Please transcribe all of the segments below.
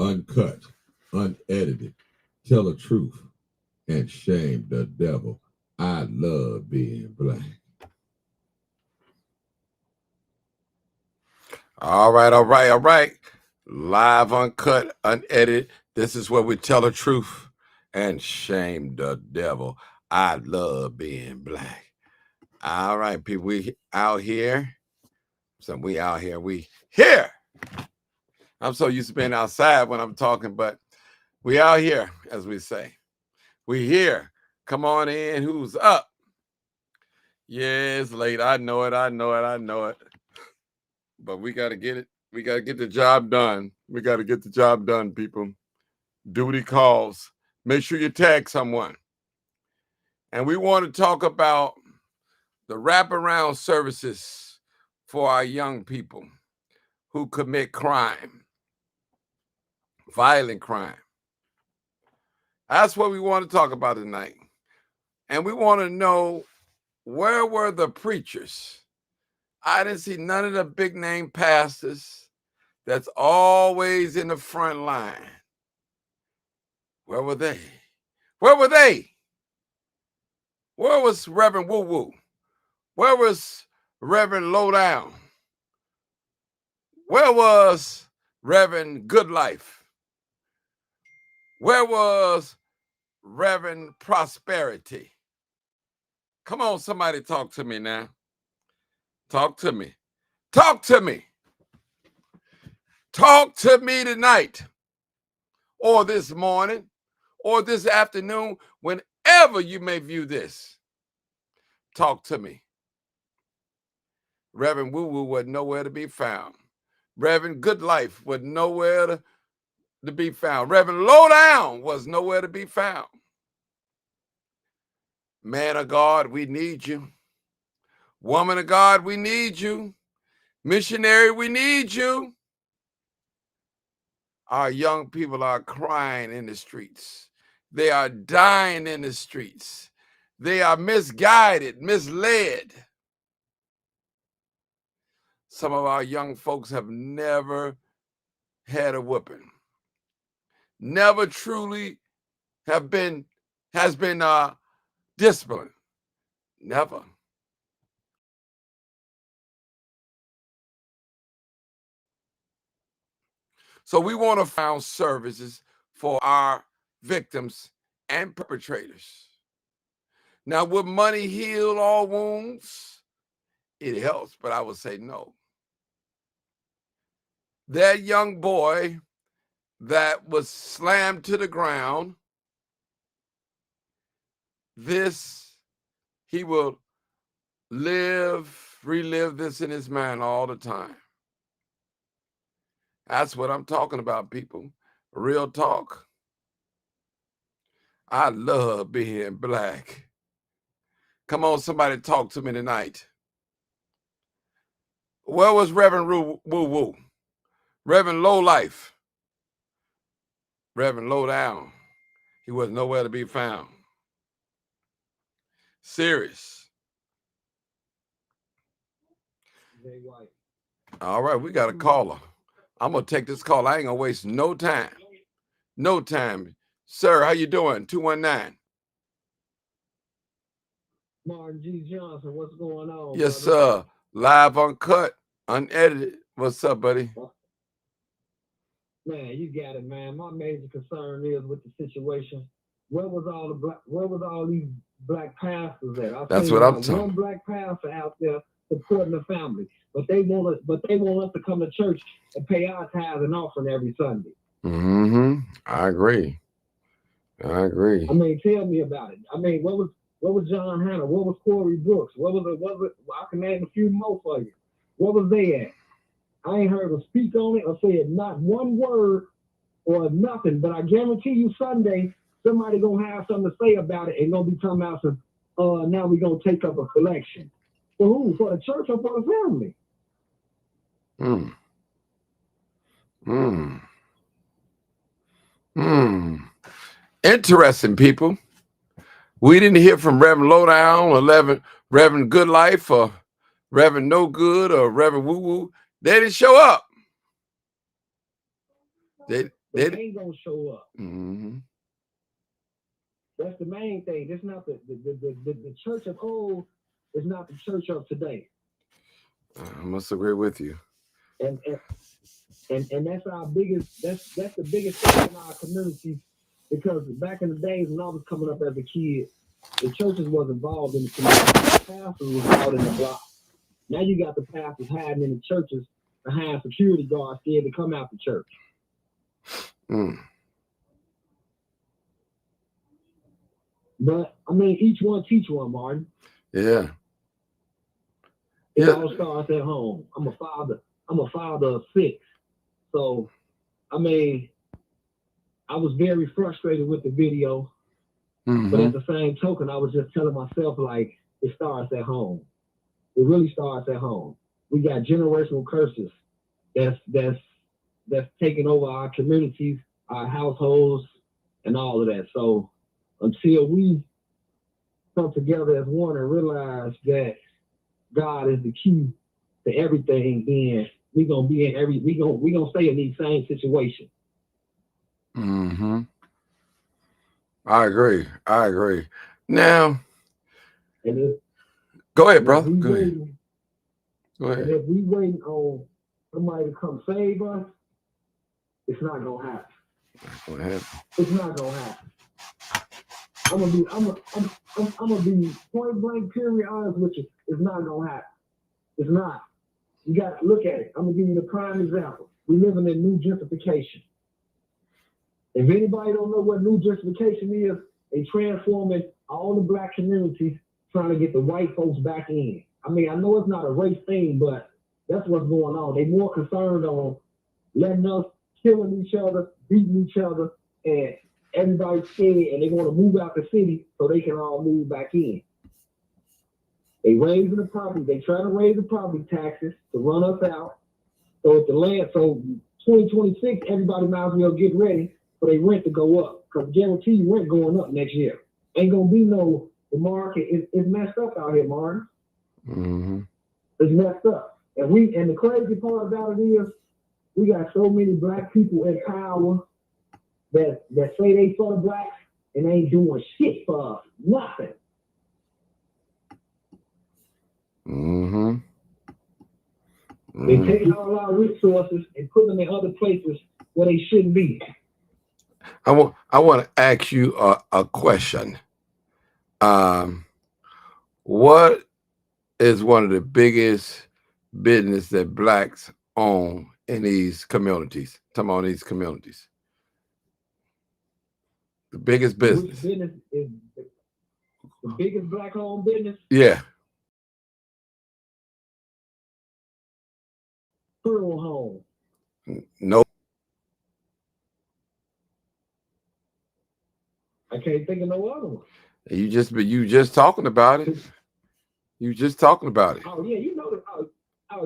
uncut, unedited, tell the truth, and shame the devil. I love being black. All right, all right, all right. Live, uncut, unedited. This is where we tell the truth and shame the devil. I love being black. All right, people, we out here. So we out here. We here. I'm so used to being outside when I'm talking, but we out here, as we say. We here. Come on in. Who's up? Yeah, it's late. I know it. I know it. I know it. But we got to get it. We got to get the job done. We got to get the job done, people. Duty calls. Make sure you tag someone. And we want to talk about the wraparound services for our young people who commit crime, violent crime. That's what we want to talk about tonight. And we want to know, where were the preachers? I didn't see none of the big name pastors that's always in the front line. Where were they? Where were they? Where was Reverend Woo Woo? Where was Reverend Lowdown? Where was Reverend Good Life? Where was Reverend Prosperity? Come on, somebody talk to me now. Talk to me. Talk to me. Talk to me tonight, or this morning, or this afternoon, whenever you may view this. Talk to me. Reverend Woo Woo was nowhere to be found. Reverend Good Life was nowhere to be found. Reverend Lowdown was nowhere to be found. Man of God, we need you. Woman of God, we need you. Missionary, we need you. Our young people are crying in the streets. They are dying in the streets. They are misguided, misled. Some of our young folks have never had a whooping. Never truly has been disciplined. Never. So we want to found services for our victims and perpetrators. Now, would money heal all wounds? It helps, but I would say no. That young boy that was slammed to the ground, he will relive this in his mind all the time. That's what I'm talking about, people. Real talk. I love being black. Come on, somebody talk to me tonight. Where was Reverend Woo Woo? Reverend Low Life? Reverend Lowdown? He was nowhere to be found. Serious. All right, we got a caller. I'm going to take this call. I ain't going to waste no time. No time. Sir, how you doing? 219. Martin G. Johnson, what's going on? Yes, brother? sir. Live, uncut, unedited. What's up, buddy? Man, you got it, man. My major concern is with the situation. Where was all these black pastors at? That's what I'm talking. One black pastor out there supporting the family, but they want us to come to church and pay our tithes and offering every Sunday. I agree. I mean, tell me about it. I mean, what was John Hanna? What was Corey Brooks? What was it? I can name a few more for you. What was they at? I ain't heard them speak on it or say not one word or nothing, but I guarantee you Sunday, somebody gonna have something to say about it and gonna be talking about some, now we're gonna take up a collection. For who? For the church or for the family? Interesting, people. We didn't hear from Reverend Lowdown or Reverend Good Life or Reverend No Good or Reverend Woo Woo. They didn't show up. They They ain't gonna show up. Mm-hmm. That's the main thing. It's not the church of old is not the church of today. I must agree with you. And that's our biggest. That's the biggest thing in our community, because back in the days when I was coming up as a kid, the churches was involved in the community. The pastors was out in the block. Now you got the pastors hiding in the churches behind security guards, scared to come out the church. Mm. But I mean, each one teach one, Martin. Yeah. It all starts at home. I'm a father of 6. So, I mean, I was very frustrated with the video. Mm-hmm. But at the same token, I was just telling myself, like, it starts at home. It really starts at home. We got generational curses that's taking over our communities, our households, and all of that. So until we come together as one and realize that God is the key to everything, then we gonna stay in these same situations. Mm-hmm. I agree. Now, go ahead, brother. Go ahead. And if we waiting on somebody to come save us, it's not gonna happen. It's not gonna happen. I'm gonna be point blank, period, honest with you. It's not gonna happen. It's not. You gotta look at it. I'm gonna give you the prime example. We living in new gentrification. If anybody don't know what new gentrification is, they transforming all the black communities, trying to get the white folks back in. I mean, I know it's not a race thing, but that's what's going on. They more concerned on letting us killing each other, beating each other, and everybody's scared, and they want to move out the city so they can all move back in. They raising the property. They try to raise the property taxes to run us out. So if the land, so 2026, everybody might as well get ready for their rent to go up, because guarantee you rent going up next year. Ain't gonna be no, the market is messed up out here, Martin. Mm-hmm. It's messed up. And the crazy part about it is we got so many black people in power that say they for the blacks and they ain't doing shit for us. Nothing. Mm-hmm. They take all our resources and put them in other places where they shouldn't be. I want to ask you a question. What is one of the biggest business that blacks own in these communities? Come on, these communities. The biggest business. Which business is the biggest black-owned business? Yeah. Funeral home. No. I can't think of no other one. You just talking about it. You just talking about it. Oh yeah, you know that.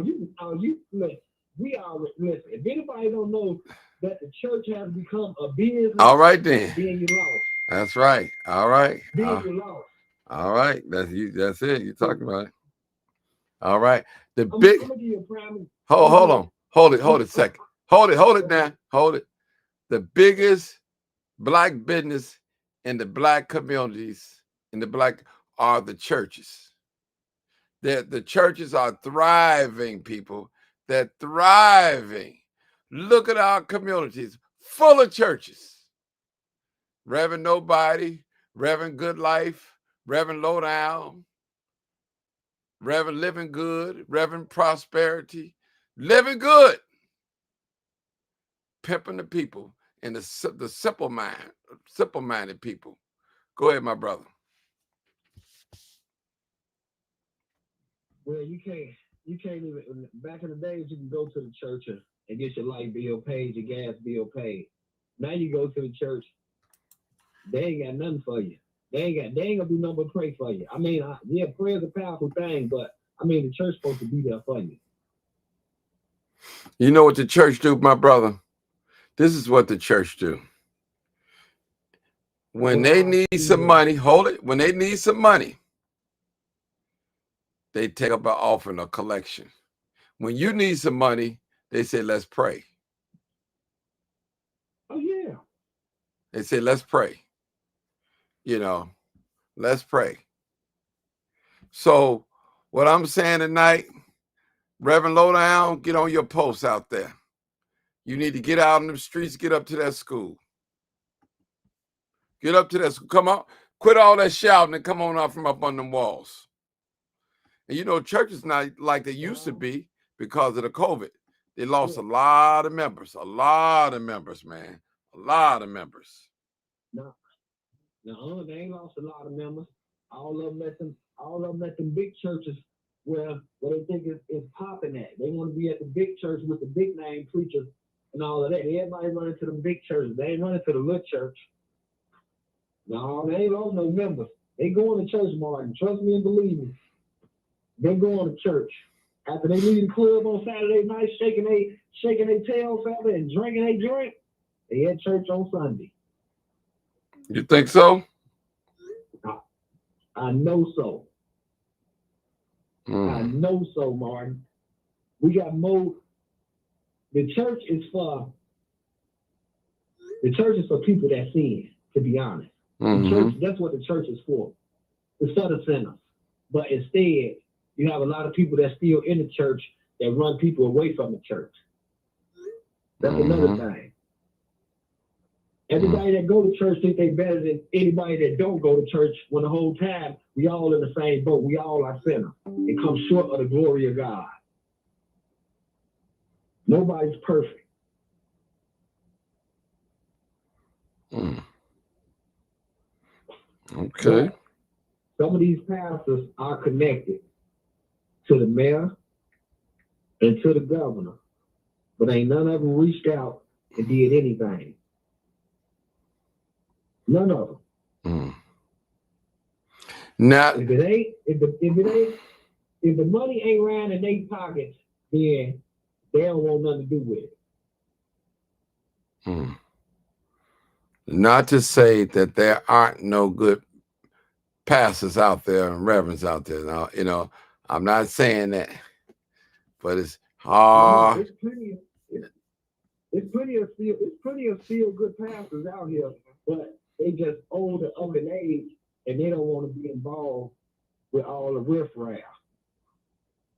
You listen. We are listen. If anybody don't know that the church has become a business, all right then. Then you lost. That's right. All right. Then you lost. All right. That's you. That's it. You're talking about it. All right. I'm gonna give you a prime. Hold on. Hold it a second. Hold it now. Hold it. The biggest black business in the black communities, are the churches. The churches are thriving, people. They're thriving. Look at our communities, full of churches. Reverend Nobody, Reverend Good Life, Reverend Lowdown, Reverend Living Good, Reverend Prosperity, Living Good. Pimping the people and the simple-minded people. Go ahead, my brother. Well, you can't even, back in the days, you can go to the church and get your light bill paid, your gas bill paid. Now you go to the church, they ain't got nothing for you. They ain't gonna do nothing but pray for you. I mean, yeah, prayer is a powerful thing, but I mean, the church's supposed to be there for you. You know what the church do, my brother? This is what the church do. When they need some money, hold it. When they need some money, they take up an offering or collection. When you need some money, they say, let's pray. Oh yeah. They say, let's pray. You know, let's pray. So what I'm saying tonight, Reverend Lowdown, get on your posts out there. You need to get out in the streets, get up to that school. Get up to that school. Come on, quit all that shouting and come on out from up on them walls. And you know, church is not like they used to be because of the COVID. They lost a lot of members, man. A lot of members. No, they ain't lost a lot of members. All of them at them big churches where they think it's popping at. They want to be at the big church with the big name preachers and all of that. Everybody running to the big churches. They ain't running to the little church. No, they ain't lost no members. They going to church more. Like, trust me and believe me. They going to church. After they leave the club on Saturday night, shaking their tails out and drinking their drink, they at church on Sunday. You think so? I know so. I know so, Martin. We got more. The church is for people that sin, to be honest. The church, that's what the church is for. It's for the sinners. But instead, you have a lot of people that's still in the church that run people away from the church. That's another thing. Everybody that go to church think they better than anybody that don't go to church, when the whole time we all in the same boat. We all are sinners. It comes short of the glory of God. Nobody's perfect. Okay. But some of these pastors are connected to the mayor and to the governor, but ain't none of them reached out and did anything. None of them. Now, if the money ain't around in their pockets, then they don't want nothing to do with it. Not to say that there aren't no good pastors out there and reverends out there. Now, you know, I'm not saying that, but it's hard. There's plenty of still good pastors out here, but they just older up in age and they don't want to be involved with all the riffraff.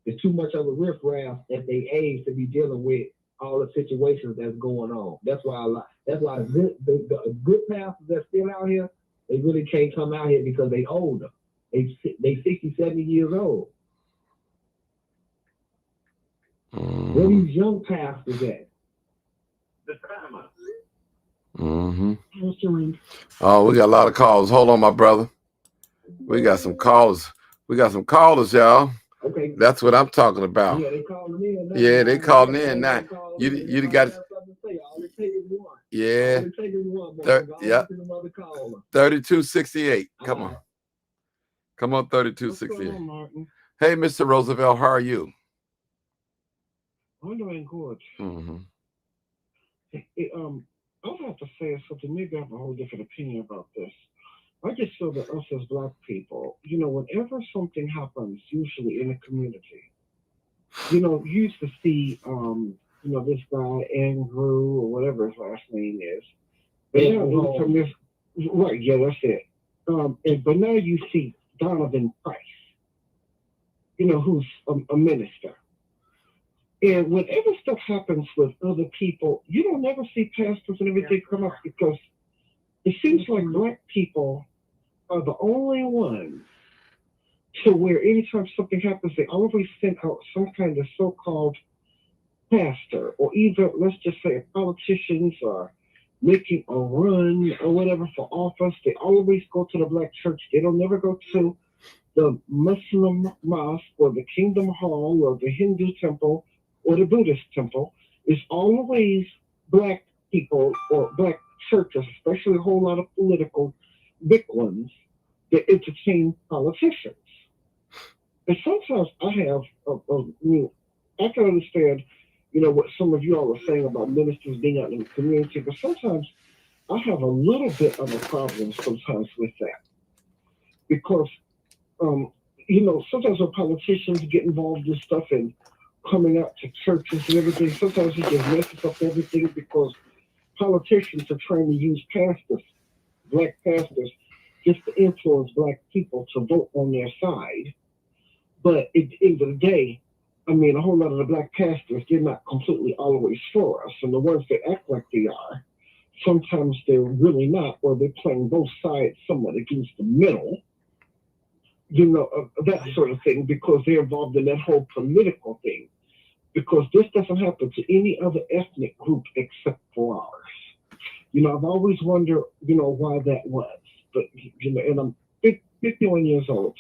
There's too much of a riffraff at their age to be dealing with all the situations that's going on. That's why the good pastors that's still out here, they really can't come out here because they older. They 60, 70 years old. Where these young pastors at? Oh, we got a lot of calls. Hold on, my brother. We got some callers. We got some callers, y'all. Okay. That's what I'm talking about. Yeah, they calling in. Yeah, they calling in now. You got. Yeah. 3268. Come on. Come on, 3268. Hey, Mr. Roosevelt, how are you? I'm doing good. I'll have to say something. Maybe I have a whole different opinion about this. I just feel that us as Black people, you know, whenever something happens, usually in a community, you know, you used to see, you know, this guy, Andrew, or whatever his last name is. From this, right, yeah, that's it. But now you see Donovan Price, you know, who's a minister. And whenever stuff happens with other people, you don't never see pastors and everything come up because it seems like Black people are the only ones to where anytime something happens, they always send out some kind of so-called pastor, or either, let's just say, politicians are making a run or whatever for office. They always go to the Black church. They don't never go to the Muslim mosque or the Kingdom Hall or the Hindu temple or the Buddhist temple. It's always Black people or Black churches, especially a whole lot of political big ones, that entertain politicians. And sometimes I have, I can understand, you know, what some of you all are saying about ministers being out in the community, but sometimes I have a little bit of a problem sometimes with that. Because, you know, sometimes when politicians get involved in stuff and coming out to churches and everything, sometimes it just messes up everything because politicians are trying to use pastors, black pastors, just to influence black people to vote on their side. But at the end of the day, I mean, a whole lot of the black pastors, they're not completely always for us. And the ones that act like they are, sometimes they're really not, or they're playing both sides somewhat against the middle, that sort of thing, because they're involved in that whole political thing. Because this doesn't happen to any other ethnic group except for ours. I've always wondered, why that was. But, and I'm 51 years old.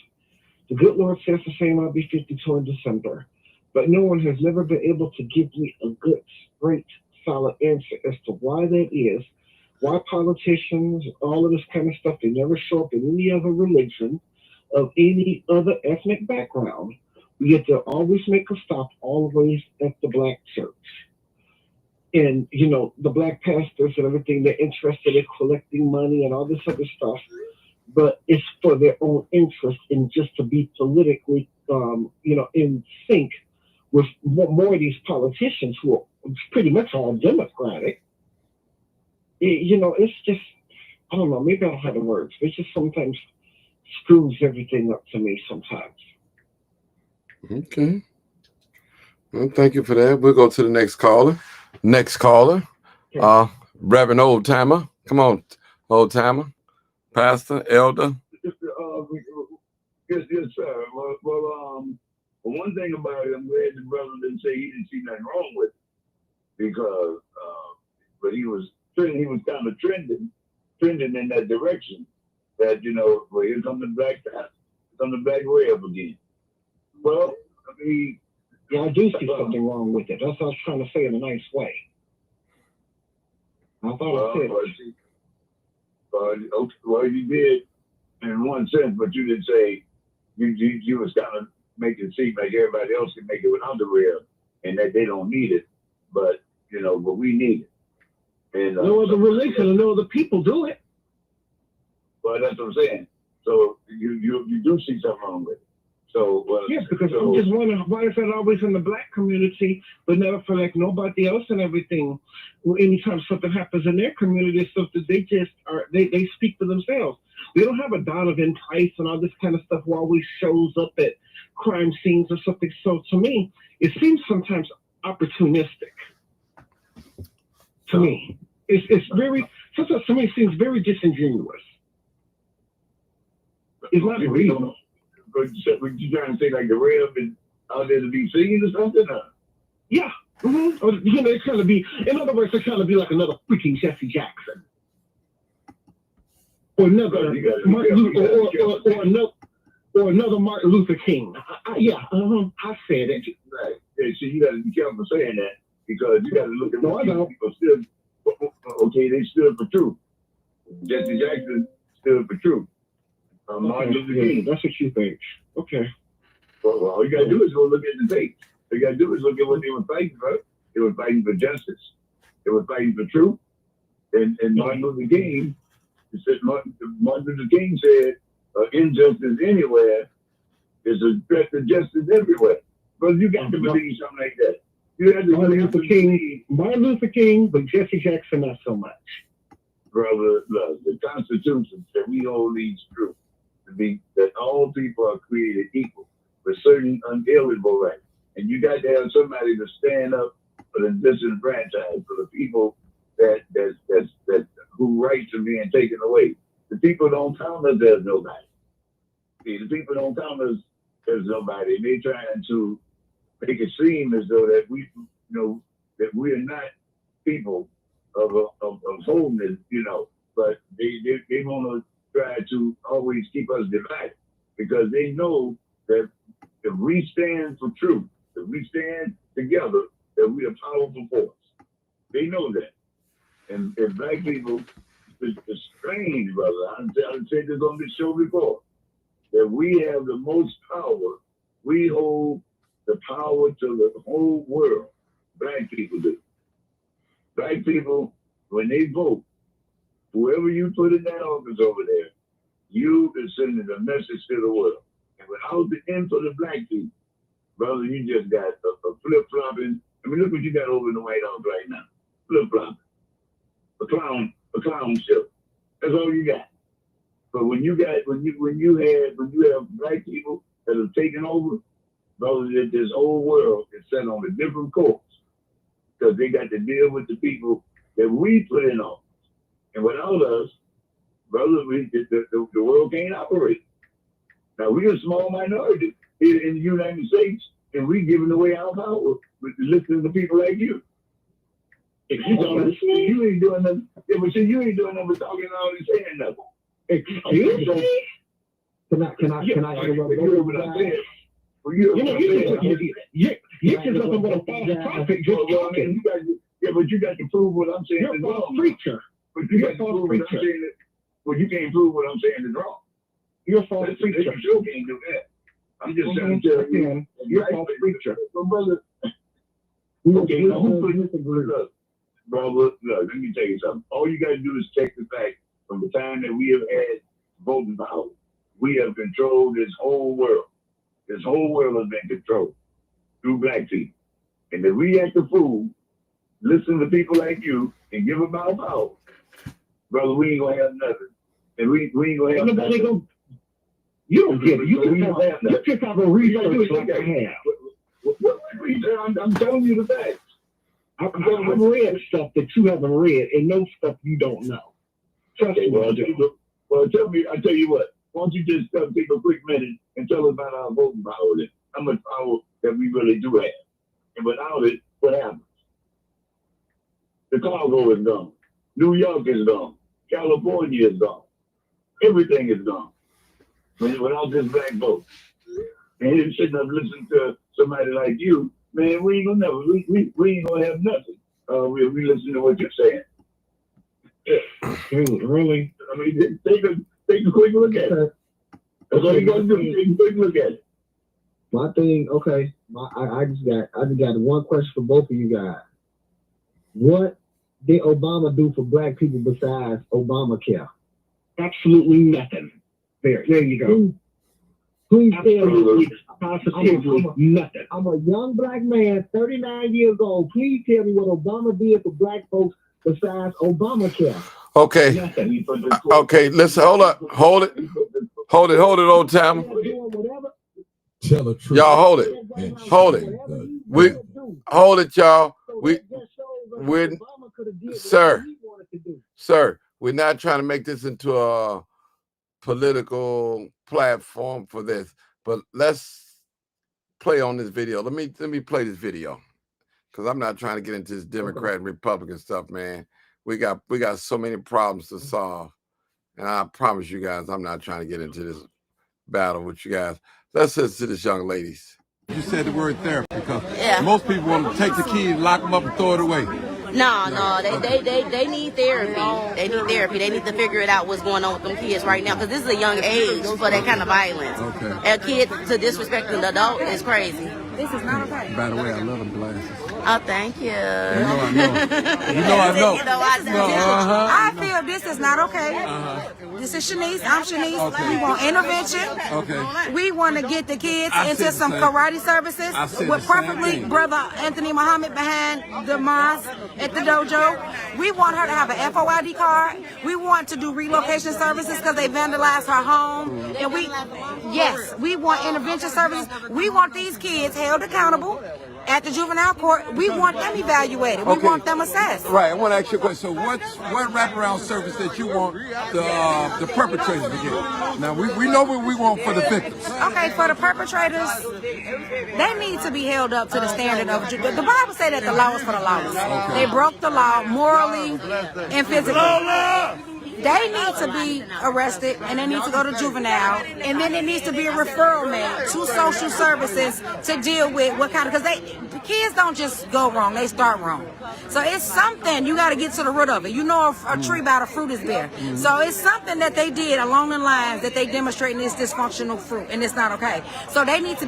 The good Lord says the same, I'll be 52 in December. But no one has never been able to give me a good, straight, solid answer as to why that is, why politicians, all of this kind of stuff, they never show up in any other religion of any other ethnic background. Yet they'll always make a stop always at the black church. And, the black pastors and everything, they're interested in collecting money and all this other stuff. But it's for their own interest and just to be politically, in sync with more of these politicians who are pretty much all Democratic. It's just, I don't know, maybe I don't have the words. It just sometimes screws everything up to me sometimes. Okay. Well, thank you for that. We'll go to the next caller. Okay. Reverend Old Timer. Come on, Old Timer. Pastor, Elder. Yes, sir. Well, one thing about it, I'm glad the brother didn't say he didn't see nothing wrong with it, because, but he was kind of trending in that direction. That well, here comes the black pastor, here comes the black way up again. Well, I mean, yeah, I do see something wrong with it. That's what I was trying to say in a nice way. I thought I said it. Well, you did in one sense, but you didn't say you was kind of making it seem like everybody else can make it without the real, and that they don't need it, but but we need it. And no other religion and no other people do it. Well, that's what I'm saying. So you do see something wrong with it. So yes, because I'm just wondering, why is that always in the black community, but never for like nobody else and everything? Well, anytime something happens in their community, so that they just they speak for themselves. We don't have a Donovan Price and all this kind of stuff who always shows up at crime scenes or something. So to me, it seems sometimes opportunistic. To me, it's very sometimes to me it seems very disingenuous. It's not real. But you trying to say like the real been out there to be seen or something? Yeah. Mm-hmm. Or, it's kind of be, in other words, it's kind of be like another freaking Jesse Jackson. Or another or another Martin Luther King. I said it. Right. Yeah, so you got to be careful saying that, because you got to look at what people stood. Okay, they stood for truth. Jesse Jackson stood for truth. Martin Luther King. That's what you think. Okay. Well, all you got to do is go look at the tape. All you got to do is look at what they were fighting for. They were fighting for justice. They were fighting for truth. And Martin Luther King, Martin Luther King said, injustice anywhere is a threat to justice everywhere. But you got to believe something like that. You have to Martin Luther King, but Jesse Jackson not so much. Brother, look, the Constitution that we hold these true, to be that all people are created equal with certain unalienable rights. And you got to have somebody to stand up for the disenfranchised, for the people that who rights are being taken away. The people don't count us as nobody. See, the people don't count us as nobody. They're trying to make it seem as though that that we are not people of wholeness, but they want to try to always keep us divided, because they know that if we stand for truth, if we stand together, that we are powerful force. They know that. And black people, it's strange, brother. I've said this on this show before, that we have the most power. We hold the power to the whole world. Black people do. Black people, when they vote, whoever you put in that office over there, you is sending a message to the world. And without the input of black people, brother, you just got a flip-flopping. I mean, look what you got over in the White House right now. Flip-flopping. a clown show. That's all you got. But when you have black people that have taken over, brother, this whole world is set on a different course because they got to deal with the people that we put in office. And without us, brother, the world can't operate. Now, we're a small minority here in the United States, and we're giving away our power with listening to people like you. If you don't listen, you ain't doing nothing. Yeah, but see, you ain't doing nothing but talking all and saying nothing. Excuse me? Can I interrupt? You heard what I said. Well, you're just nothing but a false prophet just talking. Yeah, but you got to prove what I'm saying is You're a false wrong. preacher. But you got to prove what I'm saying. Well, you can't prove what I'm saying is wrong. You're a false preacher. You sure can't do that. I'm just trying to tell you. You're a false preacher. So, brother, okay, now who put look, brother, look, let me tell you something. All you got to do is check the fact from the time that we have had voting power, we have controlled this whole world. This whole world has been controlled through black people. And if we act a fool, listen to people like you, and give them our power, brother, we ain't gonna have nothing. And we ain't gonna have nothing. You don't get it. You just have a research like I have. What research? I'm telling you the facts. I've read stuff that you haven't read and know stuff you don't know. Trust me. Well, I tell you what. Why don't you just take a quick minute and tell us about our voting power, then, how much power that we really do have. And without it, what happens? Chicago is gone. New York is gone. California is gone. Everything is gone. Without this black vote. And then sitting up listening to somebody like you, man, we ain't gonna we ain't gonna have nothing. We listen to what you're saying. Yeah. Dude, really? I mean, take a quick look at it. That's all you gotta do. Take a quick look at it. My thing, okay. I just got one question for both of you guys. What did Obama do for black people besides Obamacare? Absolutely nothing. There you go. Please tell me positively nothing. I'm a young black man, 39 years old. Please tell me what Obama did for black folks besides Obamacare. Okay. Nothing. Okay, listen, hold it, old timer. Tell the truth. Y'all hold it. Hold it. Hold it, y'all. Sir, we're not trying to make this into a political platform for this, but let's play on this video. Let me play this video because I'm not trying to get into this Democrat and Republican stuff, man. We got so many problems to solve, and I promise you guys, I'm not trying to get into this battle with you guys. Let's listen to this young ladies. You said the word therapy because most people want to take the key, lock them up, and throw it away. No, they need therapy. They need therapy. They need to figure it out what's going on with them kids right now because this is a young age for that kind of violence. Okay. A kid to disrespect an adult is crazy. This is not okay. By the way, I love them glasses. Oh, thank you. You know I know. I feel this is not okay. This is Shanice. I'm Shanice. Okay. We want intervention. Okay. We want to get the kids into some karate services with preferably Brother Anthony Muhammad behind the mosque at the dojo. We want her to have an FOID card. We want to do relocation services because they vandalized her home. And we want intervention services. We want these kids held accountable at the juvenile court. We want them evaluated. We want them assessed. Right. I want to ask you a question. So what wraparound service that you want the perpetrators to get? Now, we know what we want for the victims. Okay, for the perpetrators, they need to be held up to the standard of the Bible says that the law is for the lawless. Okay. They broke the law morally and physically. They need to be arrested and they need to go to juvenile, and then there needs to be a referral made to social services to deal with what kind of, because kids don't just go wrong, they start wrong. So it's something, you got to get to the root of it. You know a tree by the fruit is bare. So it's something that they did along the lines that they demonstrating this dysfunctional fruit, and it's not okay. So they need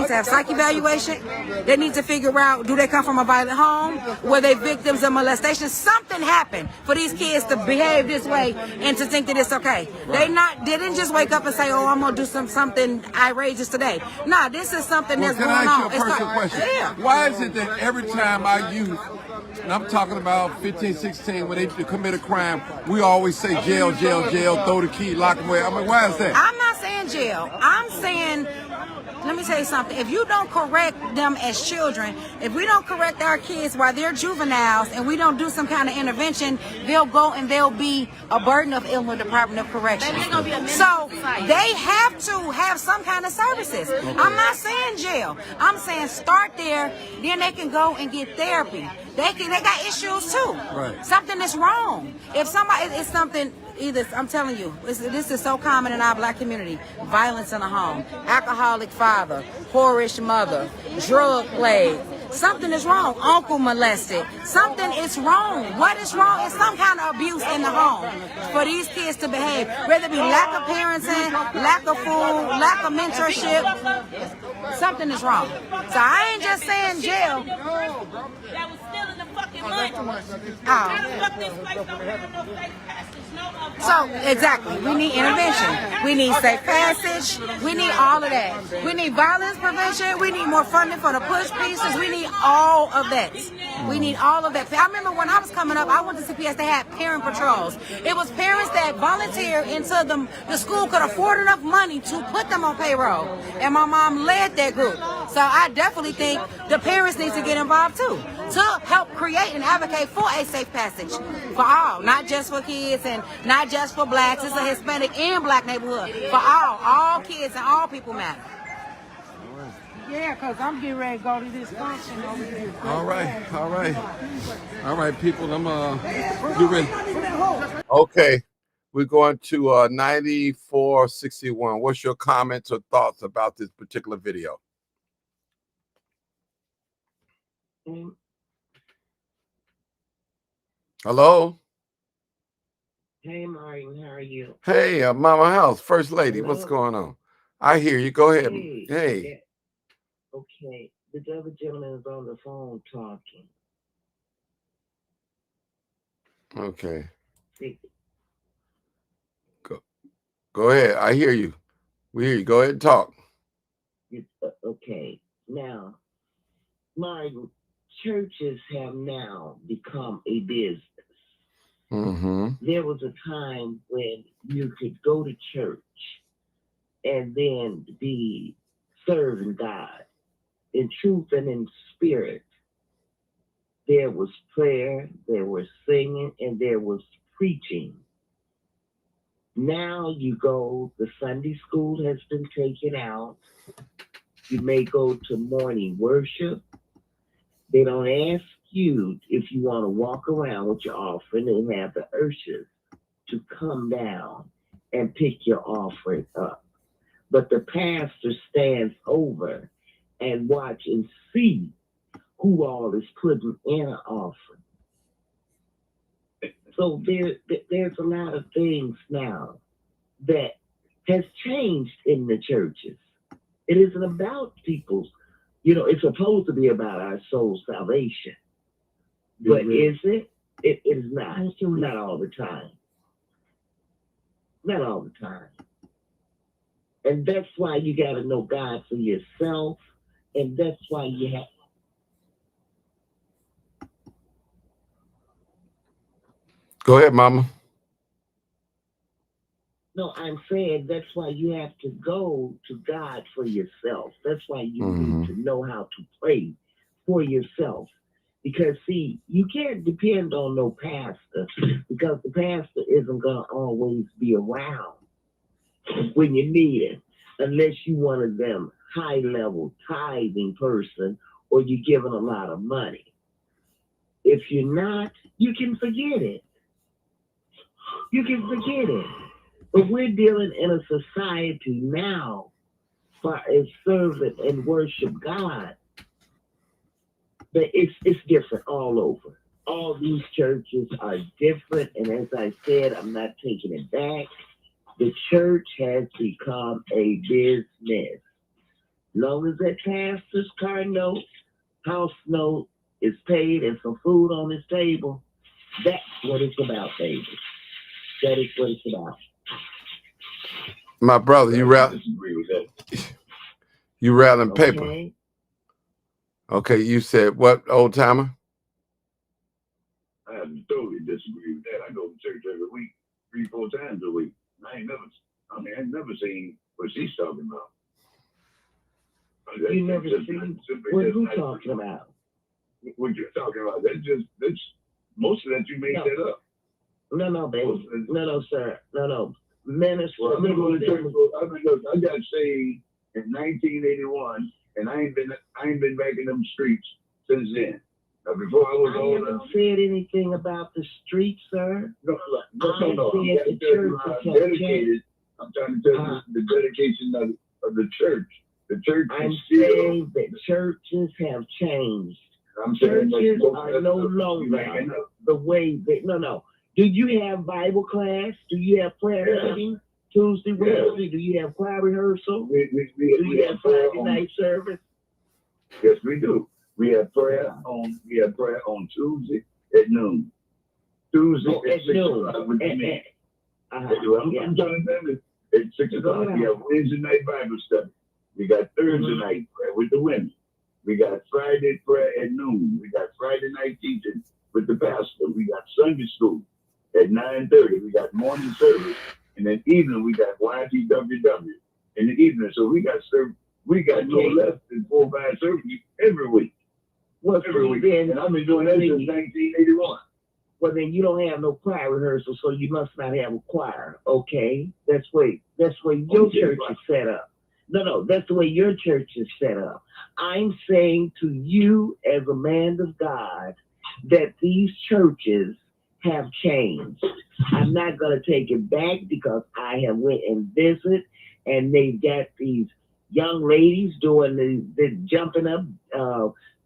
to have psych evaluation. They need to figure out, do they come from a violent home? Were they victims of molestation? Something happened for these kids to behave this way and to think that it's okay. They didn't just wake up and say, oh, I'm going to do something outrageous today. No, this is something that's going on. Can I ask you a personal question? Yeah. Why is it that every time our youth And I'm talking about 15, 16, when they commit a crime, we always say jail, jail, jail, throw the key, lock them away. I mean, why is that? I'm not saying jail. I'm saying, let me tell you something. If you don't correct them as children, if we don't correct our kids while they're juveniles and we don't do some kind of intervention, they'll go and they'll be a burden of Illinois Department of Corrections. So they have to have some kind of services. I'm not saying jail. I'm saying start there, then they can go and get therapy. They got issues too. Right. Something is wrong. If somebody, it's something. Either, I'm telling you, this is so common in our black community. Violence in the home, alcoholic father, whorish mother, drug plague. Something is wrong. Uncle molested. Something is wrong. What is wrong is some kind of abuse in the home for these kids to behave. Whether it be lack of parenting, lack of food, lack of mentorship. Something is wrong. So I ain't just saying jail. That was still in the fucking money. So, exactly. We need intervention. We need safe passage. We need all of that. We need violence prevention. We need more funding for the push pieces. We need all of that. We need all of that. I remember when I was coming up, I went to CPS, they had parent patrols. It was parents that volunteered until the school could afford enough money to put them on payroll. And my mom led that group. So I definitely think the parents need to get involved too, to help create and advocate for a safe passage for all, not just for kids and not just for blacks. It's a Hispanic and black neighborhood for all kids and all people matter. Yeah, because I'm getting ready to go to this function over here. All right, people. You ready? Okay, we're going to 9461. What's your comments or thoughts about this particular video? Hello? Hey, Martin, how are you? Hey, Mama House, First Lady, Hello? what's going on? I hear you. Go ahead. Hey. Hey. Okay, this other gentleman is on the phone talking. Okay. Go ahead. I hear you. We hear you. Go ahead and talk. Okay, now, Martin, churches have now become a business. Mm-hmm. There was a time when you could go to church and then be serving God in truth and in spirit. There was prayer, there was singing, and there was preaching. Now you go, the Sunday school has been taken out. You may go to morning worship. They don't ask you if you want to walk around with your offering. They have the ushers to come down and pick your offering up. But the pastor stands over and watch and see who all is putting in an offering. So there's a lot of things now that has changed in the churches. It isn't about people's, it's supposed to be about our soul salvation. But is it? It is not. Not all the time. Not all the time. And that's why you got to know God for yourself. And that's why you have. Go ahead, Mama. No, I'm saying that's why you have to go to God for yourself. That's why you need to know how to pray for yourself. Because, see, you can't depend on no pastor because the pastor isn't going to always be around when you need him unless you one of them high-level tithing person or you're giving a lot of money. If you're not, you can forget it. You can forget it. But we're dealing in a society now for a servant and worship God. But it's different all over. All these churches are different. And as I said, I'm not taking it back. The church has become a business. Long as that pastor's car note, house note is paid and some food on his table, that's what it's about, baby. That is what it's about. My brother, you rattling paper. Okay. Okay, you said what, old timer? I have to totally disagree with that. I go to church every week, 3-4 times a week. I ain't never seen what she's talking about. You never seen what you talking about? What you're talking about? That's most of that you made that up. No, baby. No, sir. No. Minister. Well, I've been going to church. I got saved in 1981, and I ain't been back in them streets since then. Before I was old enough. Said anything about the streets, sir? No. I'm dedicated. I'm trying to tell you the dedication of the church. The church. I'm saying that churches have changed. Churches are no longer the way they. No. Do you have Bible class? Do you have prayer meeting Tuesday, Wednesday? Do you have choir rehearsal? Do you have Friday night service? Yes, we do. We have prayer on Tuesday at noon. Tuesday at 6 o'clock with the men. I'm trying to tell you, at 6 o'clock we have Wednesday night Bible study. We got Thursday night prayer with the women. We got Friday prayer at noon. We got Friday night teaching with the pastor. We got Sunday school at 9:30. We got morning service, and then evening we got YTWW in the evening. So we got no less than 4 or 5 services every week. Every week. And I've been doing that since 1981. Well, then you don't have no choir rehearsal, so you must not have a choir. Okay, that's where your church is set up. No, that's the way your church is set up. I'm saying to you as a man of God that these churches have changed. I'm not going to take it back because I have went and visited, and they've got these young ladies doing the jumping up,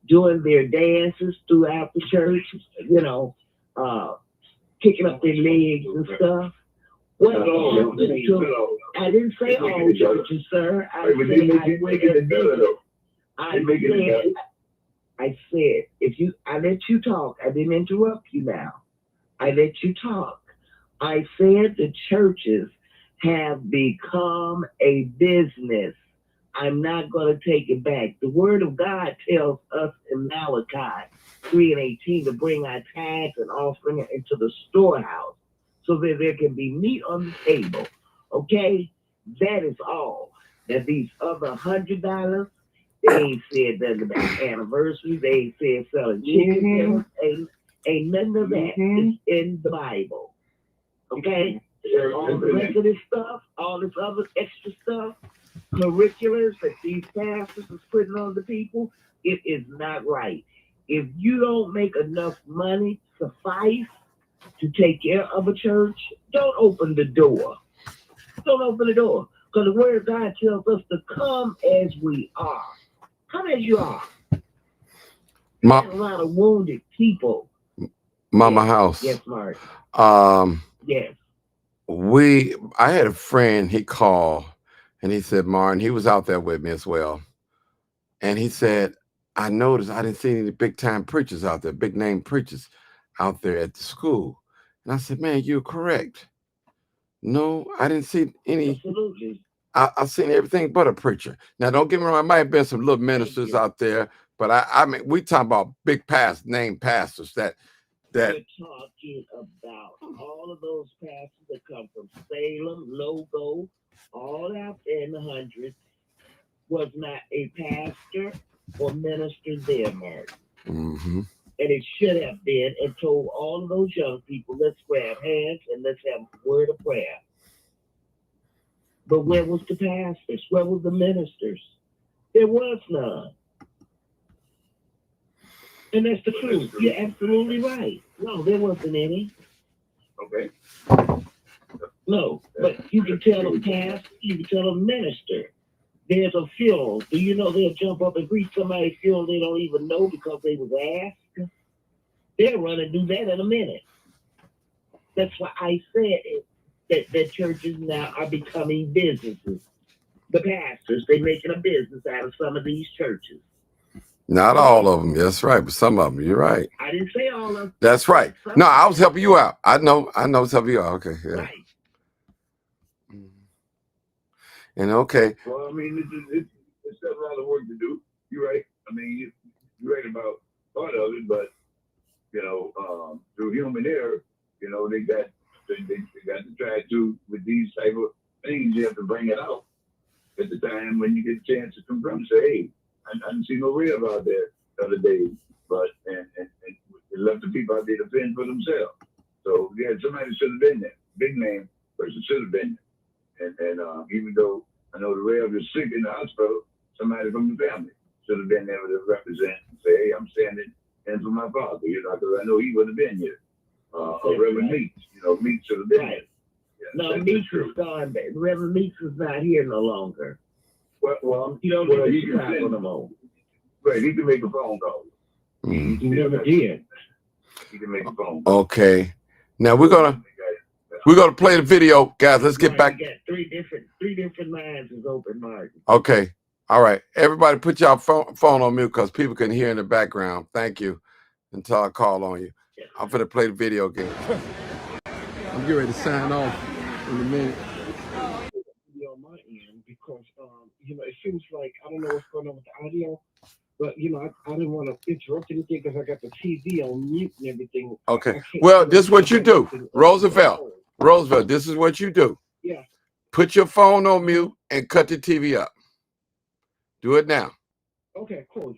doing their dances throughout the church, kicking up their legs and stuff. I didn't say all churches, sir. I said, I let you talk. I didn't interrupt you now. I let you talk. I said the churches have become a business. I'm not going to take it back. The word of God tells us in Malachi 3:18 to bring our tithes and offering into the storehouse so that there can be meat on the table. Okay? That is all. That these other $100, they ain't said nothing about anniversaries. They ain't said selling chicken. Ain't none of that is in the Bible. Okay? All the rest of this stuff, all this other extra stuff, curriculars that these pastors is putting on the people, it is not right. If you don't make enough money suffice to take care of a church, don't open the door. Don't open the door. Because the word of God tells us to come as we are. Come as you are. There's a lot of wounded people. Mama House. Yes, Mark. Yes. I had a friend, he called and he said, Martin, he was out there with me as well. And he said, I noticed I didn't see any big time preachers out there, big name preachers out there at the school. And I said, man, you're correct. No, I didn't see any. Absolutely. I've seen everything but a preacher. Now, don't get me wrong, I might have been some little ministers out there, but I mean, we talking about big name pastors that. We're talking about all of those pastors that come from Salem, Logo, all out there in the hundreds, was not a pastor or minister there, Mark. Mm-hmm. And it should have been, and told all of those young people, let's grab hands and let's have a word of prayer. But where was the pastors? Where was the ministers? There was none. And that's the truth. You're absolutely right. No, there wasn't any. Okay. No, but you can tell them pastor, you can tell them minister. There's a funeral. Do you know they'll jump up and greet somebody's funeral they don't even know because they was asked? They'll run and do that in a minute. That's why I said that churches now are becoming businesses. The pastors, they're making a business out of some of these churches. Not all of them. That's right. But some of them, you're right. I didn't say all of them. That's right. No, I was helping you out. I know it's helping you out. Okay. Yeah. Right. And okay. Well, I mean, it's got a lot of work to do. You're right. I mean, you're right about part of it, but through human error, they got to try to, with these type of things, you have to bring it out at the time when you get a chance to confront and say, hey, I didn't see no real out there the other day, but and it left the people out there to fend for themselves. So yeah, somebody should have been there. Big name person should have been there. And even though I know the Rev is sick in the hospital, somebody from the family should have been there to represent and say, hey, I'm standing in for my father, because I know he would have been here. Reverend Meeks, Meeks should have been here. Yeah, no, Meeks is gone. Reverend Meeks is not here no longer. Well, you don't need to travel no more. Right, he can make a phone call. He never did. He can make a phone call. Okay. Now we're gonna play the video, guys. Let's get back. You got three different lines is open, Martin. Okay. All right. Everybody put your phone on mute because people can hear in the background. Thank you. Until I call on you. I'm gonna play the video again. I'm getting ready to sign off in a minute. On my end, because it seems like I don't know what's going on with the audio, but I didn't want to interrupt anything because I got the TV on mute and everything. Okay. Well, this is what you do, Roosevelt. This is what you do. Yeah. Put your phone on mute and cut the TV up. Do it now. Okay, cool.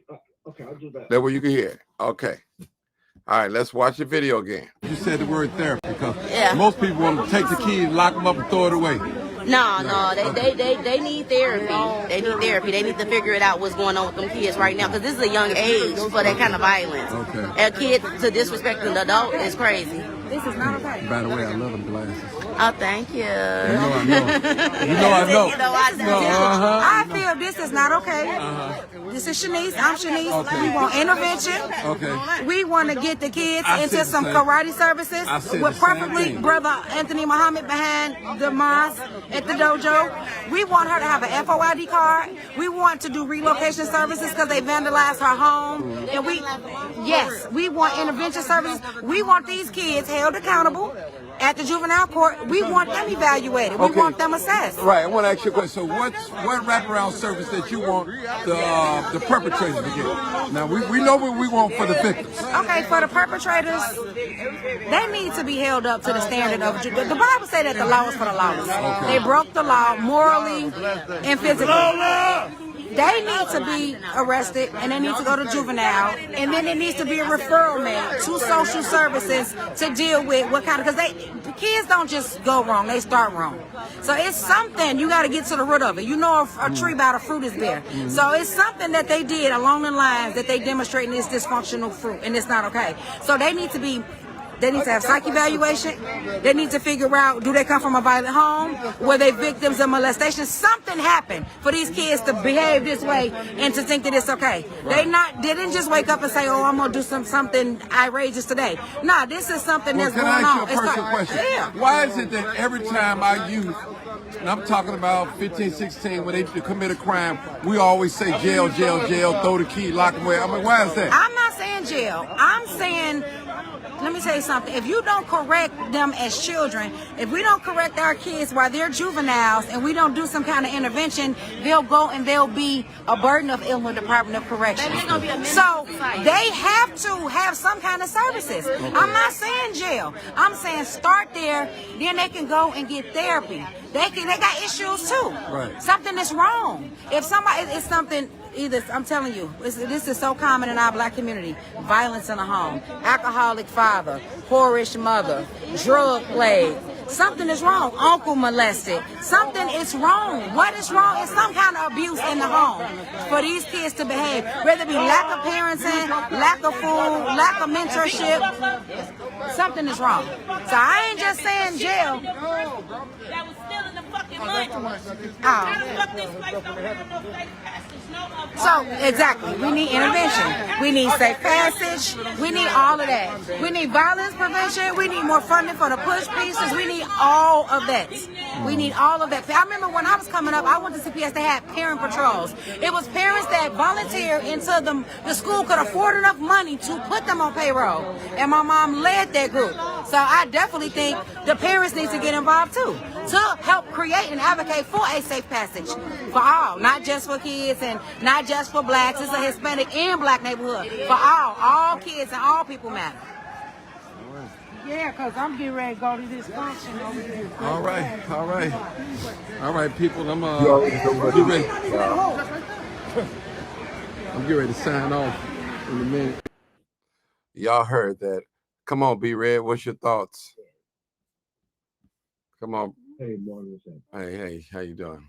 Okay, I'll do that. That way you can hear it. Okay. All right, let's watch the video again. You said the word therapy because most people want to take the key, lock them up, and throw it away. No, they need therapy. They need therapy. They need to figure it out what's going on with them kids right now because this is a young age for that kind of violence. Okay. A kid to disrespect an adult is crazy. This is not okay. By the way, I love them glasses. Oh, thank you. You know I know. I feel this is not okay. This is Shanice. I'm Shanice. Okay. We want intervention. Okay. We want to get the kids into some karate services with preferably Brother Anthony Muhammad behind the mosque at the dojo. We want her to have an FOID card. We want to do relocation services because they vandalized her home. And we want intervention services. We want these kids held accountable at the juvenile court. We want them evaluated. We want them assessed. Right. I want to ask you a question. So what wraparound service that you want the perpetrators to get? Now, we know what we want for the victims. Okay, for the perpetrators, they need to be held up to the standard of the Bible says that the law is for the lawless. Okay. They broke the law morally and physically. They need to be arrested and they need to go to juvenile, and then there needs to be a referral made to social services to deal with what kind of, because the kids don't just go wrong, they start wrong. So it's something, you got to get to the root of it. You know a tree by the fruit is bare. So it's something that they did along the lines that they demonstrating this dysfunctional fruit, and it's not okay. So they need to have psych evaluation. They need to figure out, do they come from a violent home? Were they victims of molestation? Something happened for these kids to behave this way and to think that it's okay. They didn't just wake up and say, oh, I'm going to do something outrageous today. Nah, this is something that's going on. Can I ask you a personal question? Yeah. Why is it that every time our youth, and I'm talking about 15, 16, when they commit a crime, we always say jail, jail, jail, throw the key, lock them away? I mean, why is that? I'm not saying jail. I'm saying, let me tell you something. If you don't correct them as children, if we don't correct our kids while they're juveniles and we don't do some kind of intervention, they'll go and they'll be a burden of Illinois Department of Corrections. So they have to have some kind of services. I'm not saying jail. I'm saying start there, then they can go and get therapy. They got issues too. Right. Something is wrong. If somebody, it's something. Either, I'm telling you, this is so common in our black community. Violence in the home, alcoholic father, whorish mother, drug plague. Something is wrong. Uncle molested. Something is wrong. What is wrong? It's some kind of abuse in the home for these kids to behave. Whether it be lack of parenting, lack of food, lack of mentorship. Something is wrong. So I ain't just saying jail. That was still in the fucking money. So, exactly. We need intervention. We need safe passage. We need all of that. We need violence prevention. We need more funding for the push pieces. We need all of that. We need all of that. I remember when I was coming up, I went to CPS, they had parent patrols. It was parents that volunteered until the school could afford enough money to put them on payroll. And my mom led that group. So I definitely think the parents need to get involved too, to help create and advocate for a safe passage for all, not just for kids and not just for blacks. It's a Hispanic and black neighborhood for all kids and all people matter. Yeah, because I'm getting ready to go to this function over here. All right, all right. All right, people, I'm You already know what get it ready. is. I'm getting ready to sign off in a minute. Y'all heard that. Come on, B-Red, what's your thoughts? Come on. Hey, morning. Hey, how you doing?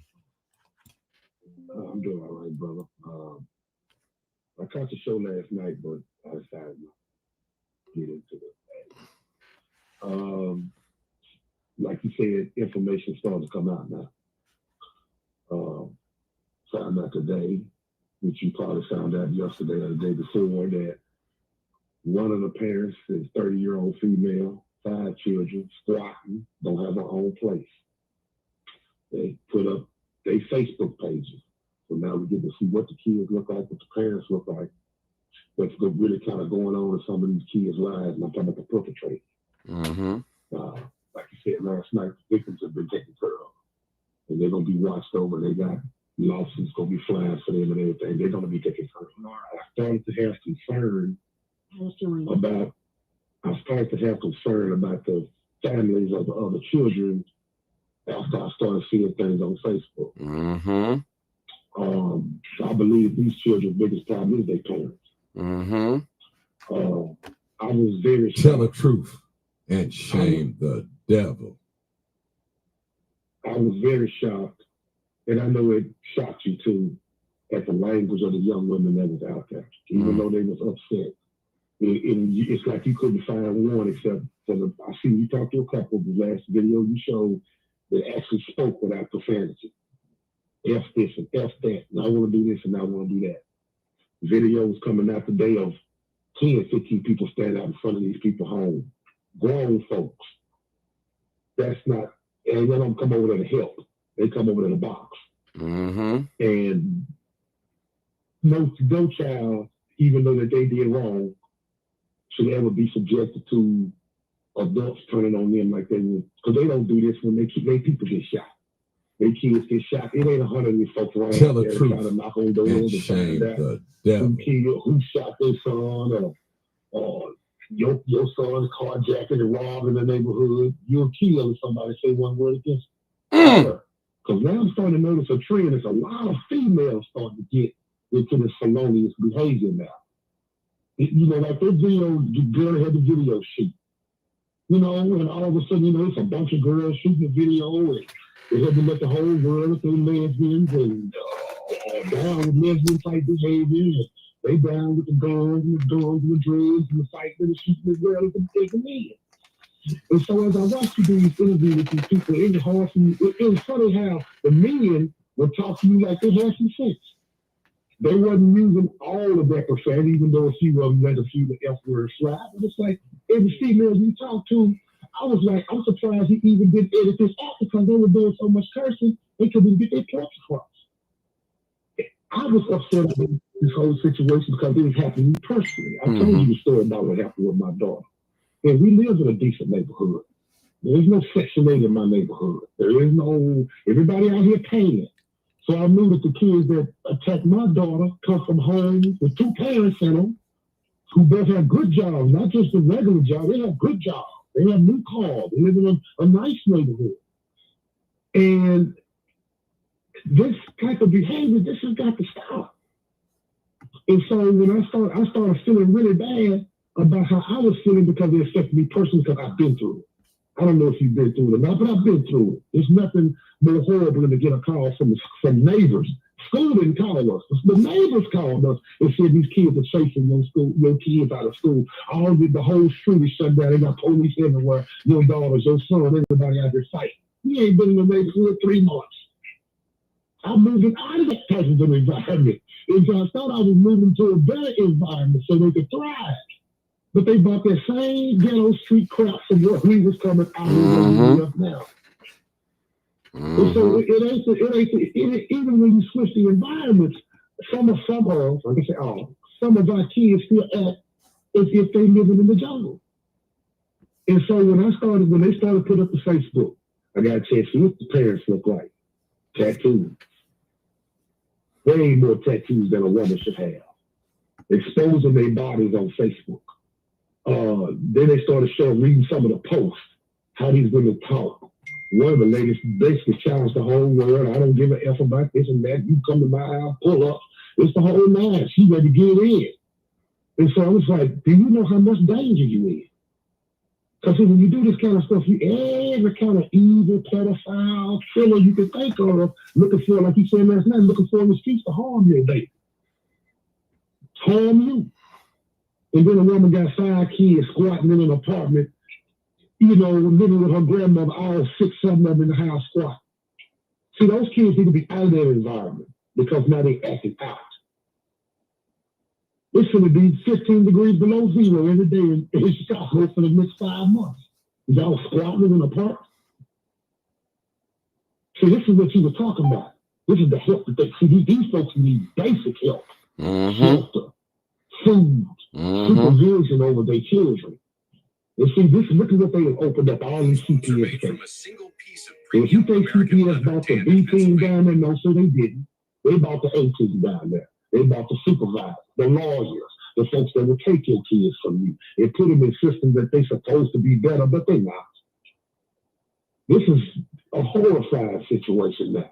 I'm doing all right, brother. I caught the show last night, but I decided to get into it. Like you said, information starting to come out now. Found out today, which you probably found out yesterday or the day before, that one of the parents is 30-year-old female, 5 children, squatting, don't have her own place. They put up their Facebook pages. So now we get to see what the kids look like, what the parents look like, what's really kind of going on in some of these kids' lives. And I'm talking about the perpetrators. Mm-hmm. Like you said last night, the victims have been taken care of. And they're going to be watched over. They got lawsuits going to be flying for them and everything. They're going to be taken care of. I started to have concern about the families of the other children after I started seeing things on Facebook. Mm-hmm. I believe these children's biggest problem is their parents. Mm-hmm. I was very Tell the truth and shame the devil. I was very shocked, and I know it shocked you too, at the language of the young women that was out there. Even though they was upset, it's like you couldn't find one except for I see you talked to a couple. The last video you showed that actually spoke without profanity. F this and F that, and I want to do this and I want to do that. Videos coming out today of 10, 15 people standing out in front of these people's home. Grown folks. That's not, and they don't come over there to help. They come over to the box. Mm-hmm. And no child, even though that they did wrong, should ever be subjected to adults turning on them like they would. Because they don't do this when they people get shot. Their kids get shot. It ain't 100 of these folks around Tell the there truth trying to knock on doors and and shame find out the devil. who shot their son, or your son's carjacking and robbed in the neighborhood. You'll kill if somebody say one word against her. Because now I'm starting to notice a trend. There's a lot of females starting to get into this felonious behavior now. Like that video, the girl had the video shoot. And all of a sudden, it's a bunch of girls shooting the video, and they had to let the whole world with their lesbians and down with lesbian type behavior. And they down with the guns and the drugs and the drugs and the fighting and the shooting as well as the taking in. And so as I watched these interviews with these people, it was hard for me. It was funny how the men would talk to you like they had some sense. They wasn't using all of that profanity, even though a few of them let a few of the F words slide. But it's like every female you talk to, I was like, I'm surprised he even did edit this out because they were doing so much cursing, they couldn't get their points across. I was upset about this whole situation because it was happening to me personally. I told you the story about what happened with my daughter. And we live in a decent neighborhood. There's no Section 8 in my neighborhood. There is no, everybody out here paying. So I knew that the kids that attacked my daughter come from homes with 2 parents in them who both have good jobs, not just a regular job. They have good jobs. They have new cars. They live in a nice neighborhood. And this type of behavior, this has got to stop. And so when I started feeling really bad about how I was feeling because it affected me personally because I've been through it. I don't know if you've been through it or not, but I've been through it. There's nothing more horrible than to get a call from neighbors. School didn't call us. The neighbors called us and said these kids are chasing your kids out of school. The whole street is shut down. They got police everywhere. Your daughters, your son, everybody out there fighting. We ain't been in the neighborhood 3 months. I'm moving out of that type of an environment. And so I thought I was moving to a better environment so they could thrive. But they bought that same ghetto street crap from where we was coming out of now. And so it ain't even when you switch the environments, some of our kids still act as if they living in the jungle. And so when they started putting up the Facebook, I got a chance to see what the parents look like. Tattoos. Way more tattoos than a woman should have. Exposing their bodies on Facebook. Then they started reading some of the posts, how these women talk. One of the ladies basically challenged the whole world. I don't give a F about this and that. You come to my house, pull up. It's the whole nine. She ready to get in. And so I was like, do you know how much danger you in? Because when you do this kind of stuff, every kind of evil, pedophile, killer you can think of, looking for, like you said last night, looking for in the streets to harm your baby. Harm you. And then a woman got 5 kids squatting in an apartment, living with her grandmother, all 6, 7 of them in the house squat. See, those kids need to be out of their environment because now they're acting out. It's going to be 15 degrees below zero every day in Chicago for the next 5 months. Y'all squatting in an apartment? See, this is what you were talking about. This is the help that they see. These folks need basic help. Shelter, food, supervision over their children. And see, look at what they have opened up, all these CPS cases. So if you think CPS bought the B team down there, no, so they didn't. They bought the A team down there. They bought the supervisors, the lawyers, the folks that will take your kids from you and put them in systems that they're supposed to be better, but they're not. This is a horrifying situation now.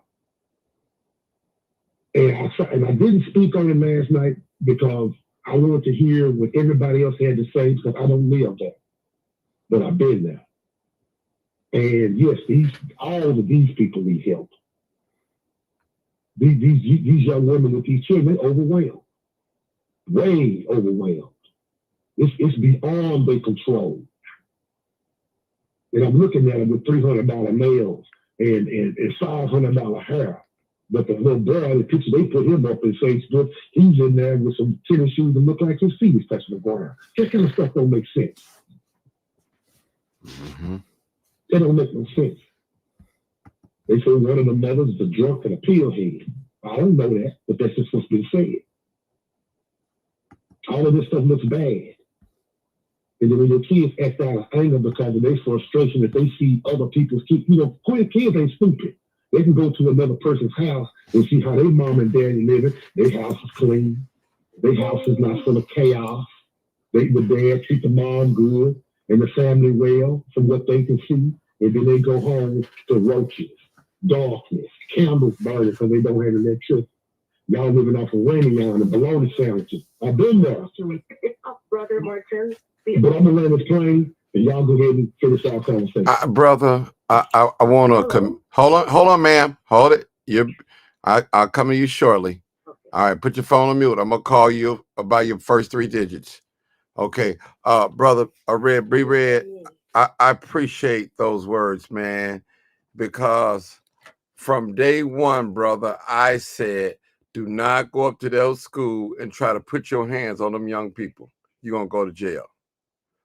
And I didn't speak on it last night because I wanted to hear what everybody else had to say because I don't live there. But I've been there. And yes, all of these people need help. These young women with these children, they're overwhelmed. Way overwhelmed. It's beyond their control. And I'm looking at them with $300 nails and $500 hair. But the little boy, the picture they put him up in Facebook, he's in there with some tennis shoes that look like his feet is touching the ground. That kind of stuff don't make sense. That don't make no sense. They say one of the mothers is a drunk and a pill head. I don't know that, but that's just what's been said. All of this stuff looks bad. And then when your kids act out of anger because of their frustration that they see other people's kids, kids ain't stupid. They can go to another person's house and see how their mom and daddy living. Their house is clean. Their house is not full of chaos. The dad treat the mom good and the family well from what they can see. And then they go home to roaches, darkness, candles burning because they don't have electricity. Y'all living off of rainy on and bologna sandwiches. I've been there. Brother Martin. But I'm going to land this plane and y'all go ahead and finish our conversation. Brother, I want to come. Hold on, ma'am. Hold it. I'll come to you shortly. Okay. All right, put your phone on mute. I'm going to call you about your first 3 digits. Okay. Brother, Red, I appreciate those words, man, because from day one, brother, I said, do not go up to those school and try to put your hands on them young people. You're going to go to jail.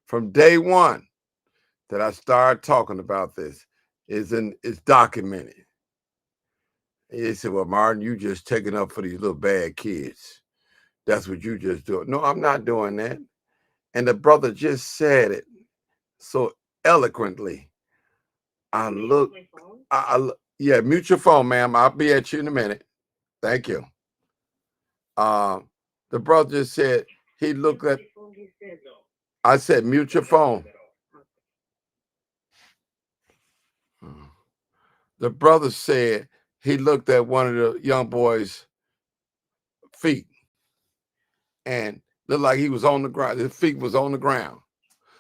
From day one that I started talking about this, it's documented. And they said, well, Martin, you just taking up for these little bad kids. That's what you just do. No, I'm not doing that. And the brother just said it so eloquently. Yeah, mute your phone, ma'am. I'll be at you in a minute. Thank you. The brother just said he looked at. I said, mute your phone. The brother said he looked at one of the young boys' feet and looked like he was on the ground. His feet was on the ground.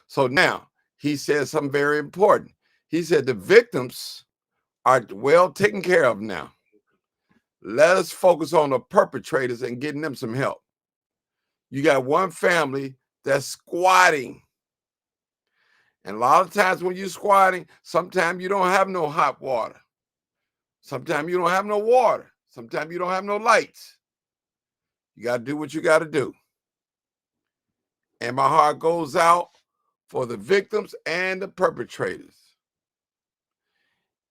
So now he said something very important. He said the victims are well taken care of now. Let us focus on the perpetrators and getting them some help. You got one family that's squatting. And a lot of times when you're squatting, sometimes you don't have no hot water. Sometimes you don't have no water. Sometimes you don't have no lights. You got to do what you got to do. And my heart goes out for the victims and the perpetrators.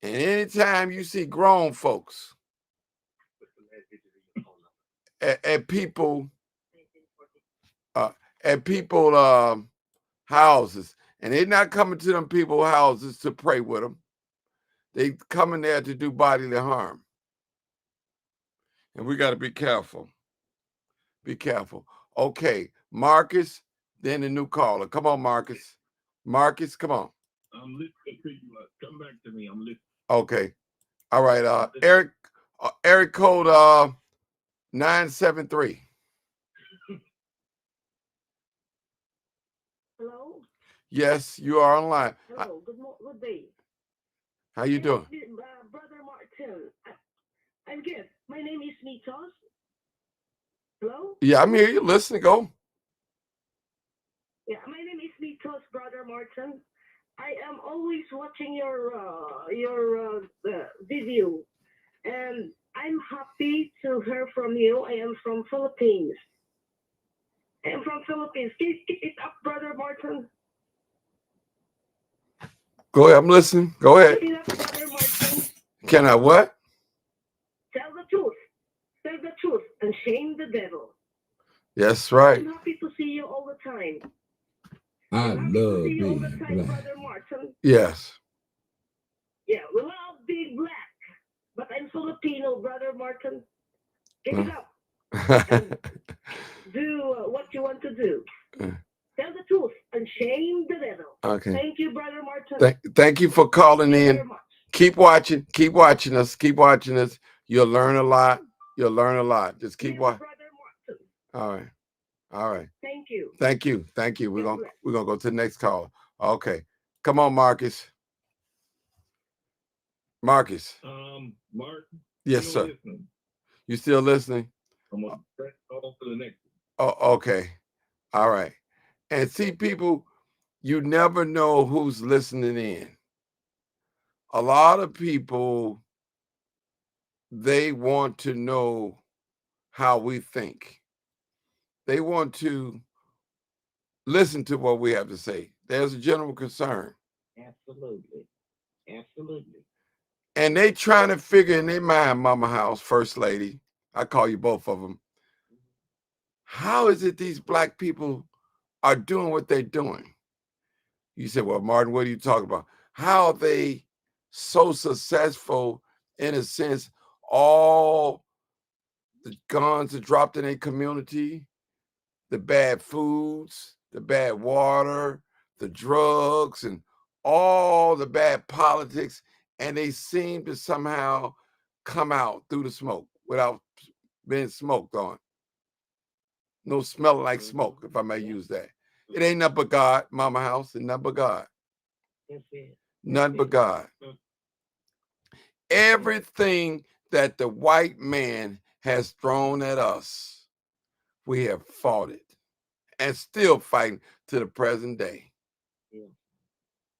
And anytime you see grown folks at people houses, and they're not coming to them people's houses to pray with them. They coming there to do bodily harm. And we got to be careful. Be careful. Okay, Marcus, Then the new caller. Come on, Marcus. Marcus, come on. I'm listening to you. Come back to me. I'm listening. Okay. All right. Eric code 973. Hello? Yes, you are online. Hello. Good day. How you doing? Brother Martin. I'm good. My name is Mitos. Hello? Yeah, I'm here. You listening? Go. Yeah, my name is Mitos, Brother Martin. I am always watching your video, and I'm happy to hear from you. I am from Philippines. Keep it up, Brother Martin. Go ahead. I'm listening. Go ahead. Keep it up, Brother Martin. Can I what? Tell the truth. Tell the truth and shame the devil. That's right. I'm happy to see you all the time. I love being being black. Brother Martin. Yes. Yeah, we love being black, but I'm Filipino, Brother Martin. Get it up. Do what you want to do. Tell the truth and shame the devil. Okay. Thank you, Brother Martin. Thank you for calling in. Keep watching. Keep watching us. Keep watching us. You'll learn a lot. You'll learn a lot. Just keep watching. All right. All right. Thank you. Thank you. Thank you. We're gonna go to the next caller. Okay. Come on, Marcus. Marcus. Mark. Yes, sir. Listening. You still listening? I'm gonna press call for the next one. Oh, okay. All right. And see, people, you never know who's listening in. A lot of people, they want to know how we think. They want to listen to what we have to say. There's a general concern. Absolutely. Absolutely. And they trying to figure in their mind, Mama House, First Lady, I call you both of them. How is it these black people are doing what they're doing? You said, well, Martin, what are you talking about? How are they so successful in a sense? All the guns are dropped in a community, the bad foods, the bad water, the drugs, and all the bad politics, and they seem to somehow come out through the smoke without being smoked on. No smelling like smoke, if I may use that. It ain't nothing but God, Mama House, and nothing but God. Nothing but God. Everything that the white man has thrown at us, we have fought it and still fighting to the present day.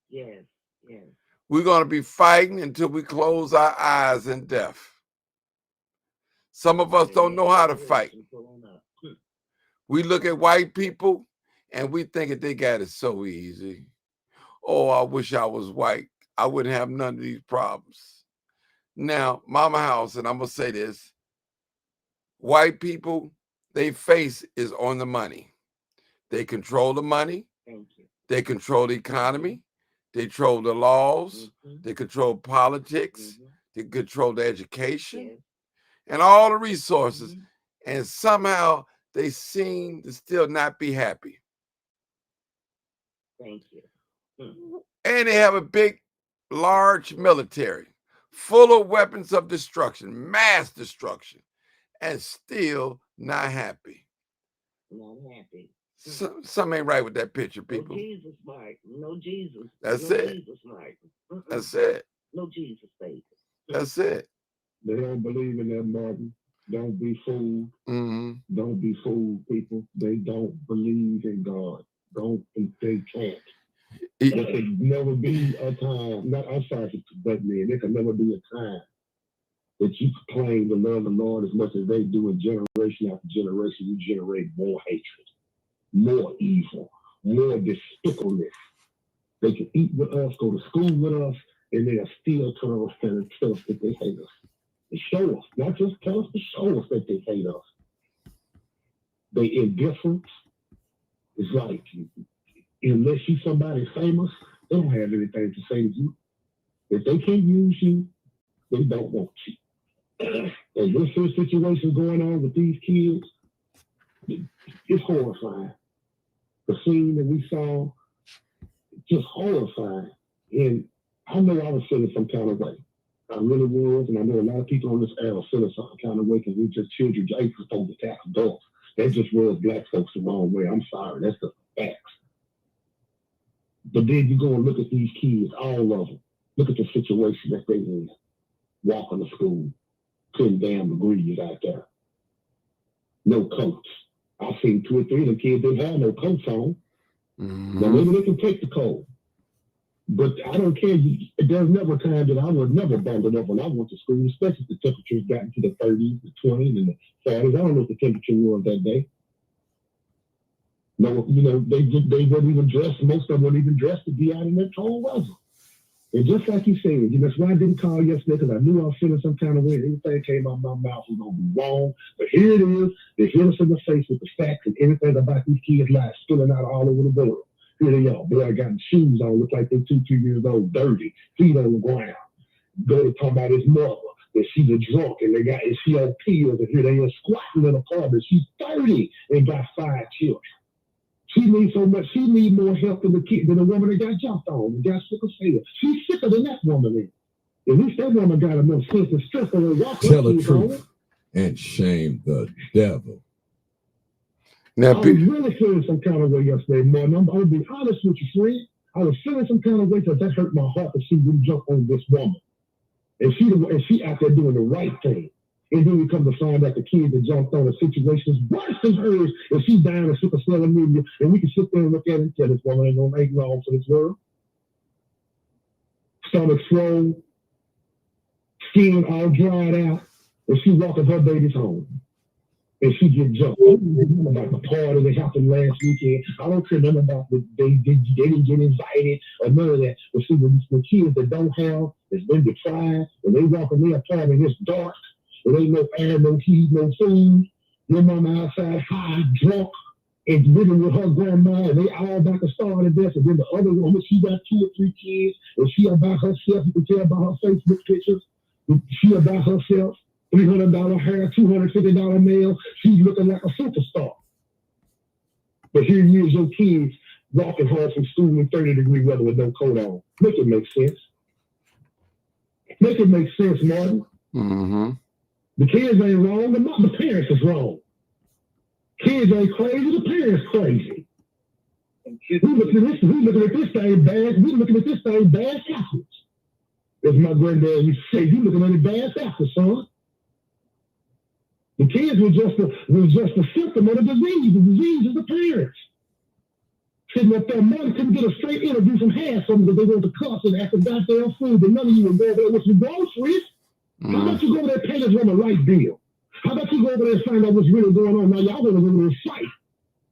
Yes, yes. We're going to be fighting until we close our eyes in death. Some of us don't know how to fight. We look at white people and we think that they got it so easy. Oh, I wish I was white. I wouldn't have none of these problems. Now, Mama House, and I'm going to say this, white people, their face is on the money. They control the money. They control the economy. They control the laws. They control politics. They control the education and all the resources. And somehow they seem to still not be happy. Thank you. And they have a big, large military full of weapons of destruction, mass destruction, and still not happy. Not happy. Something ain't right with that picture, people. No Jesus, Mike. No Jesus. That's no it. Jesus, Mike. That's it. No Jesus, baby. That's it. They don't believe in that, Martin. Don't be fooled. Don't be fooled, people. They don't believe in God. They can't. There could never be a time, I'm sorry, but man, there could never be a time that you claim to love the Lord as much as they do, in generation after generation. You generate more hatred, more evil, more despicableness. They can eat with us, go to school with us, and they'll still turn around and tell us that they hate us. They show us, not just tell us, but show us that they hate us. They indifference. It's like, unless you somebody famous, they don't have anything to say to you. If they can't use you, they don't want you. And this situation going on with these kids, it's horrifying. the scene that we saw, just horrifying. And I know I was feeling some kind of way. I really was, and I know a lot of people on this air are feeling some kind of way because we're just children. Ain't supposed to attack adults. That just rubs black folks the wrong way. I'm sorry, that's the facts. But then you go and look at these kids, all of them. Look at the situation that they in. Walking to school, 10 damn degrees out there. No coats. I've seen 2 or 3 of them kids didn't have no coats on. Now maybe they can take the cold. But I don't care. There's never a time that I would never bundle up when I went to school, especially if the temperatures got into the 30s, the 20s, and the 40s. I don't know what the temperature was that day. No, you know, they weren't even dressed. Most of them weren't even dressed to be out in that cold weather. And just like you said, you know, that's why I didn't call yesterday, because I knew I was feeling some kind of way. Anything came out of my mouth was going to be wrong. But here it is. They hit us in the face with the facts and anything about these kids' lives spilling out all over the world. Here they are. Boy, got shoes on, look like they're 2, 3 years old, dirty, feet on the ground. Go to talk about his mother, that she's a drunk, and she on pills, and here they are squatting in a apartment. She's 30 and got 5 children. She needs so much. She needs more help than the woman that got jumped on and got sickle cell. She's sicker than that woman is. At least that woman got enough sense and strength to walk. Tell the truth and shame the devil. Now, I was really feeling some kind of way yesterday morning. I'm going to be honest with you, friend. I was feeling some kind of way because that hurt my heart to see them jump on this woman. And she out there doing the right thing. And then we come to find out the kids that jumped on a situation is worse than hers, and she's dying of sickle cell anemia, and we can sit there and look at it and tell this woman ain't gonna make long for this world. Stomach swollen, skin all dried out, and she walking her babies home. And she get jumped. I don't know about the party that happened last weekend. I don't care nothing about they didn't get invited or none of that. But see, when kids that don't have, it's been deprived, when they walk in their apartment and it's dark, there ain't no air, no heat, no food. Your mama outside high, drunk, and living with her grandma, and they all back and started this. And then the other woman, she got 2 or 3 kids, and she about herself. You can tell by her Facebook pictures. She about herself. $300 hair, $250 nails. She's looking like a superstar. But here you is, your kids walking home from school in 30-degree weather with no coat on. Make it make sense. Make it make sense, Martin. Mm-hmm. The kids ain't wrong, the parents is wrong. Kids ain't crazy, the parents crazy. We looking at this thing bad. We looking at this thing bad backwards. As my granddad used to say, you looking at it bad backwards, son. The kids were just a symptom of the disease. The disease is the parents. Sitting up there, mother couldn't get a straight interview from half of them because they want to cuss and ask about their food, but none of you were there with some groceries. How about you go over there and pay this woman a light bill? How about you go over there and find out what's really going on? Now, y'all going to go over there and fight.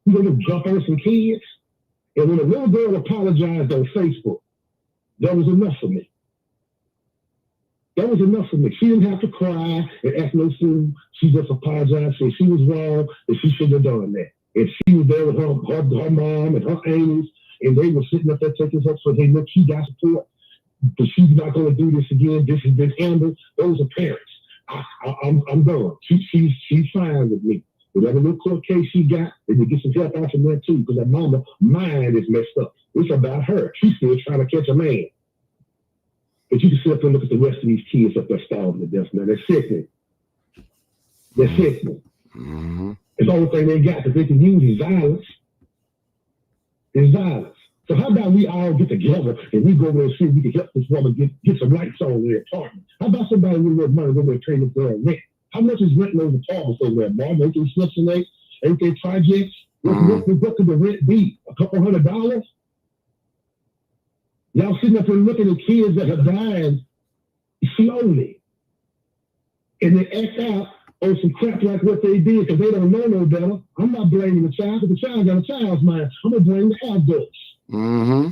You're going to jump on some kids. And when a little girl apologized on Facebook, that was enough for me. That was enough for me. She didn't have to cry and ask no food. She just apologized, said she was wrong, and she shouldn't have done that. And she was there with her mom and her aunties, and they were sitting up there taking her so they know she got support. But she's not going to do this again. This has been handled. Those are parents. I'm done. She's fine with me. Whatever little court case she got, they can get some help out from there too, because that mama mind is messed up. It's about her. She's still trying to catch a man. But you can sit up and look at the rest of these kids up there starving to death, man. They're sickening. They're sickening. Mm-hmm. The only thing they got that they can use is violence. It's violence. So how about we all get together and we go over there and see if we can help this woman get some lights on in their apartment? How about somebody with a little money go over there and pay their rent? How much is rent in those apartments over there, Martin? Ain't they Section 8? Ain't they projects? What could the rent be? A couple $100? Y'all sitting up and looking at kids that are dying slowly. And they act out on some crap like what they did because they don't know no better. I'm not blaming the child because the child got a child's mind. I'm going to blame the adults. Mm-hmm.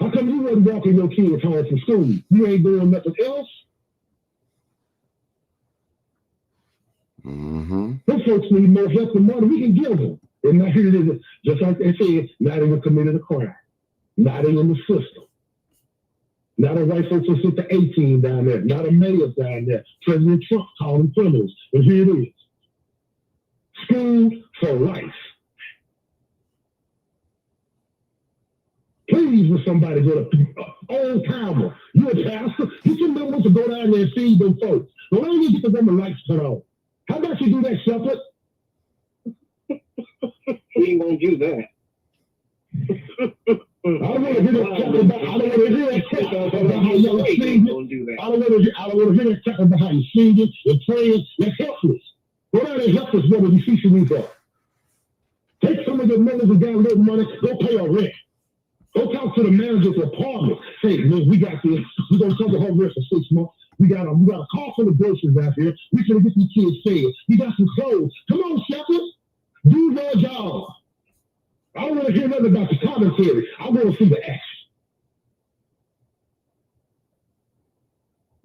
How come you wasn't walking your kids home from school? You ain't doing nothing else? Mm-hmm. Those folks need more help than money. We can give them. And now here it is. Just like they said, not even committed a crime. Not in the system. Not a white folks who sit the 18 down there. Not a mayor down there. President Trump calling them criminals. And here it is. School for life. Please, with somebody go to old timer. You a pastor? You should know what to go down there and feed them folks. Don't let me get the woman lights cut off. How about you do that, Shepherd? He ain't gonna do that. I don't want to hear that talk about. I don't want to hear that talk about how y'all singing. I don't want to hear that talk about how you singing and praying. That's helpless. Go down and help us, brother. You see some people. Take some of the members who got a little money. Go pay a rent. Go talk to the manager's apartment. Say, man, we got this. We're gonna cover her rent for 6 months. We got a car full of groceries out here. We can get these kids fed. We got some clothes. Come on, Shepherd. Do your job. I don't want to hear nothing about the commentary. I want to see the action.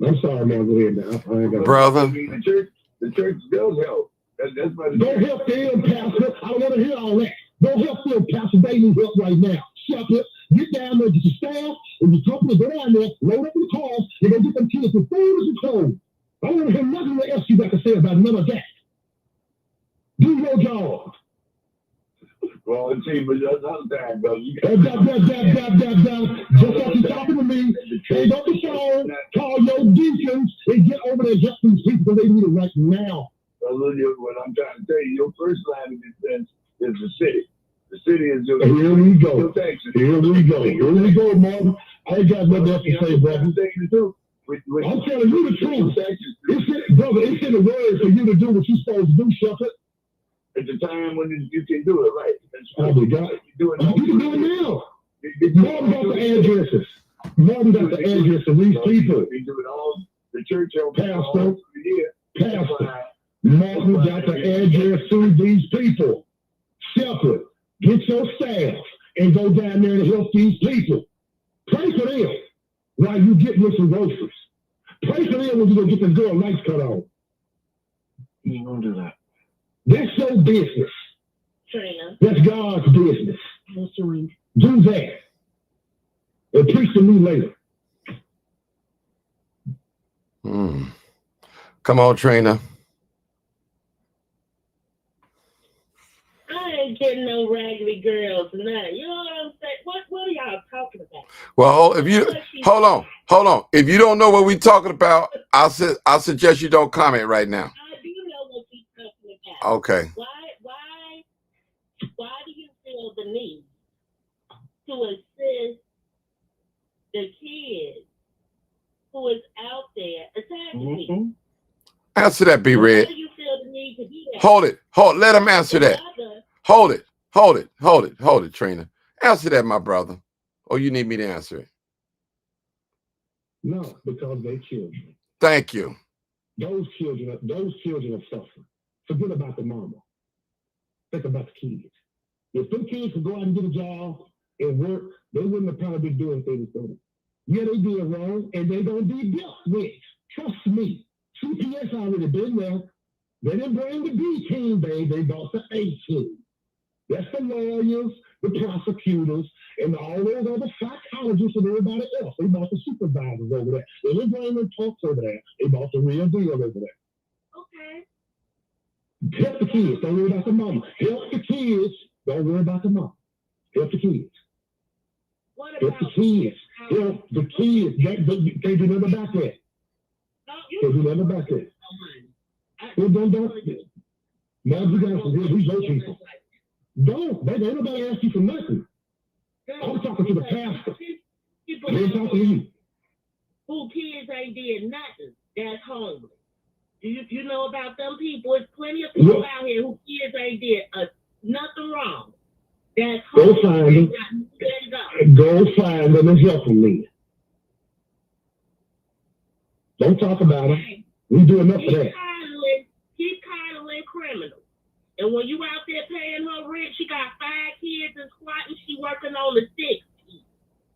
I'm sorry, man. Go ahead now. I ain't got Brother. I mean, the church does help. That's why don't help them, Pastor. I don't want to hear all that. Don't help them, Pastor. They need help right now. Shepherd, get down there, get your staff, and your company, go down there, load up the cars, and go get them kids some food and some clothes. I don't want to hear nothing else you got to say about none of that. Do your job. Well, see, but another time, brother. Just like you're talking to me, take up the phone, call your deacons, and get over there and help these people because they need it right now. Brother, what I'm trying to tell you, your first line of defense is the city. The city is your Here we go. your taxes. Here we go. Here we go, Marvin. I ain't got nothing else to say, brother. I'm telling you the truth. Brother, it's in the word for you to do what you're supposed to do, Shepherd. At the time when you can do it, right? Oh, my God. You can do it now. Marvin got the addresses. Marvin got the address of these people. We do it all. The church helps Pastor. Marvin got the address to these people. Shepherd, get your staff and go down there and help these people. Pray for them while you get with some groceries. Pray for them when you go get the girl lights cut off. You ain't gonna do that. That's your business. Trina. That's God's business. That's your Do that. And preach to me later. Come on, Trina. I ain't getting no raggedy girls tonight. You know what I'm saying? What are y'all talking about? Well, if you hold on. If you don't know what we're talking about, I suggest you don't comment right now. I do know what you're talking about. Okay. Why do you feel the need to assist the kids who is out there attacking people? Answer that, B Red. Why do you feel the need to do that? Hold it. Let him answer that. Hold it, Trina. Answer that, my brother. Or you need me to answer it? No, because they're children. Thank you. Those children are suffering. Forget about the mama. Think about the kids. If them kids could go out and get a job and work, they wouldn't have probably been doing things for them. Yeah, they did wrong, and they gonna be dealt with. Trust me. CPS already been there. They didn't bring the B team, babe. They brought the A team. That's the lawyers, the prosecutors, and all those other psychologists and everybody else. They brought the supervisors over there. They didn't bring the talks over there. They brought the real deal over there. Okay. Help the kids. Don't worry about the mama. Help the kids. Don't worry about the mama. Help the kids. Help the kids. Help the kids. They do nothing about that. They do nothing about that. Well, don't. Now you guys are here. These old people. Don't. Ain't nobody ask you for nothing. I'm talking to the pastor. They ain't talking to you. Who kids ain't did nothing. That's homeless. Do you know about them people? There's plenty of people out here who kids ain't did nothing wrong. That's homeless. Go find them. Go find them and help them then. Don't talk about them. We do enough of that. Keep coddling criminals. And when you out there paying her rent, she got 5 kids and squatting. She working on the 6th.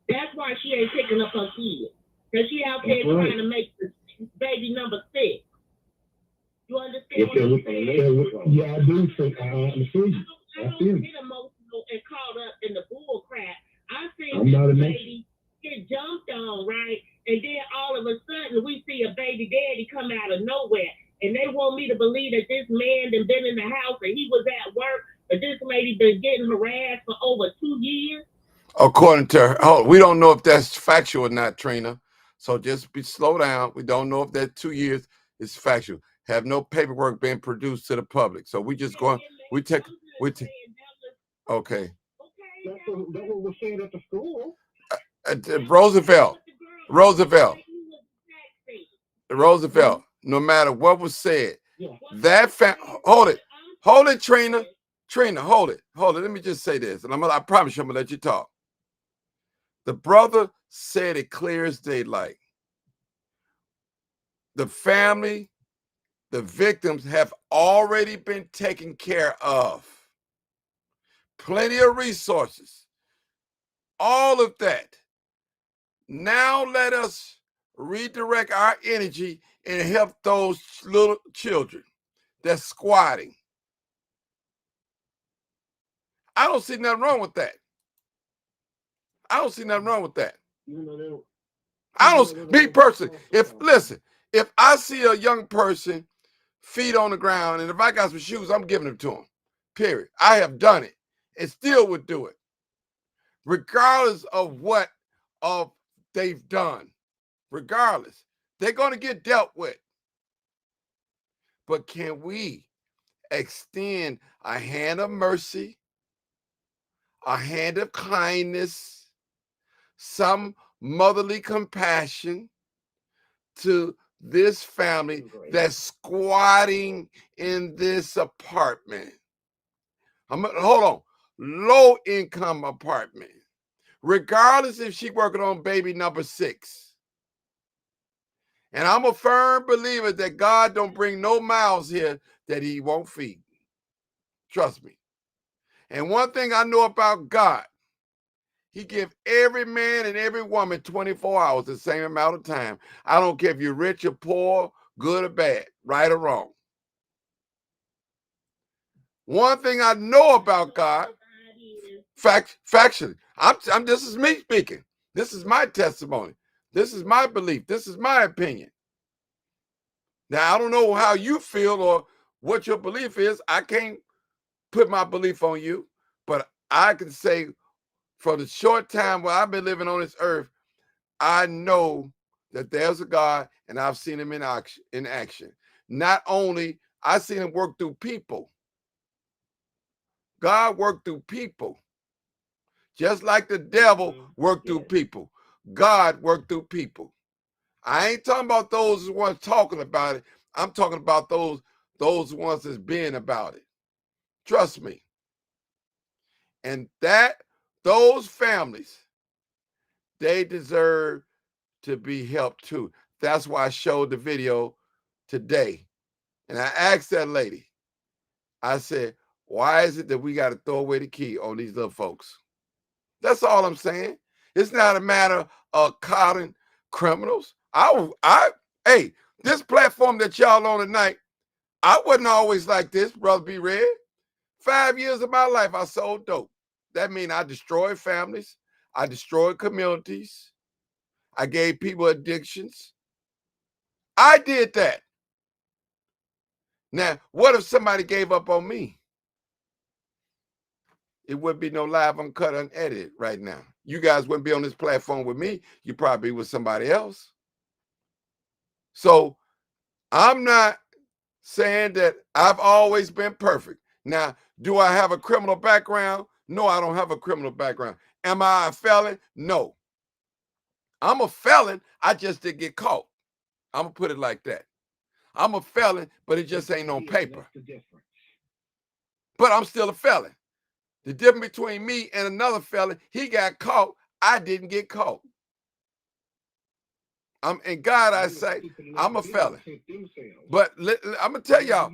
That's why she ain't picking up her kids. Because she out there trying to make the baby number 6. You understand what I'm saying? Yeah, I do think I understand you. I don't get emotional and caught up in the bull crap. I seen this baby get jumped on, right? And then all of a sudden we see a baby daddy come out of nowhere. And they want me to believe that this man done been in the house and he was at work, but this lady been getting harassed for over 2 years. According to her, oh, we don't know if that's factual or not, Trina. So just slow down. We don't know if that 2 years is factual. Have no paperwork been produced to the public. So we just going. We take. Okay. That's what was said at the school. Roosevelt. No matter what was said, that hold it, Trina, hold it. Let me just say this, and I promise you, I'm gonna let you talk. The brother said it clear as daylight. The family, the victims have already been taken care of. Plenty of resources. All of that. Now let us redirect our energy and help those little children that's squatting. I don't see nothing wrong with that. I don't me personally, if I see a young person feet on the ground, and if I got some shoes, I'm giving them to them. Period. I have done it and still would do it. Regardless of what they've done. Regardless. They're going to get dealt with. But can we extend a hand of mercy, a hand of kindness, some motherly compassion to this family that's squatting in this apartment? Hold on. Low income apartment. Regardless if she working on baby number 6. And I'm a firm believer that God don't bring no mouths here that he won't feed. Trust me. And one thing I know about God, he give every man and every woman 24 hours, the same amount of time. I don't care if you're rich or poor, good or bad, right or wrong. One thing I know about God, factually, this is me speaking. This is my testimony. This is my belief. This is my opinion. Now, I don't know how you feel or what your belief is. I can't put my belief on you, but I can say for the short time where I've been living on this earth, I know that there's a God and I've seen him in action. Not only, I've seen him work through people. God worked through people. Just like the devil worked through people. God worked through people. I ain't talking about those ones talking about it. I'm talking about those ones that's being about it. Trust me. And those families, they deserve to be helped too. That's why I showed the video today. And I asked that lady, I said, why is it that we got to throw away the key on these little folks? That's all I'm saying. It's not a matter of coddling criminals. Hey, this platform that y'all on tonight, I wasn't always like this, Brother B Red. 5 years of my life, I sold dope. That means I destroyed families. I destroyed communities. I gave people addictions. I did that. Now, what if somebody gave up on me? It wouldn't be no live, uncut, unedited right now. You guys wouldn't be on this platform with me. You'd probably be with somebody else. So I'm not saying that I've always been perfect. Now, do I have a criminal background? No, I don't have a criminal background. Am I a felon? No. I'm a felon. I just didn't get caught. I'm going to put it like that. I'm a felon, but it just ain't on paper. But I'm still a felon. The difference between me and another felon, he got caught. I didn't get caught. In God, I say, I'm a felon. But I'm going to tell y'all,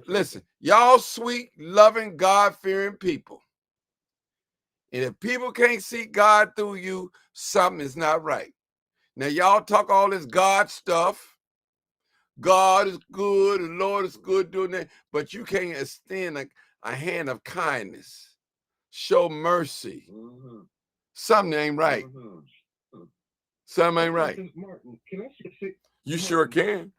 listen, y'all sweet, loving, God-fearing people. And if people can't see God through you, something is not right. Now, y'all talk all this God stuff. God is good, the Lord is good doing that. But you can't extend a hand of kindness. Show mercy. Something ain't right. Something ain't right. Martin, can I say, you sure can.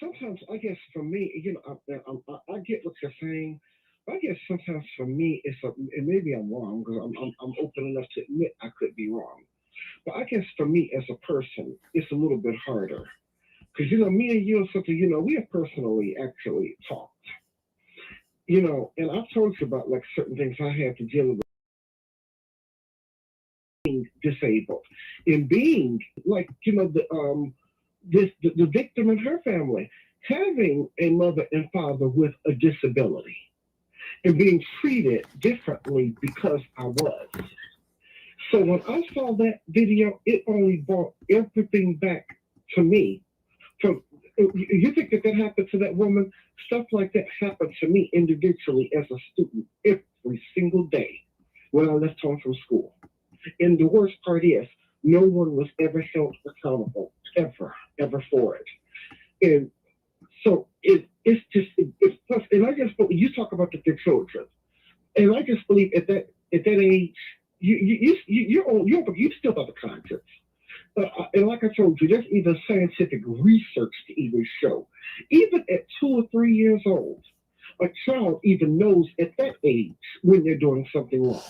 Sometimes I guess for me, I get what you're saying, I guess sometimes for me, and maybe I'm wrong because I'm open enough to admit I could be wrong. But I guess for me as a person, it's a little bit harder. Because, me and you and something, we have personally actually talked. And I've told you about like certain things I had to deal with being disabled. And being like, the victim and her family, having a mother and father with a disability and being treated differently because I was. So when I saw that video, it only brought everything back to me. So you think that happened to that woman? Stuff like that happened to me individually as a student every single day when I left home from school. And the worst part is, no one was ever held accountable, ever for it. And so it's plus, and I just believe, you talk about the children, and I just believe at that age, you still have a conscience. And like I told you, there's even scientific research to even show, even at 2 or 3 years old, a child even knows at that age when they're doing something wrong.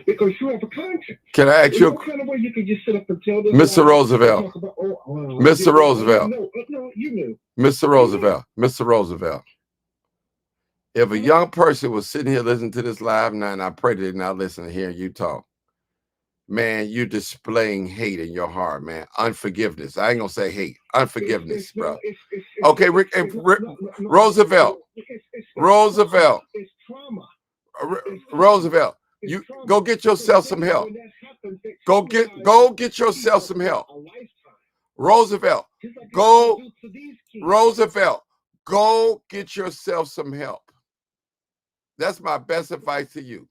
Because you have a conscience. Can I ask you? What kind of way you can just sit up and tell this? Mr. Roosevelt. Mr. Roosevelt. No, you knew. Mr. Roosevelt. Mr. Roosevelt. If a young person was sitting here listening to this live now, and I pray they're not listening to hearing you talk, man, you're displaying hate in your heart, man. Unforgiveness. I ain't gonna say hate. Unforgiveness, bro. Okay, Roosevelt. Roosevelt. It's trauma. Roosevelt. You go get yourself some help. Go get yourself some help. Roosevelt. Roosevelt. Go get yourself some help. That's my best advice to you.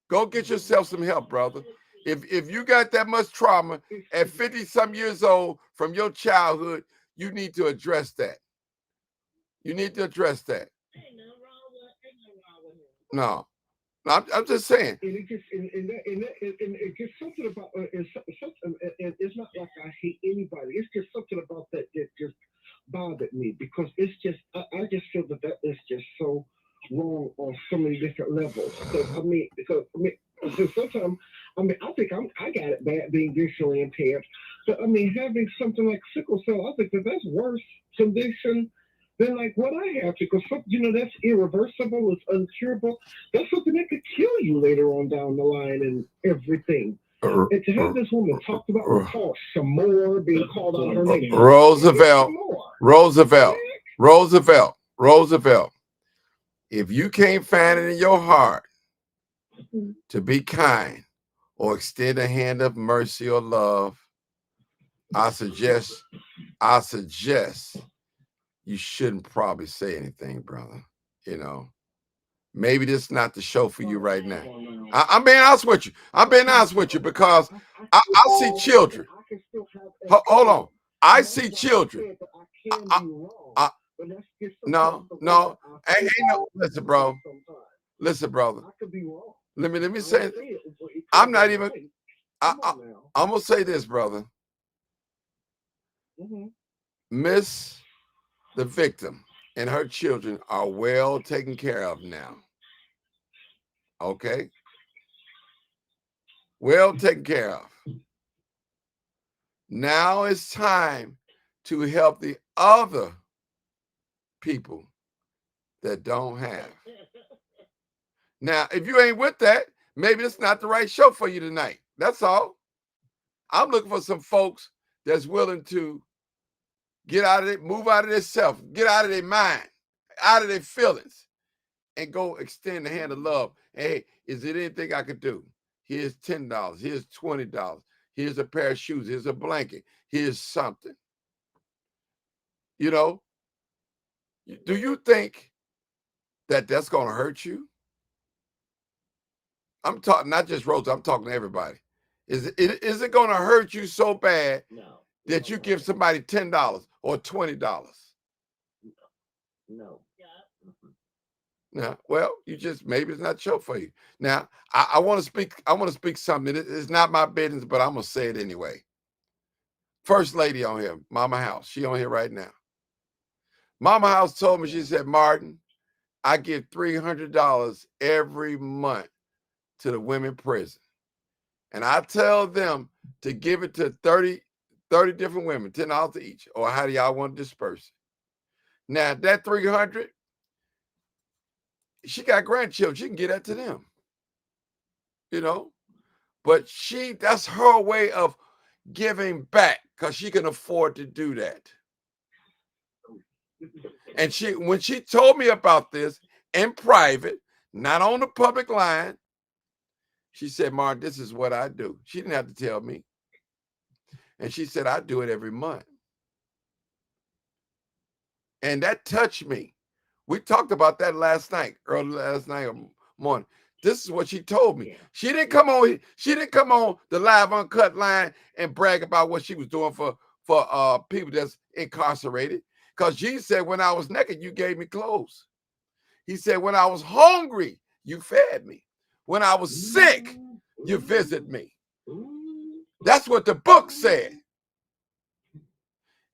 Go get yourself some help, brother. If you got that much trauma at 50-some years old from your childhood, you need to address that. You need to address that. No. I'm just saying. And it gets something about it's not like I hate anybody. It's just something about that just bothered me because it's just I just feel that is just so wrong on so many different levels. Because sometimes I think I got it bad being visually impaired. But having something like sickle cell, I think that's worse condition than like what I have, because that's irreversible, it's uncurable. That's something that could kill you later on down the line and everything. And to have this woman talked about her called Shamor, being called out her name. Roosevelt. If you can't find it in your heart to be kind or extend a hand of mercy or love, I suggest you shouldn't probably say anything, brother. Maybe this is not the show for you right now. I'm being honest with you. Because I see children. Hold on. I see children. No. Ain't no. Listen, bro. Listen, brother. Let me say. I'm not even. I'm gonna say this, brother. Miss the victim and her children are well taken care of now. Okay? Well taken care of. Now it's time to help the other people that don't have. Now, if you ain't with that, maybe it's not the right show for you tonight. That's all. I'm looking for some folks that's willing to get out of it, move out of their self, get out of their mind, out of their feelings, and go extend the hand of love. Hey, is there anything I could do? Here's $10. Here's $20. Here's a pair of shoes. Here's a blanket. Here's something. Do you think that that's going to hurt you? I'm talking not just Rosa. I'm talking to everybody. Is it going to hurt you so bad that you give somebody $10 or $20? No. Now, well, maybe it's not a show for you. Now, I want to speak something. It's not my business, but I'm gonna say it anyway. First lady on here, Mama House. She on here right now. Mama House told me, she said, Martin, I give $300 every month to the women prison. And I tell them to give it to 30 different women, $10 each, or how do y'all want to disperse it? Now, that $300, she got grandchildren. She can get that to them, you know. But that's her way of giving back because she can afford to do that. And when she told me about this in private, not on the public line, she said, Mark, this is what I do. She didn't have to tell me. And she said, I do it every month. And that touched me. We talked about that early last night or morning. This is what she told me. She didn't come on the Live Uncut line and brag about what she was doing for people that's incarcerated. Because Jesus said, when I was naked, you gave me clothes. He said, when I was hungry, you fed me. When I was sick, you visited me. That's what the book said.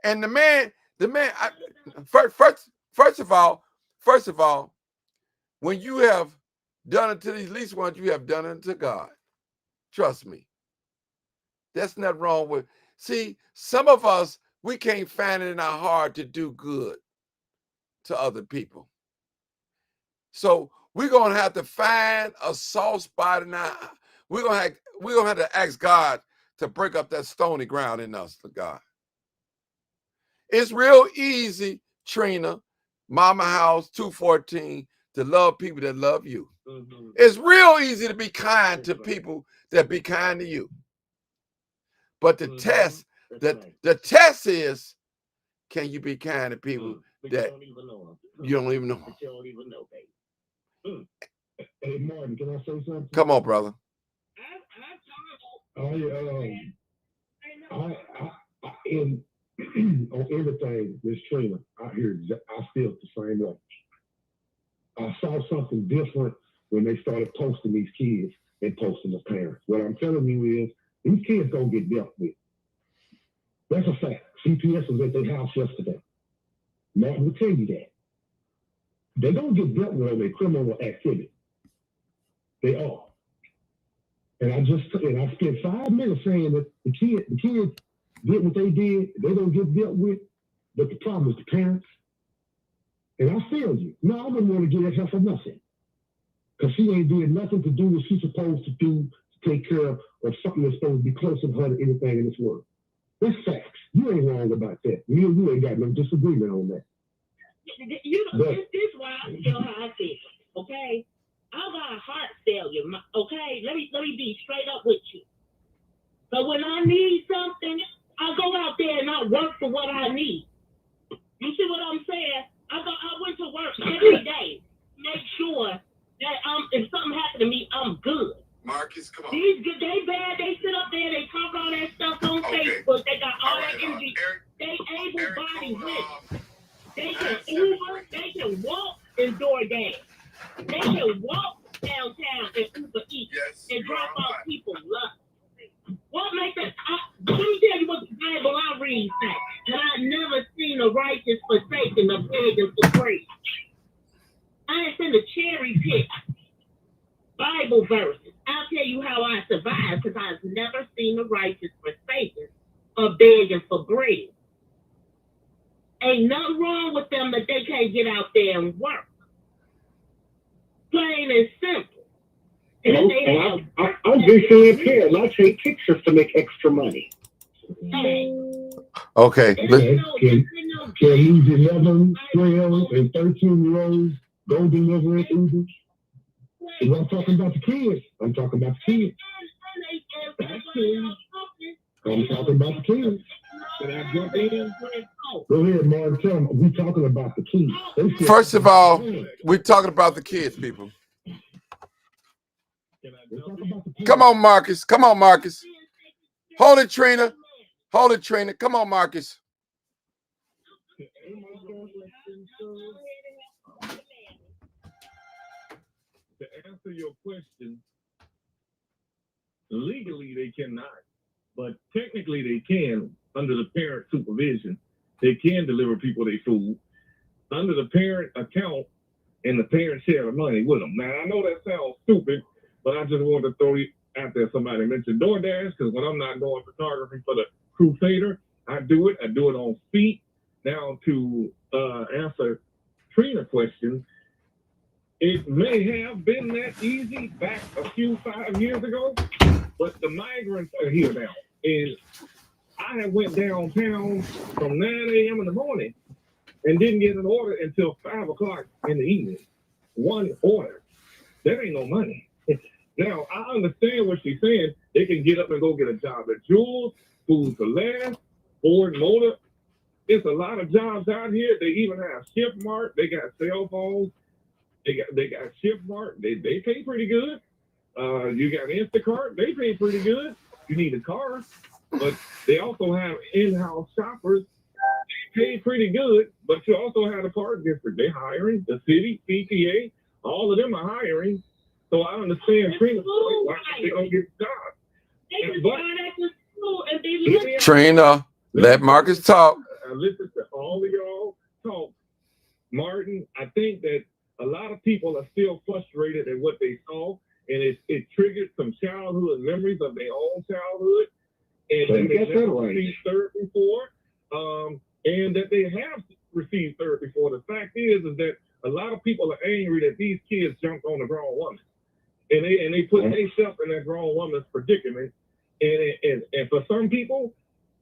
And the man, first of all, when you have done it to these least ones, you have done it to God. Trust me. That's not wrong with. See, some of us, we can't find it in our heart to do good to other people. So we're gonna have to find a soft spot in our. We're gonna have to ask God to break up that stony ground in us, to God. It's real easy, Trina, Mama House 214, to love people that love you. Mm-hmm. It's real easy to be kind to people that be kind to you. But the test, the test is, can you be kind to people that you don't even know? You don't even know, baby. Hey, Martin, can I say something? Come on, brother. On everything, Miss Trina, I feel the same way. I saw something different when they started posting these kids and posting the parents. What I'm telling you is, these kids don't get dealt with. That's a fact. CPS was at their house yesterday. Martin will tell you that. They don't get dealt with on their criminal activity. They are. And I spent 5 minutes saying that the kids did what they did. They don't get dealt with. But the problem is the parents. And I feel you. No, I wouldn't want to give that help for nothing. Because she ain't doing nothing to do what she's supposed to do to take care of something that's supposed to be closer to her than anything in this world. That's facts. You ain't wrong about that. Me and you ain't got no disagreement on that. This is why I feel how I feel. Okay? I got a heart failure. Okay? Let me be straight up with you. So when I need something, I go out there and I work for what I need. You see what I'm saying? I went to work every day to make sure that if something happened to me, I'm good. Marcus, come on. They bad. They sit up there. They talk all that stuff on Facebook. They got all that energy. They able-bodied women. They can Uber. They can walk and DoorDash. They can walk downtown and Uber Eats and drop off people's lunch. What makes that? Let me tell you what the Bible I read says. And I've never seen a righteous forsaken or begging for bread. I ain't seen the cherry pick Bible verses. I'll tell you how I survived because I've never seen the righteous forsaken or begging for bread. Ain't nothing wrong with them that they can't get out there and work. Plain and simple. And I'm just saying here, and I take pictures to make extra money. Okay. Can these 11, 12, and 13-year-olds go deliver it Uber? I'm talking about the kids. I'm talking about the kids. I'm talking about the kids. Can I jump in? Go ahead, Martin. Tell them we're talking about the kids. First of all, we're talking about the kids, people. Come on, Marcus. Come on, Marcus. Hold it, Trina. Hold it, Trina. Come on, Marcus. To answer your question, legally they cannot, but technically they can under the parent supervision. They can deliver people their food. Under the parent account, and the parents share the money with them. Now, I know that sounds stupid, but I just wanted to throw it out there. Somebody mentioned DoorDash, because when I'm not doing photography for the Crusader, I do it on feet. Now, to answer Trina's question, it may have been that easy back a few 5 years ago, but the migrants are here now. And I have went downtown from 9 a.m. in the morning and didn't get an order until 5 o'clock in the evening. One order. That ain't no money. Now, I understand what she's saying. They can get up and go get a job at Jules, Food for Less, Ford Motor. It's a lot of jobs out here. They even have ShiftMart. They got cell phones. They got ShiftMart. They pay pretty good. You got Instacart. They pay pretty good. You need a car. But they also have in-house shoppers. They pay pretty good, but you also have the park district. They're hiring. The city, CTA, all of them are hiring. So I understand Trina's point. Why they don't get jobs? Trina, let Marcus talk. Listen to all of y'all talk. Martin, I think that a lot of people are still frustrated at what they saw, and it triggered some childhood memories of their own childhood, and they never received therapy before, and that they have received therapy before. The fact is that a lot of people are angry that these kids jumped on a grown woman, and they put themselves in that grown woman's predicament, and for some people,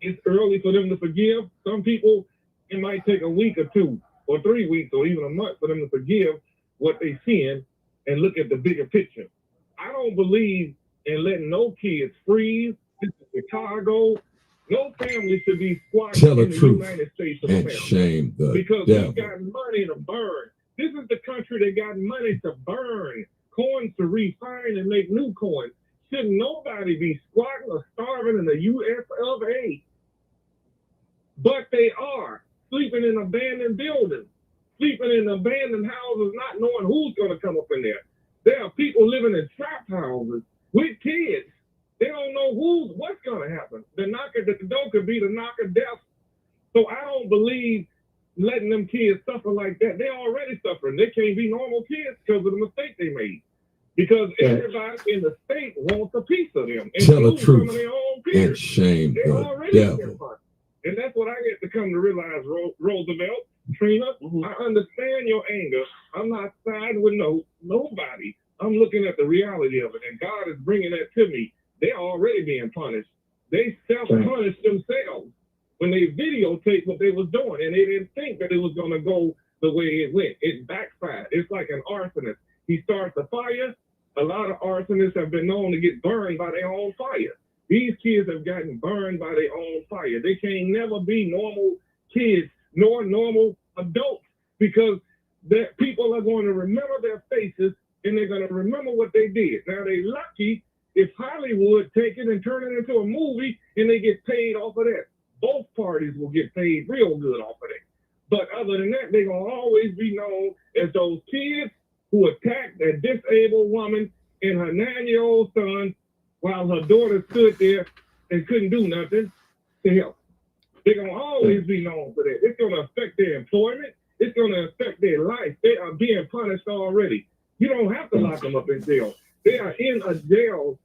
it's early for them to forgive. Some people, it might take a week or 2 or 3 weeks or even a month for them to forgive what they sin and look at the bigger picture. I don't believe in letting no kids freeze. This is Chicago. No family should be squatting in the United States of America. Shame the because devil. we got money to burn. This is the country that got money to burn, coins to refine and make new coins. Should nobody be squatting or starving in the U.S. of A? But they are sleeping in abandoned buildings, sleeping in abandoned houses, not knowing who's going to come up in there. There are people living in trap houses with kids. They don't know what's going to happen. The knock at the door could be the knock of death. So I don't believe letting them kids suffer like that. They're already suffering. They can't be normal kids because of the mistake they made. Because everybody in the state wants a piece of them. And tell the truth some of their own peers. and shame They're the already devil. And that's what I get to come to realize, Roosevelt, Trina. I understand your anger. I'm not siding with nobody. I'm looking at the reality of it, and God is bringing that to me. They're already being punished. They self-punished themselves when they videotaped what they was doing, and they didn't think that it was going to go the way it went. It backfired. It's like an arsonist. He starts a fire. A lot of arsonists have been known to get burned by their own fire. These kids have gotten burned by their own fire. They can't never be normal kids nor normal adults because people are going to remember their faces and they're going to remember what they did. Now, they're lucky if Hollywood take it and turn it into a movie and they get paid off of that. Both parties will get paid real good off of that. But other than that, they're going to always be known as those kids who attacked a disabled woman and her 9-year-old son while her daughter stood there and couldn't do nothing to help. They're going to always be known for that. It's going to affect their employment. It's going to affect their life. They are being punished already. You don't have to lock them up in jail. They are in a jail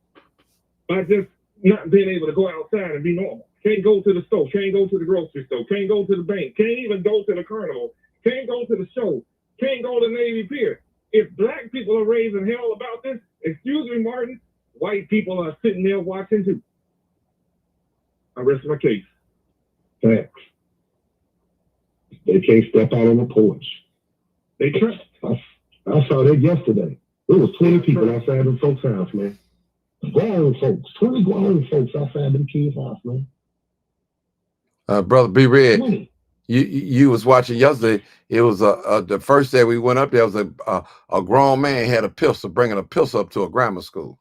by just not being able to go outside and be normal. Can't go to the store. Can't go to the grocery store. Can't go to the bank. Can't even go to the carnival. Can't go to the show. Can't go to Navy Pier. If black people are raising hell about this, excuse me, Martin, white people are sitting there watching too. I rest my case. Facts. They can't step out on the porch. They trapped. I saw that yesterday. There was 20 people outside them folks' house, man. Grown folks, 20 grown folks outside them kids' house, man. Brother B Red, you was watching yesterday. It was the first day we went up there was a grown man had a pistol, bringing a pistol up to a grammar school.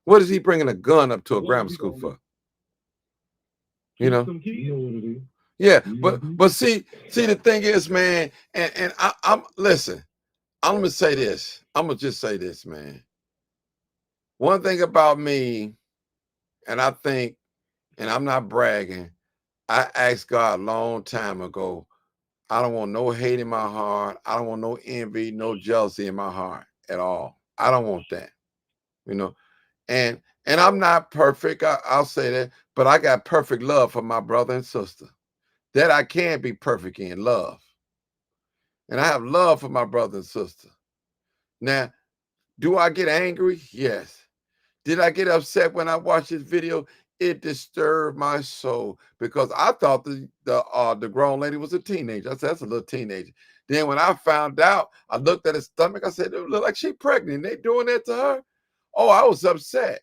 What is he bringing a gun up to a grammar school for? You know? Yeah, but see the thing is, man, and I'm listen. I'm gonna say this. I'm gonna just say this, man. One thing about me, and I think, and I'm not bragging, I asked God a long time ago, I don't want no hate in my heart. I don't want no envy, no jealousy in my heart at all. I don't want that, you know. And I'm not perfect. I'll say that, but I got perfect love for my brother and sister. That I can be perfect in love. And I have love for my brother and sister. Now, do I get angry? Yes. Did I get upset when I watched this video? It disturbed my soul because I thought the grown lady was a teenager. I said, that's a little teenager. Then when I found out, I looked at his stomach. I said, it look like she's pregnant. They doing that to her? Oh, I was upset.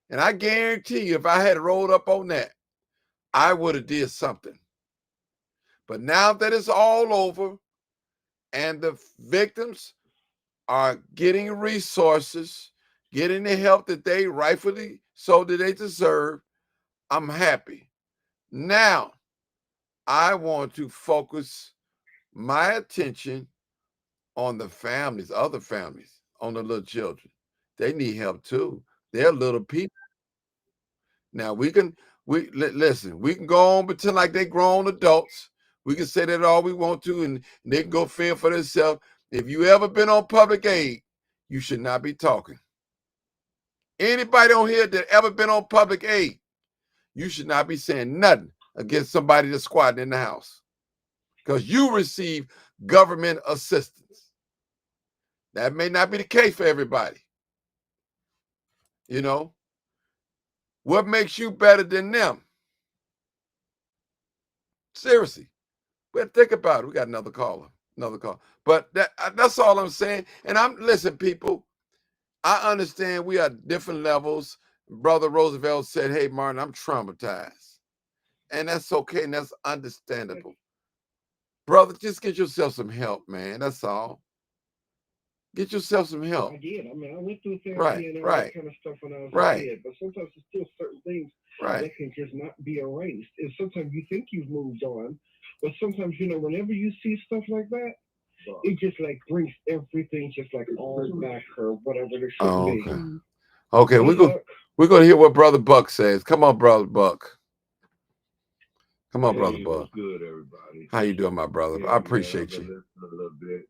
And I guarantee you, if I had rolled up on that, I would have did something. But now that it's all over and the victims are getting resources, getting the help that they rightfully so that they deserve, I'm happy. Now, I want to focus my attention on the families, other families, on the little children. They need help too. They're little people. Now listen, we can go on pretend like they grown adults. We can say that all we want to, and they can go fend for themselves. If you ever been on public aid, you should not be talking. Anybody on here that ever been on public aid, you should not be saying nothing against somebody that's squatting in the house because you receive government assistance. That may not be the case for everybody. You know, what makes you better than them? Seriously. Well, think about it. We got another caller. But that's all I'm saying. And listen, people, I understand we are different levels. Brother Roosevelt said, hey, Martin, I'm traumatized. And that's okay, and that's understandable. Brother, just get yourself some help, man. That's all. Get yourself some help. I did. I mean, I went through therapy and all that kind of stuff when I was a kid. But sometimes there's still certain things that can just not be erased. And sometimes you think you've moved on, but sometimes, you know, whenever you see stuff like that, it just like brings everything just like all back or whatever it should be. Okay, we're going to hear what Brother Buck says. Come on, Brother Buck. Come on, Brother Buck. Good, everybody. How you doing, my brother? I appreciate you. A little bit.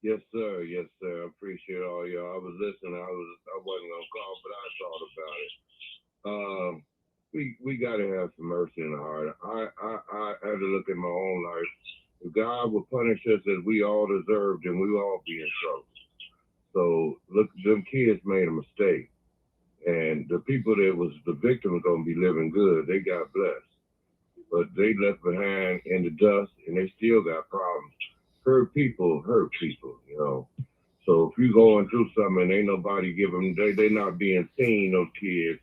Yes, sir. Yes, sir. I appreciate all y'all. I was listening. I wasn't gonna call, but I thought about it. We got to have some mercy in the heart. I had to look at my own life. If God would punish us as we all deserved, then we would all be in trouble. So look, them kids made a mistake, and the people that was the victims gonna be living good. They got blessed, but they left behind in the dust, and they still got problems. Hurt people, you know. So if you going through something and ain't nobody giving, they not being seen, those kids,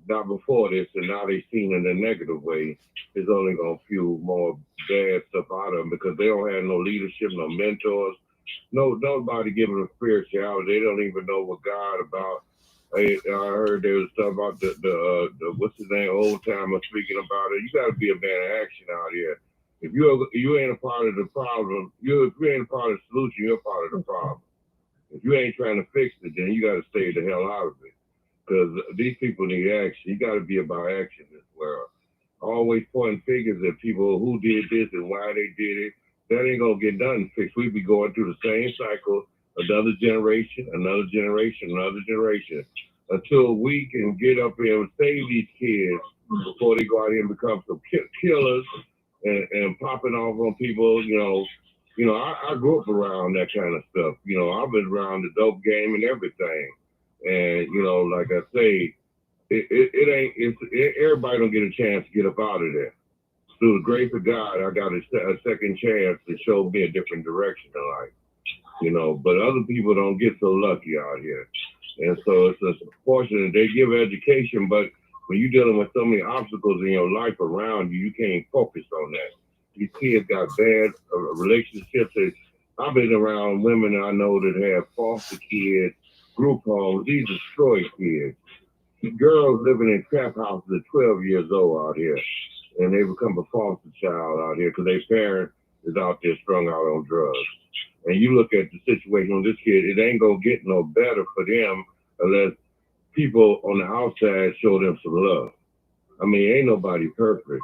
not before this, and now they seen in a negative way, it's only going to fuel more bad stuff out of them because they don't have no leadership, no mentors, nobody giving them spirituality. They don't even know what God about. I heard there was stuff about the what's his name, old timer speaking about it. You got to be a man of action out here. If you ain't a part of the problem, if you ain't a part of the solution, you're a part of the problem. If you ain't trying to fix it, then you got to stay the hell out of it. Because these people need action. You got to be about action as well. Always pointing fingers at people who did this and why they did it. That ain't going to get nothing fixed. We be going through the same cycle, another generation, until we can get up here and save these kids before they go out here and become some killers. And popping off on people, you know, I grew up around that kind of stuff. You know, I've been around the dope game and everything. And, you know, like I say, everybody don't get a chance to get up out of there. Through the grace of God, I got a second chance to show me a different direction in life. You know, but other people don't get so lucky out here. And so it's unfortunate. They give education, but when you're dealing with so many obstacles in your life around you, you can't focus on that. These kids got bad relationships. I've been around women I know that have foster kids, group homes. These destroy kids. Girls living in trap houses at 12 years old out here, and they become a foster child out here because their parent is out there strung out on drugs. And you look at the situation on this kid, it ain't gonna get no better for them unless people on the outside show them some love. I mean, ain't nobody perfect.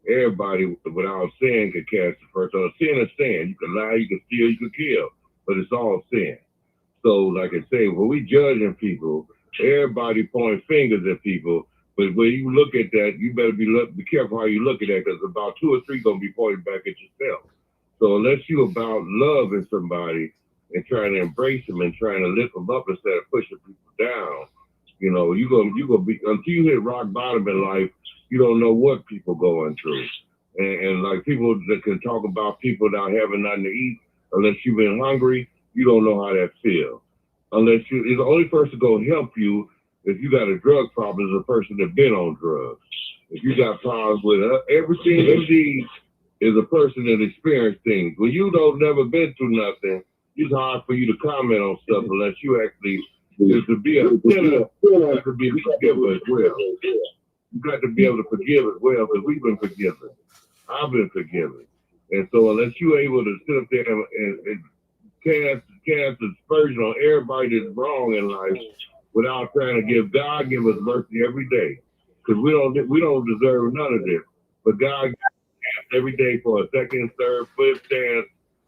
everybody without sin can cast the first stone. Sin is sin. You can lie, you can steal, you can kill, but it's all sin. So, like I say, when we judging people, everybody pointing fingers at people. But when you look at that, you better be careful how you look at that, because about 2 or 3 gonna be pointing back at yourself. So unless you about loving somebody and trying to embrace them and trying to lift them up instead of pushing people down, you know, you gonna be until you hit rock bottom in life. You don't know what people going through, and like people that can talk about people not having nothing to eat unless you've been hungry, you don't know how that feels. Unless the only person gonna help you if you got a drug problem is a person that been on drugs. If you got problems with everything you need is a person that experienced things. When you don't never been through nothing, it's hard for you to comment on stuff unless you actually to be a sinner, you have to be a forgiver as well. You got to be able to forgive as well, because we've been forgiven. I've been forgiven. And so unless you're able to sit up there and cast aspersion on everybody that's wrong in life without trying to give us mercy every day. Because we don't deserve none of this. But God gives us every day for a second, third, fifth chance,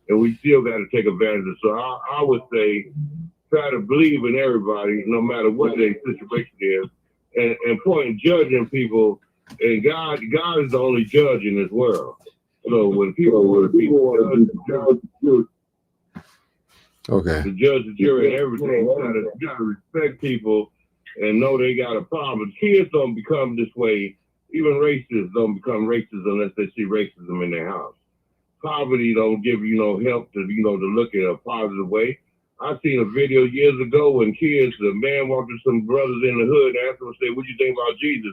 and we still got to take advantage of it. So I would say try to believe in everybody, no matter what their situation is, and point judging people. And God is the only judge in this world. So when people want to judge, okay, the judge, the jury, and everything, you gotta respect people and know they got a problem. Kids don't become this way. Even racists don't become racist unless they see racism in their house. Poverty don't give you no help to to look at a positive way. I seen a video years ago when kids, the man walked to some brothers in the hood, asked them, say, "What you think about Jesus?"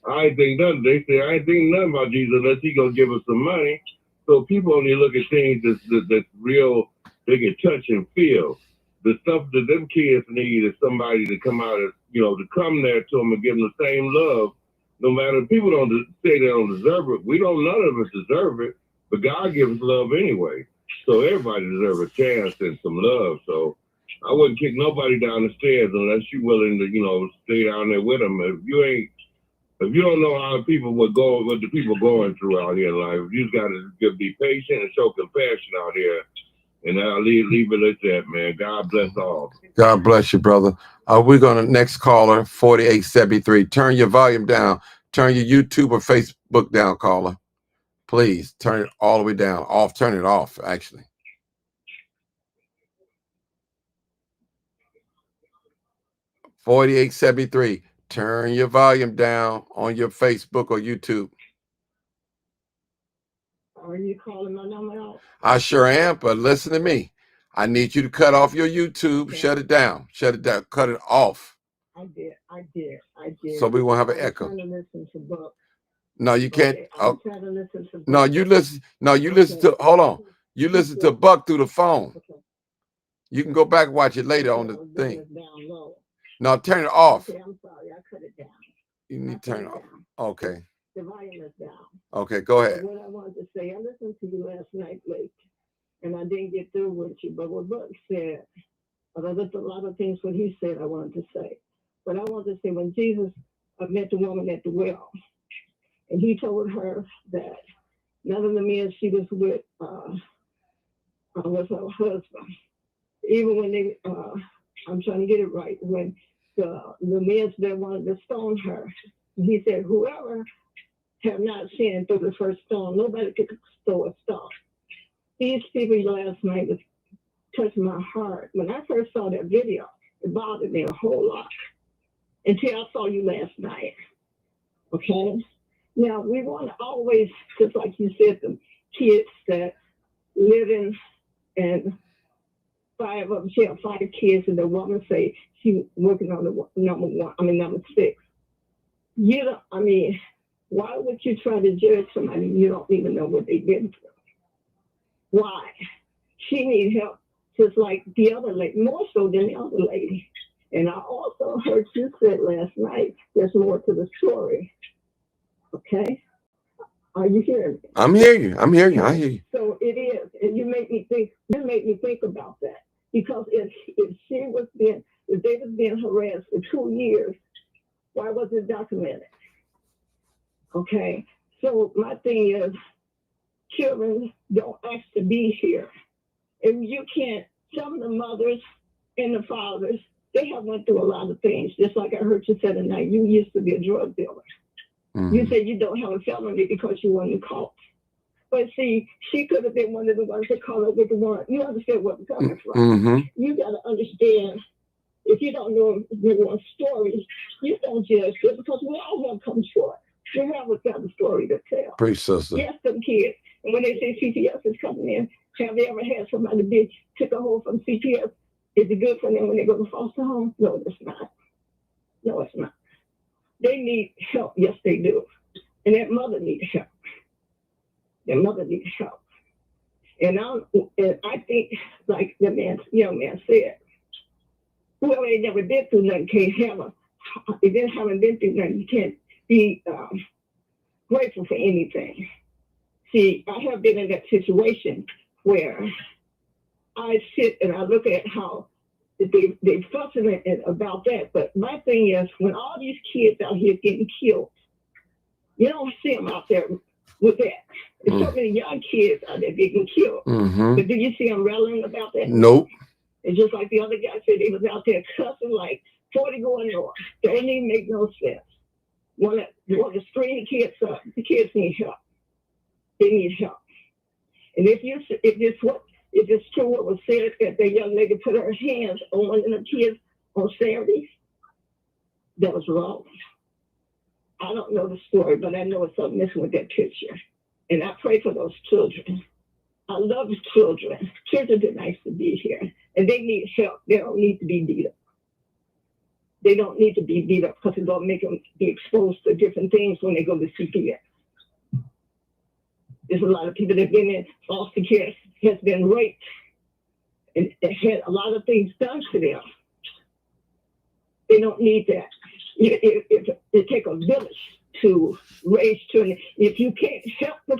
I ain't think nothing. They say, "I ain't think nothing about Jesus unless he gonna give us some money." So people only look at things that's real, they can touch and feel. The stuff that them kids need is somebody to come out and, to come there to them and give them the same love. No matter, people don't say they don't deserve it. None of us deserve it, but God gives us love anyway. So everybody deserves a chance and some love. So I wouldn't kick nobody down the stairs unless you're willing to, stay down there with them. If you don't know how what the people going through out here in life, you just got to be patient and show compassion out here. And I'll leave it at that, man. God bless all. God bless you, brother. We're going to next caller, 4873. Turn your volume down. Turn your YouTube or Facebook down, caller. Please turn it all the way down. Off. Turn it off, actually. $48.73. Turn your volume down on your Facebook or YouTube. Are you calling my number out? I sure am, but listen to me. I need you to cut off your YouTube. Okay. Shut it down. Shut it down. Cut it off. I did. So we won't have an echo. I'm trying to listen to Buck. No, you can't. Okay, I'm trying to listen to Buck. No, you listen. No, you listen to. Hold on. You listen to Buck through the phone. Okay. You can go back and watch it later on the thing. Down low. No, turn it off. Okay, I'm sorry. I cut it down. You need to turn it off. Okay. The volume is down. Okay, go ahead. What I wanted to say, I listened to you last night late, and I didn't get through with you. But what Buck said, there's a lot of things what he said I wanted to say. But I wanted to say when Jesus met the woman at the well, and he told her that none of the men she was with was her husband. Even when they, I'm trying to get it right, when the men that wanted to stone her, he said, whoever have not sinned through the first stone, nobody could throw a stone. These people last night was touching my heart. When I first saw that video, it bothered me a whole lot until I saw you last night. Okay? Now, we want to always, just like you said, the kids that live in, and 5 of them, she had 5 kids, and the woman say she working on the number 6. Why would you try to judge somebody you don't even know what they've been through? Why? She needs help, just like the other lady, more so than the other lady. And I also heard you said last night, there's more to the story. Okay? Are you hearing me? I'm hearing you. I hear you. So it is. And you make me think about that. Because if they was being harassed for 2 years, why was it documented? Okay? So my thing is, children don't ask to be here. And you can't, some of the mothers and the fathers, they have went through a lot of things. Just like I heard you say tonight, you used to be a drug dealer. You said you don't have a felony because you weren't caught. But see, she could have been one of the ones that caught up with the one. You understand where I'm coming from. You got to understand, if you don't know the one story, you don't judge it because we all have come short. We have got a story to tell. Preach, sister. Yes, them kids. And when they say CPS is coming in, have they ever had somebody be took a hold from CPS? Is it good for them when they go to foster home? No, it's not. No, it's not. They need help. Yes, they do. And that mother needs help. Their mother needs help. And I think, like the young man said, whoever ain't never been through nothing can't have if they haven't been through nothing, you can't be grateful for anything. See, I have been in that situation where I sit and I look at how they fussing about that. But my thing is, when all these kids out here getting killed, you don't see them out there with that. There's so many young kids out there getting killed. But do you see them rallying about that? Nope. It's just like the other guy said, they was out there cussing like 40 going north. That didn't even make no sense. Want to string the kids up. The kids need help. They need help. And if it's true what was said that the young lady put her hands on one of the kids on Saturday, that was wrong. I don't know the story, but I know it's something missing with that picture. And I pray for those children. I love children. Children are nice to be here. And they need help. They don't need to be beat up. They don't need to be beat up because it's going to make them be exposed to different things when they go to CPS. There's a lot of people that have been in foster care, has been raped, and had a lot of things done to them. They don't need that. It takes a village to raise children. If you can't help them,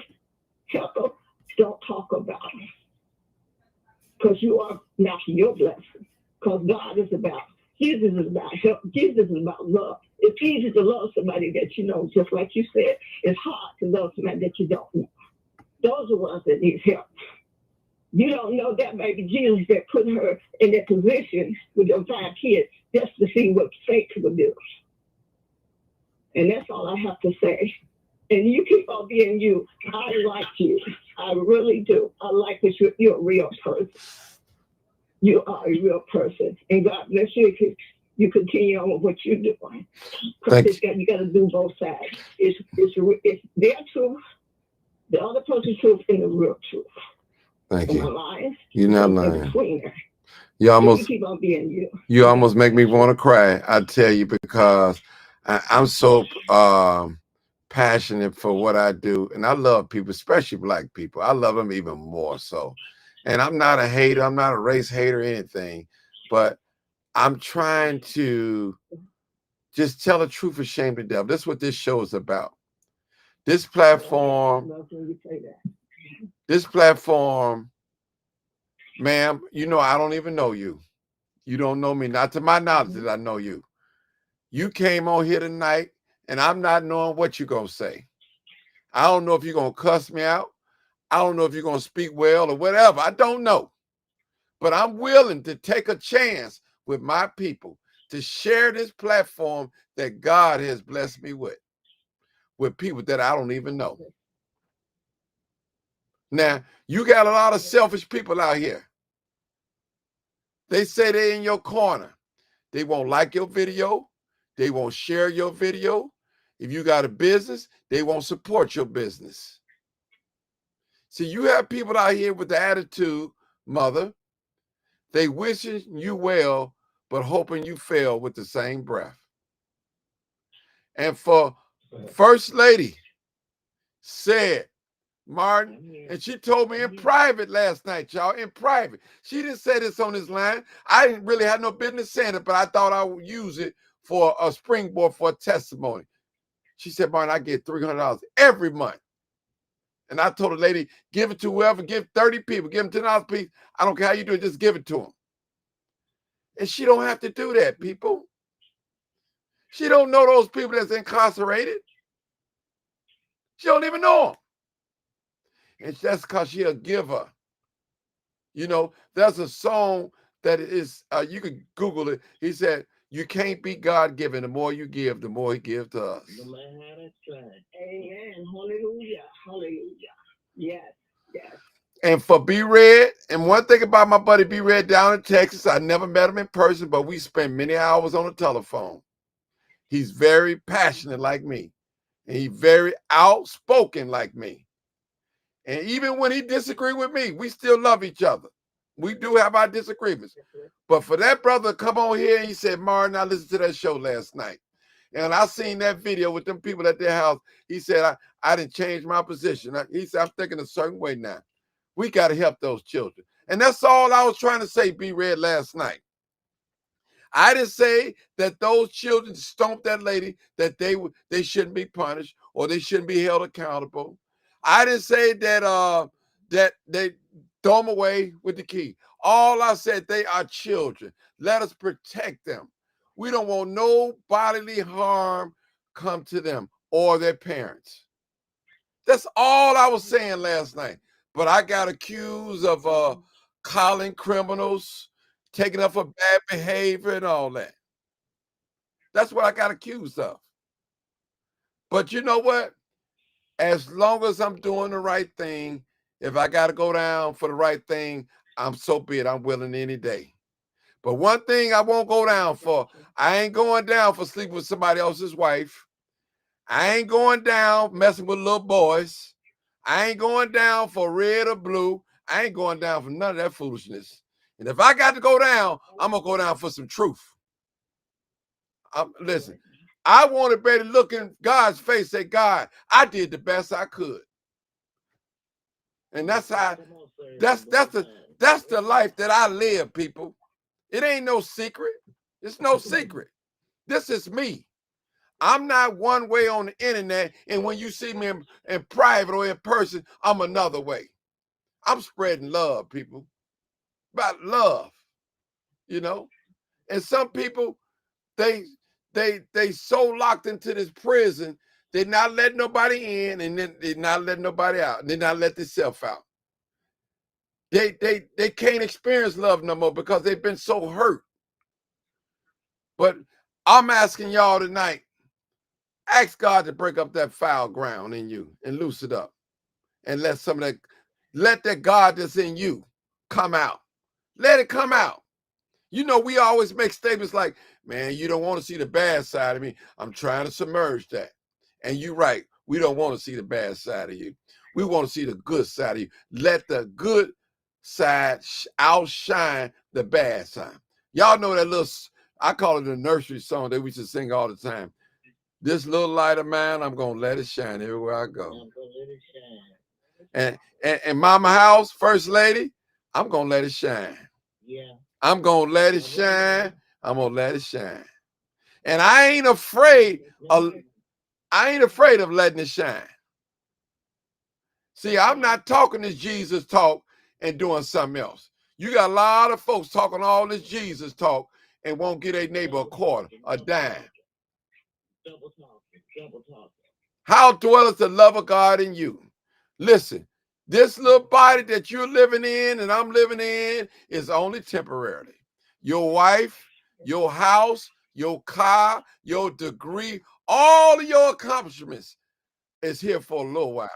don't talk about it. Because you are knocking your blessing. Because God is about, Jesus is about help. Jesus is about love. It's easy to love somebody that you know, just like you said. It's hard to love somebody that you don't know. Those are ones that need help. You don't know that maybe Jesus that put her in that position with your 5 kids just to see what faith would do. And that's all I have to say. And you keep on being you. I like you. I really do. I like that you're a real person. You are a real person. And God bless you if you continue on with what you're doing. Because you got to do both sides. It's their truth, the other person's truth, and the real truth. Thank Am you. I lying? You're not lying. You almost keep on being you. You almost make me want to cry. I tell you, because I'm so passionate for what I do, and I love people, especially Black people. I love them even more so. And I'm not a hater. I'm not a race hater or anything, but I'm trying to just tell the truth and shame the devil. That's what this show is about. This platform, ma'am, you know, I don't even know you. You don't know me. Not to my knowledge that I know you. You came on here tonight, and I'm not knowing what you're going to say. I don't know if you're going to cuss me out. I don't know if you're going to speak well or whatever. I don't know. But I'm willing to take a chance with my people to share this platform that God has blessed me with people that I don't even know. Now, you got a lot of selfish people out here. They say they're in your corner. They won't like your video. They won't share your video. If you got a business, they won't support your business. See, you have people out here with the attitude, mother, they wishing you well, but hoping you fail with the same breath. And for First Lady said, Martin, and she told me in private last night, y'all, in private. She didn't say this on this line. I didn't really have no business saying it, but I thought I would use it for a springboard for a testimony. She said, Martin, I get $300 every month. And I told the lady, give it to whoever, give 30 people, give them $10 a piece. I don't care how you do it, just give it to them. And she don't have to do that, people. She don't know those people that's incarcerated. She don't even know him. And that's because she a giver. You know, there's a song that is, you can Google it. He said, you can't be God-given. The more you give, the more he gives to us. No matter how that's tried. Amen. Hallelujah. Hallelujah. Yes. Yes. And for B-Red, and one thing about my buddy B-Red down in Texas, I never met him in person, but we spent many hours on the telephone. He's very passionate like me. And he's very outspoken like me. And even when he disagreed with me, we still love each other. We do have our disagreements. But for that brother to come on here and he said, Martin, I listened to that show last night. And I seen that video with them people at their house. He said, I didn't change my position. He said, I'm thinking a certain way now. We got to help those children. And that's all I was trying to say, B-Red, last night. I didn't say that those children stomped that lady, that they shouldn't be punished or they shouldn't be held accountable. I didn't say that that they throw them away with the key. All I said, they are children. Let us protect them. We don't want no bodily harm come to them or their parents. That's all I was saying last night. But I got accused of calling criminals, taking up for bad behavior and all that. That's what I got accused of. But you know what? As long as I'm doing the right thing, if I got to go down for the right thing, I'm so be it. I'm willing any day. But one thing I won't go down for, I ain't going down for sleeping with somebody else's wife. I ain't going down messing with little boys. I ain't going down for red or blue. I ain't going down for none of that foolishness. And if I got to go down, I'm going to go down for some truth. Listen, I want to be able to look in God's face, say, God, I did the best I could. And that's how, that's the life that I live, people. It ain't no secret. It's no secret. This is me. I'm not one way on the internet, and when you see me in private or in person, I'm another way. I'm spreading love, people. About love, you know. And some people, they so locked into this prison, they not letting nobody in, and then they not letting nobody out. They not let themselves out. They can't experience love no more because they've been so hurt. But I'm asking y'all tonight, ask God to break up that foul ground in you and loose it up. And let that God that's in you come out. Let it come out. You know, we always make statements like, man, you don't want to see the bad side of me. I'm trying to submerge that. And you're right. We don't want to see the bad side of you. We want to see the good side of you. Let the good side outshine the bad side. Y'all know that little, I call it a nursery song that we used to sing all the time. This little light of mine, I'm going to let it shine everywhere I go. And Mama House, First Lady, I'm going to let it shine. Yeah. I'm going to let it shine. I'm going to let it shine. And I ain't afraid of letting it shine. See, I'm not talking this Jesus talk and doing something else. You got a lot of folks talking all this Jesus talk and won't get a neighbor a quarter, a dime. Double talking. How dwelleth the love of God in you? Listen, this little body that you're living in and I'm living in is only temporarily. Your wife, your house, your car, your degree, all of your accomplishments is here for a little while.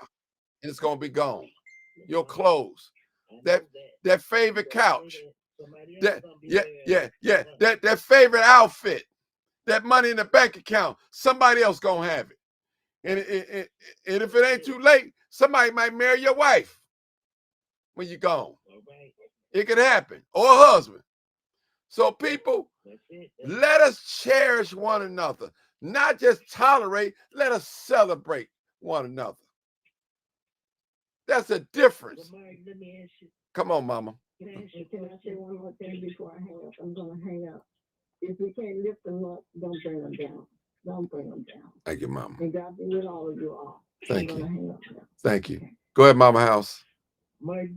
And it's going to be gone. Your clothes, that favorite couch, that favorite outfit, that money in the bank account, somebody else going to have it. And if it ain't too late, somebody might marry your wife when you're gone. It could happen. Or a husband. So people, let us cherish one another. Not just tolerate, let us celebrate one another. That's a difference. Let me ask you. Come on, Mama. Can I say one more thing before I hang up? I'm going to hang up. If we can't lift them up, don't bring them down. Don't bring them down. Thank you, Mama. And God be with all of you all. Thank you. Thank you. Go ahead, Mama House. Mark,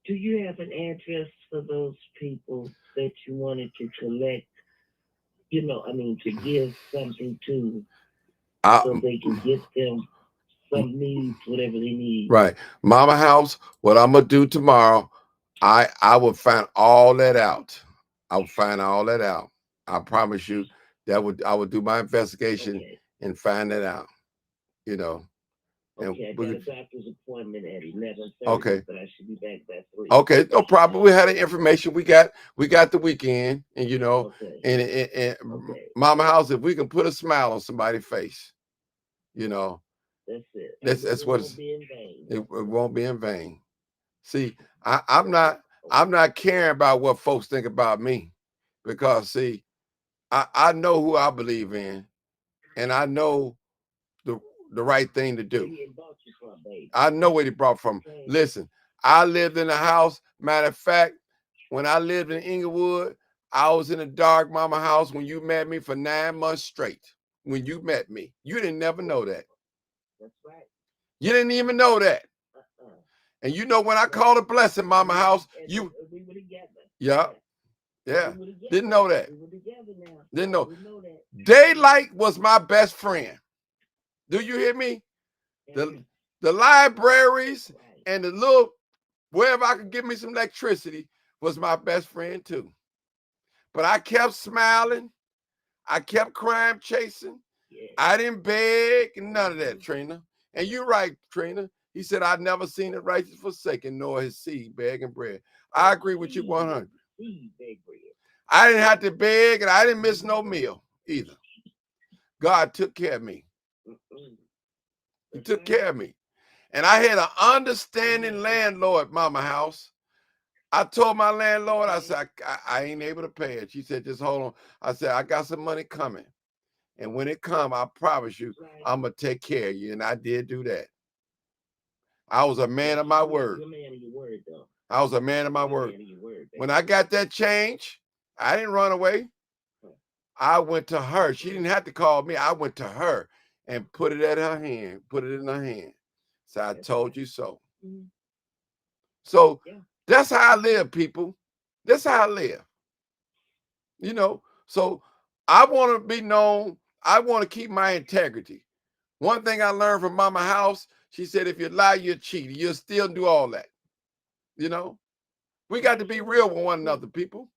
do you have an address for those people that you wanted to collect, to give something to so they can get them some needs, whatever they need. Right. Mama House, what I'm gonna do tomorrow, I will find all that out. I will find all that out. I promise you that I would do my investigation and find that out. You know. Okay, I got a doctor's appointment at 11:30. Okay. But I should be back by 3. Okay, no problem. We had the information. We got the weekend, and you know, and Mama House, if we can put a smile on somebody's face, you know, that's it. That's what won't be in vain. It won't be in vain. See, I'm not caring about what folks think about me, because see, I know who I believe in, and I know the right thing to do. I know where he brought from. Listen, I lived in a house. Matter of fact, when I lived in Inglewood, I was in a dark mama house when you met me for 9 months straight. When you met me, you didn't never know that. That's right. You didn't even know that. And you know when I called a blessing, mama house, we were together. Yeah. Didn't know that. We were together now. Didn't know. We know that. Daylight was my best friend. Do you hear me? The libraries and the little wherever I could get me some electricity was my best friend too. But I kept smiling. I kept crime chasing. I didn't beg, none of that, Trina. And you're right, Trina. He said, I've never seen the righteous forsaken, nor his seed begging bread. I agree with you 100. I didn't have to beg, and I didn't miss no meal either. God took care of me. He took care of me. And I had an understanding landlord, mama house. I told my landlord, I said, I ain't able to pay it. She said, just hold on. I said, I got some money coming. And when it come, I promise you, I'm going to take care of you. And I did do that. I was a man of my word. You're a man of your word, though. I was a man of my word. When I got that change, I didn't run away. I went to her. She didn't have to call me. I went to her and put it at her hand, put it in her hand. So I told you so. So that's how I live, people. That's how I live. You know, so I want to be known. I want to keep my integrity. One thing I learned from Mama House, she said, if you lie, you're cheating. You'll still do all that. You know, we got to be real with one another, people.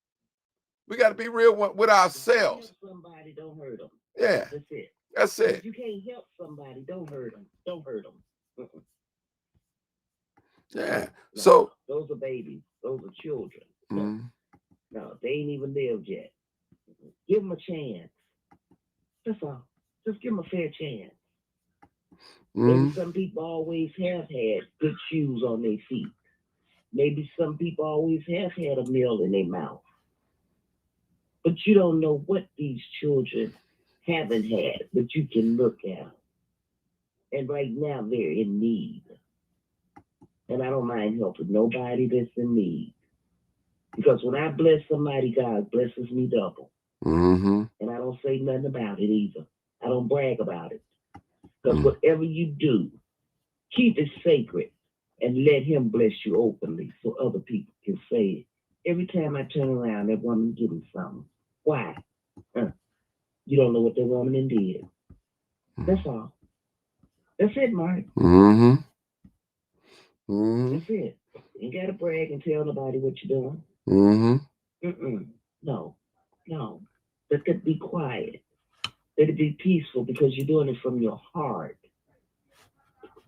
We got to be real with ourselves. Somebody, don't hurt them. Yeah. That's it. That's it. If you can't help somebody, don't hurt them. Don't hurt them. Yeah. No, so those are babies. Those are children. No, they ain't even lived yet. Give them a chance. That's all. Just give them a fair chance. Maybe some people always have had good shoes on their feet. Maybe some people always have had a meal in their mouth. But you don't know what these children haven't had, but you can look at them. And right now they're in need. And I don't mind helping nobody that's in need. Because when I bless somebody, God blesses me double. And I don't say nothing about it either. I don't brag about it. Because whatever you do, keep it sacred and let him bless you openly so other people can say it. Every time I turn around, that woman getting something. Why? You don't know what that woman did. That's all. That's it, Mark. That's it. You ain't got to brag and tell nobody what you're doing. No. Let it be quiet. Let it be peaceful because you're doing it from your heart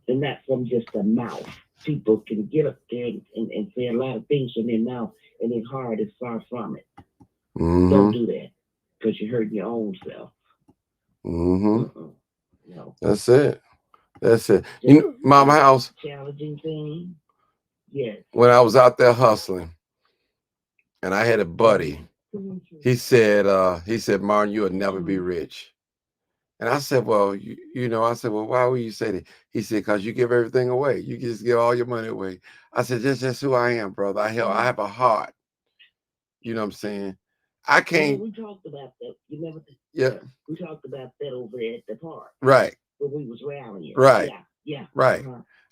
and not from just a mouth. People can get up there and say a lot of things from their mouth and their heart is far from it. Don't do that because you're hurting your own self. No. That's it. That's it. You know, Mama House. Challenging thing. Yes. When I was out there hustling, and I had a buddy, he said, Martin, you'll never be rich. And I said, well, you know, I said, well, why would you say that? He said, because you give everything away. You just give all your money away. I said, that's just who I am, brother. I have a heart. You know what I'm saying? I can't. We talked about that. You remember? Yeah. We talked about that over at the park. Right. When we was rallying. Right. Yeah. Right.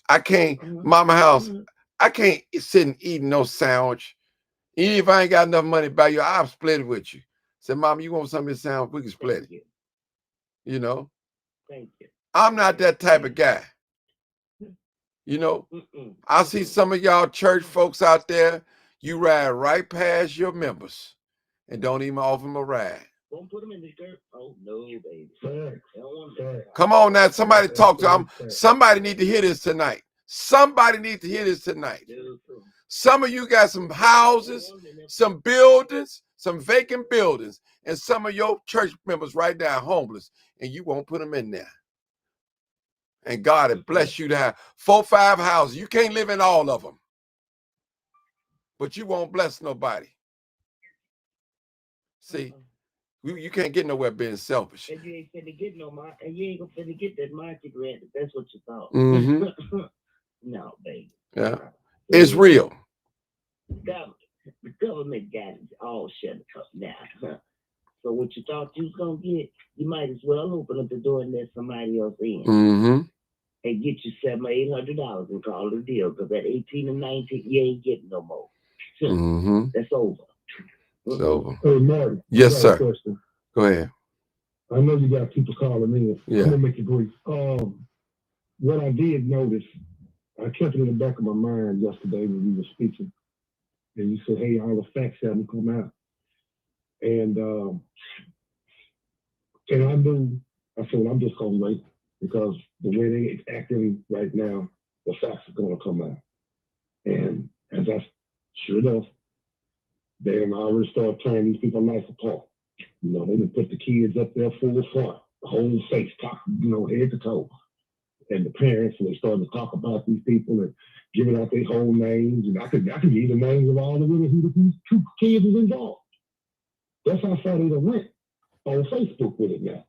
I can't, Mama House, I can't sit and eat no sandwich. Even if I ain't got enough money to buy you, I'll split it with you. Say, Mama, you want some of this sandwich? We can split it. You know? Thank you. I'm not that type of guy. You know, I see some of y'all church folks out there, you ride right past your members and don't even offer them a ride. Don't put them in the dirt. Oh, no, baby. They don't want that. Come on now, somebody talk to them. Somebody need to hear this tonight. Somebody needs to hear this tonight. Some of you got some houses, some buildings, some vacant buildings, and some of your church members right now homeless, and you won't put them in there. And God has blessed you to have 4 or 5 houses. You can't live in all of them, but you won't bless nobody. See, you can't get nowhere being selfish. And you ain't finna get and you ain't finna get that market rent if that's what you thought. No, baby. Yeah, it's real. The government got it all shut up now. So what you thought you was gonna get, you might as well open up the door and let somebody else in. And get you $700 or $800 and call it a deal. Because at 18 and 19, you ain't getting no more. That's over. It's over. Hey, Marty. Yes, sir. Go ahead. I know you got people calling in. Yeah. I'm gonna make it brief. What I did notice, I kept it in the back of my mind yesterday when we were speaking, and you said, "Hey, all the facts haven't come out," and I knew. I said, well, "I'm just gonna wait because the way they acting right now, the facts are gonna come out." And as I sure enough, they already started tearing these people's life apart. You know, they done put the kids up there full front, the whole face, top, head to toe. And the parents, and they started to talk about these people and giving out their whole names. And I could give you the names of all the women who the 2 kids was involved. That's how far they went on Facebook with it now.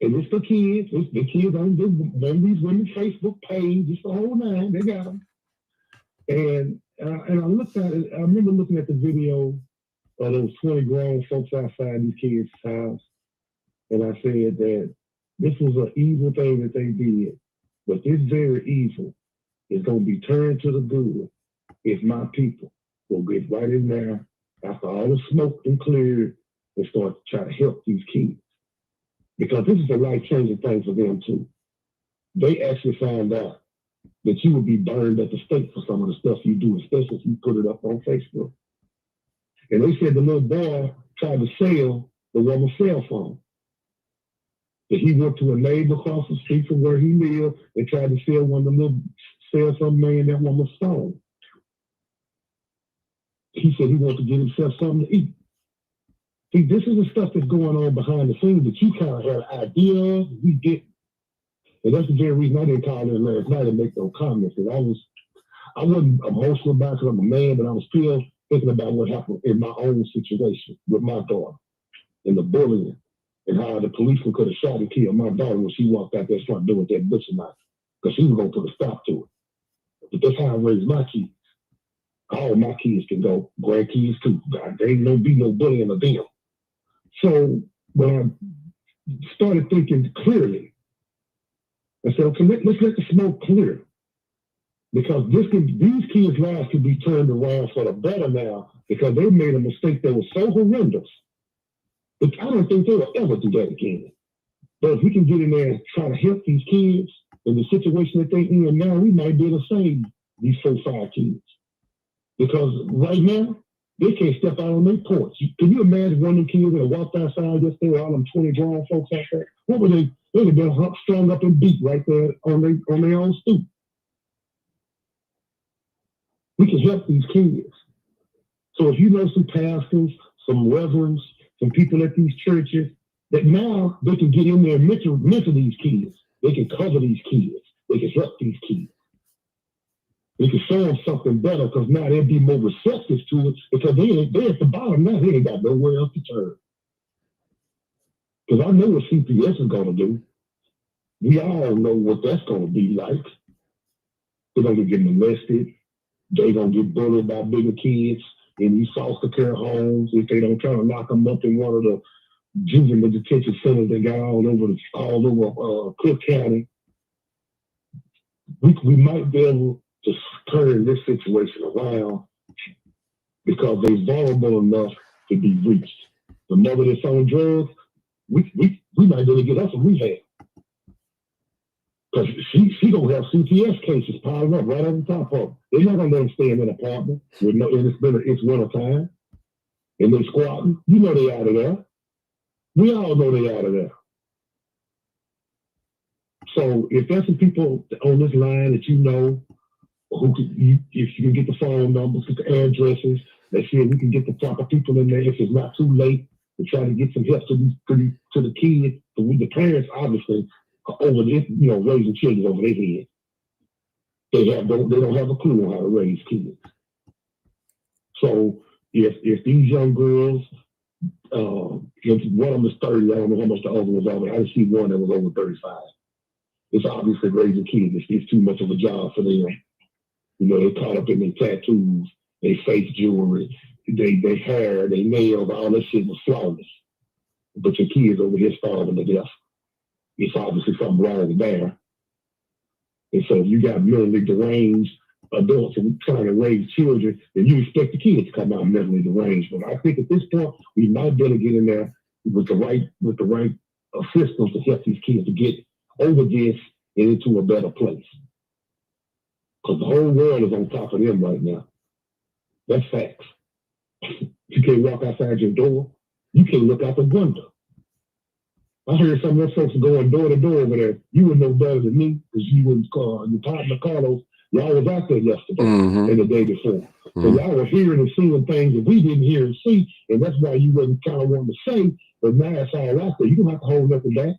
And it's the kids. It's the kids on these women's Facebook page. It's the whole 9. They got them. And I looked at it. I remember looking at the video of those 20 grown folks outside these kids' house. And I said that this was an evil thing that they did. But this very evil is going to be turned to the good if my people will get right in there after all the smoke and cleared and start to try to help these kids. Because this is a life-changing thing for them, too. They actually found out that you would be burned at the stake for some of the stuff you do, especially if you put it up on Facebook. And they said the little boy tried to sell the woman's cell phone. That he went to a neighbor across the street from where he lived and tried to sell some man that woman's phone. He said he wanted to get himself something to eat. See, this is the stuff that's going on behind the scenes that you kind of had an idea of, we didn't. And that's the very reason I didn't call in last night and make no comments. Because I wasn't emotional about it because I'm a man, but I was still thinking about what happened in my own situation with my daughter and the bullying and how the policeman could have shot and killed my daughter when she walked out there front door with that butcher knife because she was going to put a stop to it. But that's how I raised my kids. All my kids can go, grandkids too. God, there ain't no bullying of them. So when I started thinking clearly, I said, okay, let's let the smoke clear. Because these kids' lives could be turned around for the better now because they made a mistake that was so horrendous. But I don't think they will ever do that again. But if we can get in there and try to help these kids in the situation that they're in now, we might be able to save these 4 or 5 kids. Because right now, they can't step out on their porch. Can you imagine one of them kids that walked outside yesterday with all them 20 grown folks out there? What would they would have been strung up and beat right there on their own stoop. We can help these kids. So if you know some pastors, some reverends, some people at these churches, that now they can get in there and mentor these kids. They can cover these kids. They can help these kids. They can show them something better because now they'll be more receptive to it because they're at the bottom now. They ain't got nowhere else to turn. Because I know what CPS is going to do. We all know what that's going to be like. They're going to get molested. They're going to get bullied by bigger kids in these foster care homes if they don't try to lock them up in one of the juvenile detention centers they got all over Cook County. We might be able to turn this situation around because they're vulnerable enough to be reached. The mother that's on drugs, we might be able to get us a rehab. Because she gonna have CPS cases piling up right on top of her. They're not gonna let them stay in an apartment with no, and it's winter time, and they squatting. You know they out of there. We all know they out of there. So if there's some people on this line that you know, who could, if you can get the phone numbers, get the addresses, let's see if we can get the proper people in there. If it's not too late to try to get some help to the kids, the parents obviously are over this, raising children over their head. They don't have a clue on how to raise kids. So if these young girls, one of them is 30, I don't know how much the other was over. I just see one that was over 35. It's obviously raising kids. It's too much of a job for them. They're caught up in their tattoos, their face jewelry, their hair, their nails, all that shit was flawless. But your kids over here starving to death. It's obviously something wrong there. And so if you got mentally deranged adults and trying to raise children, then you expect the kids to come out mentally deranged. But I think at this point, we might better get in there with the right systems to help these kids to get over this and into a better place. Because the whole world is on top of them right now. That's facts. You can't walk outside your door. You can't look out the window. I heard some of those folks going door to door over there. You would know better than me because you and your partner Carlos, y'all was out there yesterday and the day before. So y'all were hearing and seeing things that we didn't hear and see, and that's why you wasn't kind of wanting to say, but now it's all out there. You don't have to hold nothing back.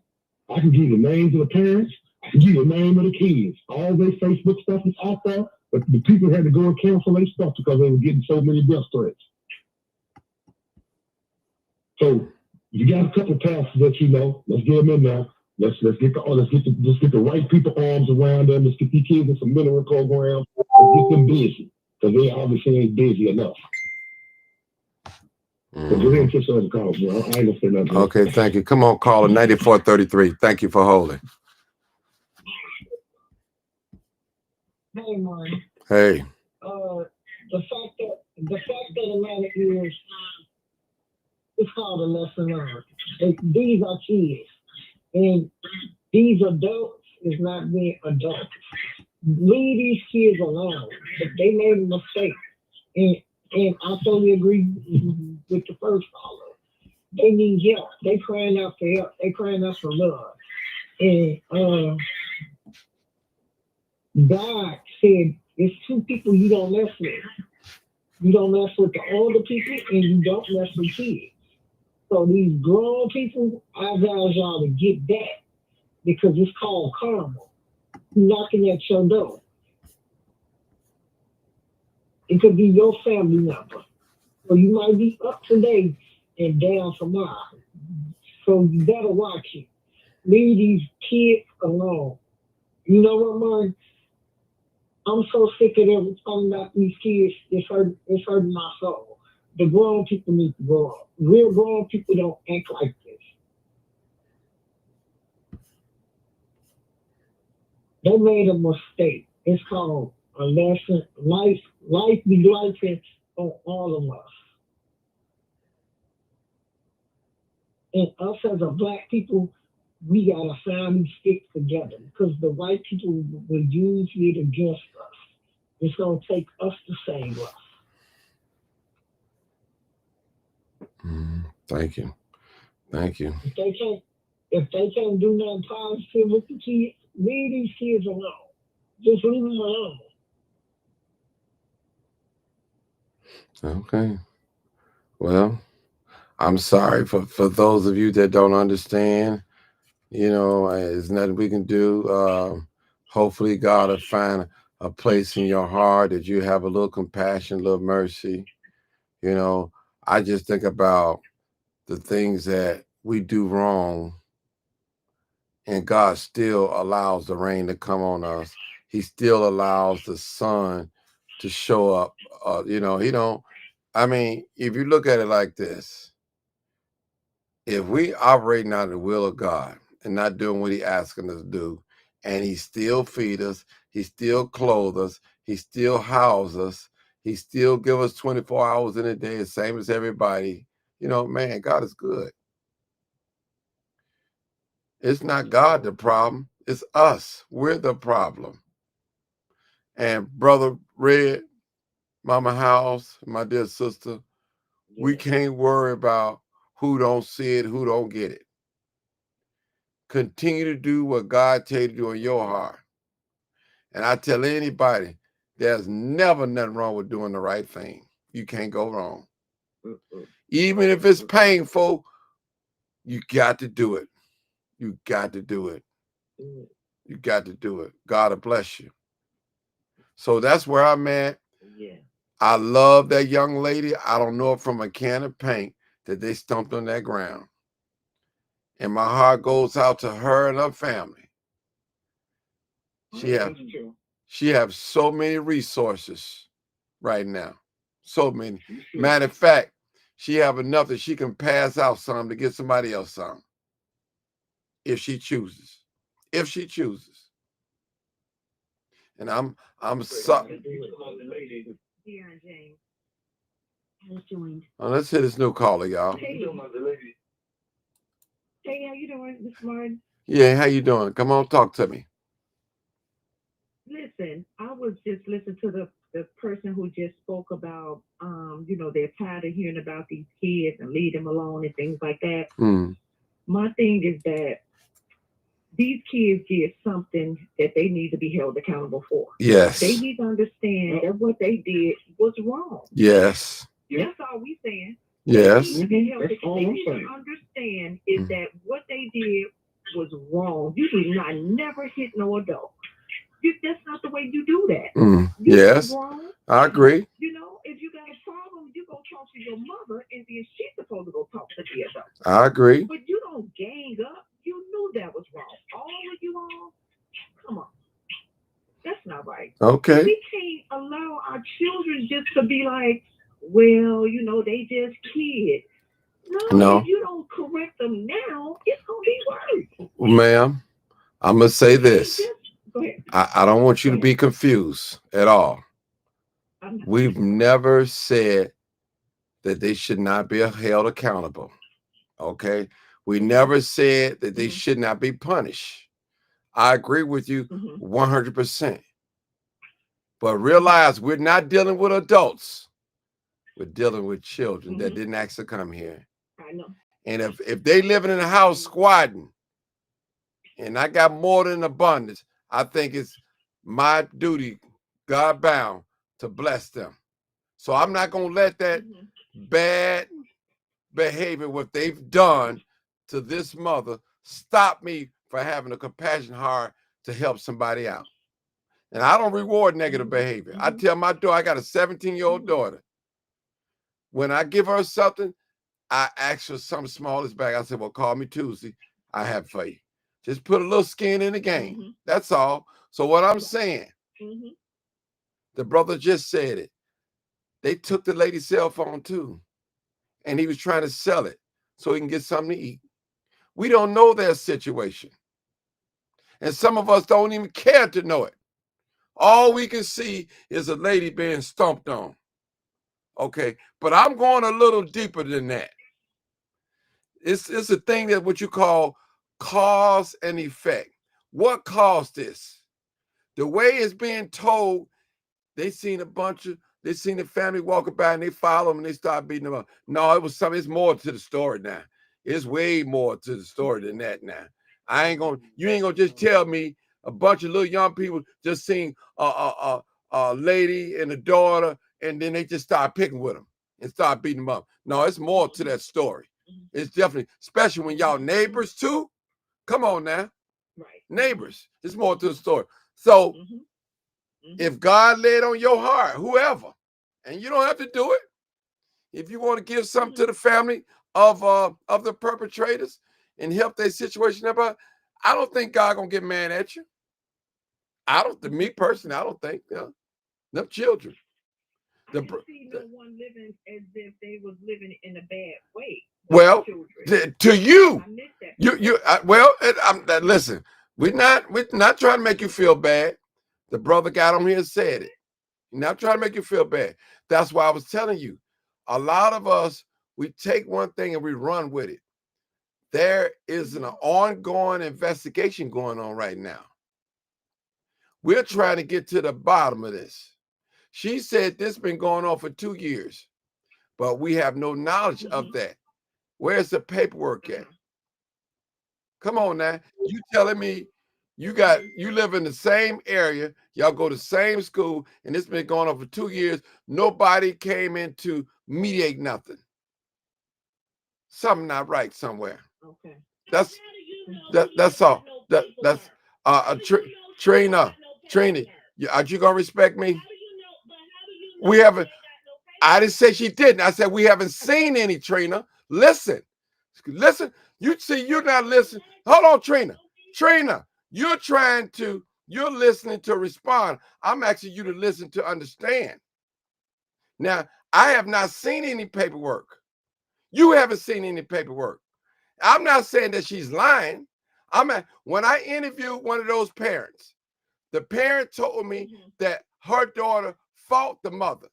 I can give you the names of the parents. I can give you the name of the kids. All their Facebook stuff is out there, but the people had to go and cancel their stuff because they were getting so many death threats. So you got a couple of pastors that you know. Let's get them in there. Let's get the right people arms around them. Let's get these kids in some mentoring programs. Let's get them busy because they obviously ain't busy enough. Okay, thank you. Come on, caller 9433. Thank you for holding. Hey, man. Hey. The fact of the matter is, it's called a lesson learned. These are kids, and these adults is not being adults. Leave these kids alone. If they made a mistake, and I totally agree with the first caller. They need help. They crying out for help. They crying out for love. And God said, it's two people you don't mess with. You don't mess with the older people, and you don't mess with kids. So these grown people, I advise y'all to get that because it's called karma. Knocking at your door. It could be your family member. So you might be up today and down tomorrow. So you better watch it. Leave these kids alone. You know what, man? I'm so sick of them talking about these kids. It's hurting my soul. The grown people need to grow up. Real grown people don't act like this. They made a mistake. It's called a lesson. Life be life on all of us. And us as a black people, we gotta finally stick together because the white people will use it against us. It's gonna take us to save us. Thank you. Thank you. If they can't do nothing positive with the kids, leave these kids alone. Just leave them alone. Okay. Well, I'm sorry for those of you that don't understand. There's nothing we can do. Hopefully God will find a place in your heart that you have a little compassion, a little mercy. I just think about the things that we do wrong, and God still allows the rain to come on us. He still allows the sun to show up. He don't. I mean, if you look at it like this, if we operating out of the will of God and not doing what He asking us to do, and He still feed us, He still clothe us, He still house us, He still give us 24 hours in a day, the same as everybody. Man, God is good. It's not God the problem. It's us. We're the problem. And Brother Red, Mama House, my dear sister, we can't worry about who don't see it, who don't get it. Continue to do what God tells you to do in your heart. And I tell anybody, there's never nothing wrong with doing the right thing. You can't go wrong. Even if it's painful, you got to do it. You got to do it. You got to do it. God will bless you. So that's where I'm at. Yeah. I love that young lady. I don't know from a can of paint that they stumped on that ground. And my heart goes out to her and her family. She have so many resources right now. So many. Matter of fact, she have enough that she can pass out some to get somebody else some. If she chooses. If she chooses. And I'm sorry. Let's hit this new caller, y'all. Hey, how you doing this morning? Yeah, how you doing? Come on, talk to me. Listen, I was just listening to the person who just spoke about, they're tired of hearing about these kids and leave them alone and things like that. My thing is that these kids did something that they need to be held accountable for. Yes. They need to understand that what they did was wrong. Yes. That's all we saying. Yes. They need to understand is that what they did was wrong. You do not never hit no adult. That's not the way you do that. Yes. Wrong. I agree. If you got a problem, you go talk to your mother, and then she's supposed to go talk to the adult. I agree. But you don't gang up. You knew that was wrong. All of you all, come on. That's not right. Okay. We can't allow our children just to be like, well, they just kids. No. If you don't correct them now, it's going to be worse. Well, ma'am, I'm going to say this. Go ahead. I don't want you to be confused at all. We've never said that they should not be held accountable. Okay? We never said that they should not be punished. I agree with you 100%. But realize we're not dealing with adults. We're dealing with children that didn't ask to come here. I know. And if they living in a house squatting, and I got more than abundance, I think it's my duty, God bound, to bless them. So I'm not going to let that bad behavior, what they've done to this mother, stop me from having a compassion heart to help somebody out. And I don't reward negative behavior. I tell my daughter, I got a 17-year-old daughter. When I give her something, I ask for something small as back. I said, well, call me Tuesday. I have for you. Just put a little skin in the game. That's all. So what I'm saying, the brother just said it. They took the lady's cell phone too. And he was trying to sell it so he can get something to eat. We don't know their situation. And some of us don't even care to know it. All we can see is a lady being stomped on. Okay, but I'm going a little deeper than that. It's a thing that what you call cause and effect. What caused this? The way it's being told, they seen the family walking by and they follow them and they start beating them up. No, it's more to the story now. It's way more to the story than that now. You ain't gonna just tell me a bunch of little young people just seen a lady and a daughter and then they just start picking with them and start beating them up. No, it's more to that story. It's definitely, especially when y'all neighbors too. Come on now. Right. Neighbors. It's more to the story. So if God laid on your heart, whoever, and you don't have to do it, if you want to give something to the family of the perpetrators and help their situation up, I don't think God gonna get mad at you. Me personally, I don't think them children. I didn't see no one living as if they was living in a bad way. Well, to you, listen. We're not trying to make you feel bad. The brother got on here and said it. Not trying to make you feel bad. That's why I was telling you. A lot of us, we take one thing and we run with it. There is an ongoing investigation going on right now. We're trying to get to the bottom of this. She said this has been going on for 2 years, but we have no knowledge of that. Where's the paperwork at? Come on now. You telling me you live in the same area, y'all go to the same school, and it's been going on for 2 years. Nobody came in to mediate nothing. Something not right somewhere. Okay. That's all. That's Trina, are you gonna respect me? We haven't. I didn't say she didn't. I said we haven't seen any. Trina, listen. You see, you're not listening. Hold on, Trina. You're listening to respond. I'm asking you to listen to understand. Now, I have not seen any paperwork. You haven't seen any paperwork. I'm not saying that she's lying. When I interviewed one of those parents, the parent told me that her daughter fought the mother.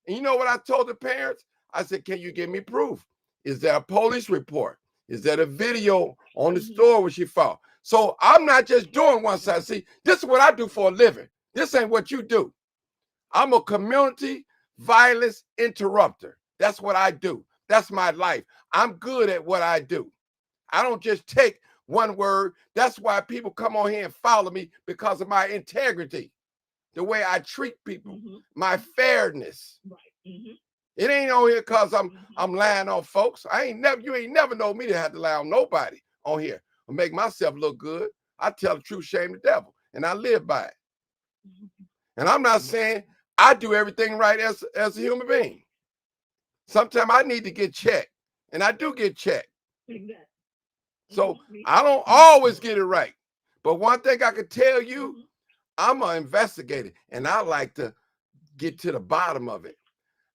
And you know what I told the parents? I said, can you give me proof? Is there a police report? Is there a video on the store where she fought? So I'm not just doing one side. See, this is what I do for a living. This ain't what you do. I'm a community violence interrupter. That's what I do. That's my life. I'm good at what I do. I don't just take one word. That's why people come on here and follow me, because of my integrity, the way I treat people, my fairness. It ain't on here because I'm lying on folks. You ain't never know me to have to lie on nobody on here or make myself look good. I tell the truth, shame the devil, and I live by it. And I'm not saying I do everything right as a human being. Sometimes I need to get checked, and I do get checked. So I don't always get it right. But one thing I can tell you, I'm an investigator, and I like to get to the bottom of it.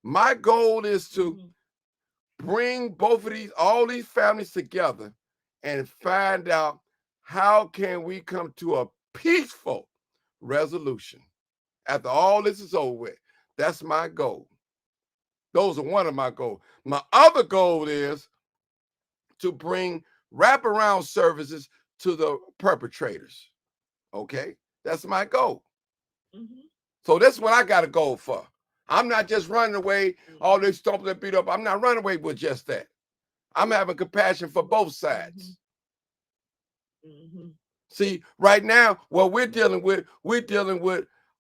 My goal is to bring all these families together and find out how can we come to a peaceful resolution after all this is over with. That's my goal. Those are one of my goals. My other goal is to bring wraparound services to the perpetrators. Okay? That's my goal. So that's what I got a goal for. I'm not just running away, all they stomp and beat up. I'm not running away with just that. I'm having compassion for both sides. See, right now, what we're dealing with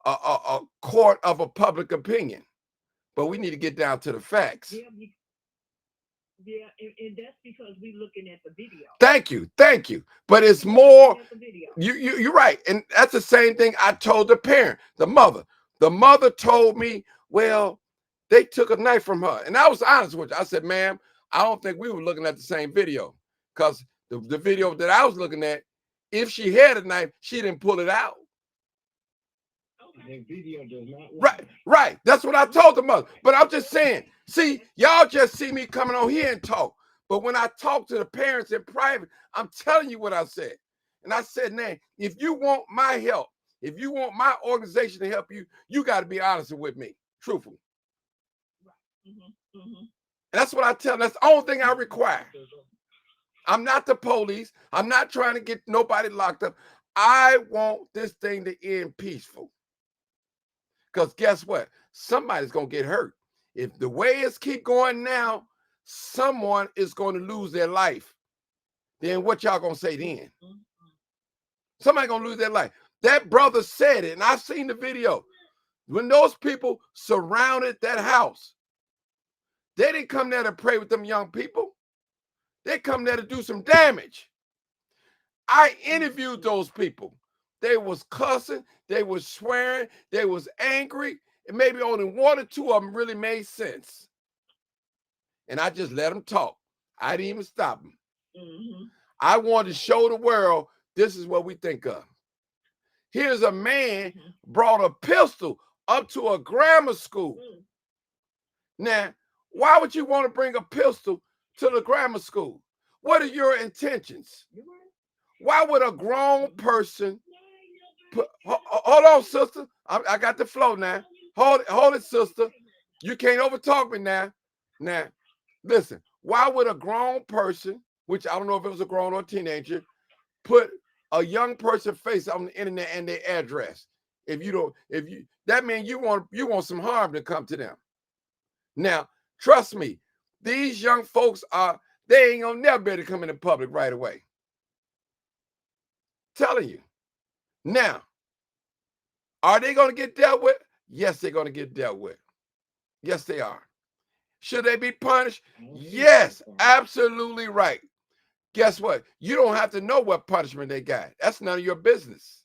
a court of a public opinion. But we need to get down to the facts. Yeah, and that's because we're looking at the video. Thank you. But it's more, you're right. And that's the same thing I told the parent, the mother. The mother told me, well, they took a knife from her. And I was honest with you. I said, ma'am, I don't think we were looking at the same video. Because the video that I was looking at, if she had a knife, she didn't pull it out. The video does not Right. That's what I told the mother. But I'm just saying, see, y'all just see me coming on here and talk. But when I talk to the parents in private, I'm telling you what I said. And I said, man, if you want my help, if you want my organization to help you, you got to be honest with me, truthful. And that's what I tell them. That's the only thing I require. I'm not the police. I'm not trying to get nobody locked up. I want this thing to end peaceful. Because guess what? Somebody's going to get hurt. If the way it's keep going now, someone is going to lose their life. Then what y'all going to say then? Somebody going to lose their life. That brother said it, and I've seen the video. When those people surrounded that house, they didn't come there to pray with them young people. They come there to do some damage. I interviewed those people. They was cussing, they was swearing, they was angry, and maybe only one or two of them really made sense. And I just let them talk. I didn't even stop them. I wanted to show the world this is what we think of. Here's a man brought a pistol up to a grammar school. Now, why would you want to bring a pistol to the grammar school? What are your intentions? Why would a grown person hold on, sister. I got the flow now. Hold it, sister. You can't overtalk me now. Now, listen, why would a grown person which I don't know if it was a grown or teenager, put a young person's face on the internet and their address. That means you want some harm to come to them. Now, trust me, these young folks they ain't gonna never be able to come into public right away. Telling you. Now, are they gonna get dealt with? Yes, they're gonna get dealt with. Yes, they are. Should they be punished? Yes, absolutely right. Guess what? You don't have to know what punishment they got. That's none of your business.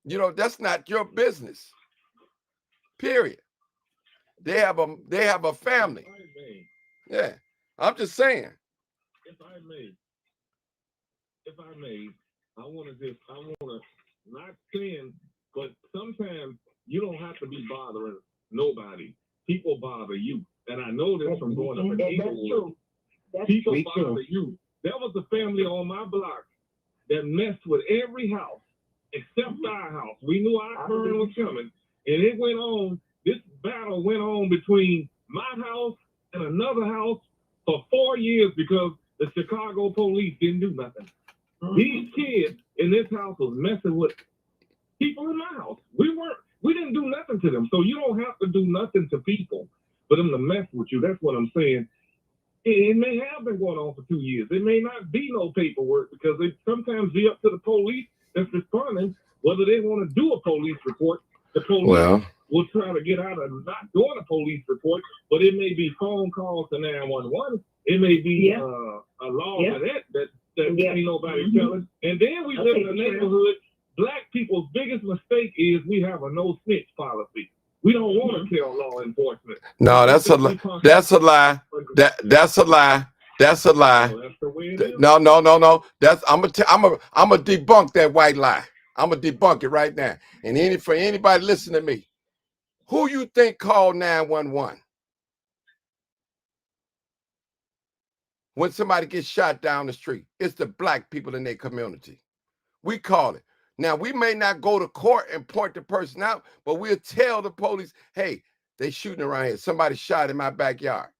That's not your business. Period. They have a family. Yeah. I'm just saying. If I may, I want to not saying, but sometimes you don't have to be bothering nobody. People bother you. And I know this from going up in Inglewood. People bother you. There was a family on my block that messed with every house except our house. We knew our turn was coming. And it went on, this battle went on between my house and another house for 4 years because the Chicago police didn't do nothing. These kids in this house was messing with people in my house. We didn't do nothing to them. So you don't have to do nothing to people for them to mess with you. That's what I'm saying. It may have been going on for 2 years. It may not be no paperwork because it sometimes be up to the police that's responding whether they want to do a police report. The police will try to get out of not doing a police report, but it may be phone calls to 911. It may be a law that ain't nobody telling. And then we live in a neighborhood. Black people's biggest mistake is we have a no snitch policy. We don't want to tell law enforcement. No, that's a lie. That's a lie. That's a lie. That's a lie. No. I'm gonna debunk that white lie. I'm gonna debunk it right now. And for anybody listening to me, who you think called 911 when somebody gets shot down the street? It's the black people in their community. We call it. Now, we may not go to court and point the person out, but we'll tell the police, hey, they shooting around here. Somebody shot in my backyard.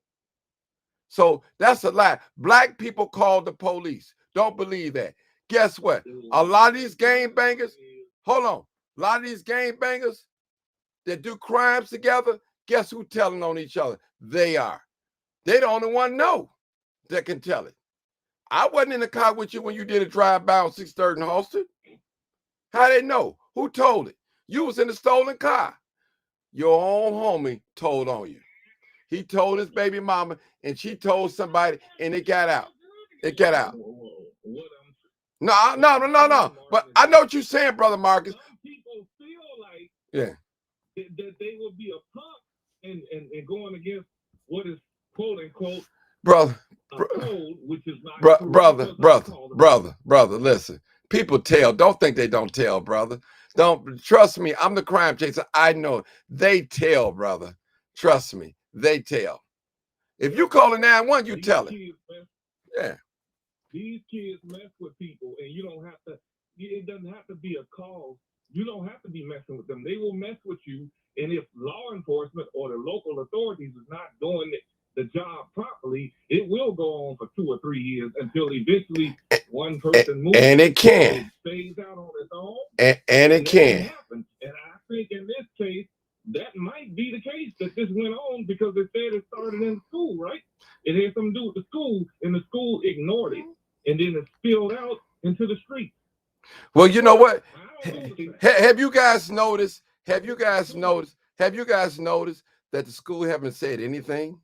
So that's a lie. Black people call the police. Don't believe that. Guess what? A lot of these gang bangers, hold on. A lot of these gang bangers that do crimes together, guess who telling on each other? They are. They the only one know that can tell it. I wasn't in the car with you when you did a drive-by on 6th and Halsted. How they know? Who told it? You was in the stolen car. Your own homie told on you. He told his baby mama, and she told somebody, and it got out. It got out. No. But I know what you're saying, Brother Marcus. Some people feel like that they will be a punk and going against what is quote unquote brother, code, which is not brother. Listen. People tell. Don't think they don't tell, brother. Don't trust me. I'm the crime chaser. I know they tell, brother. Trust me. They tell. If you call a 911, you tell it. Yeah. These kids mess with people, and you don't have to. It doesn't have to be a cause. You don't have to be messing with them. They will mess with you, and if law enforcement or the local authorities is not doing the job properly, it will go on for 2 or 3 years until eventually one person moves. And it can. It stays out on its own. And it can. And I think in this case, that might be the case that this went on because they said it started in school, right? It had something to do with the school, and the school ignored it. And then it spilled out into the street. Well, you know what? Have you guys noticed? Have you guys noticed that the school haven't said anything?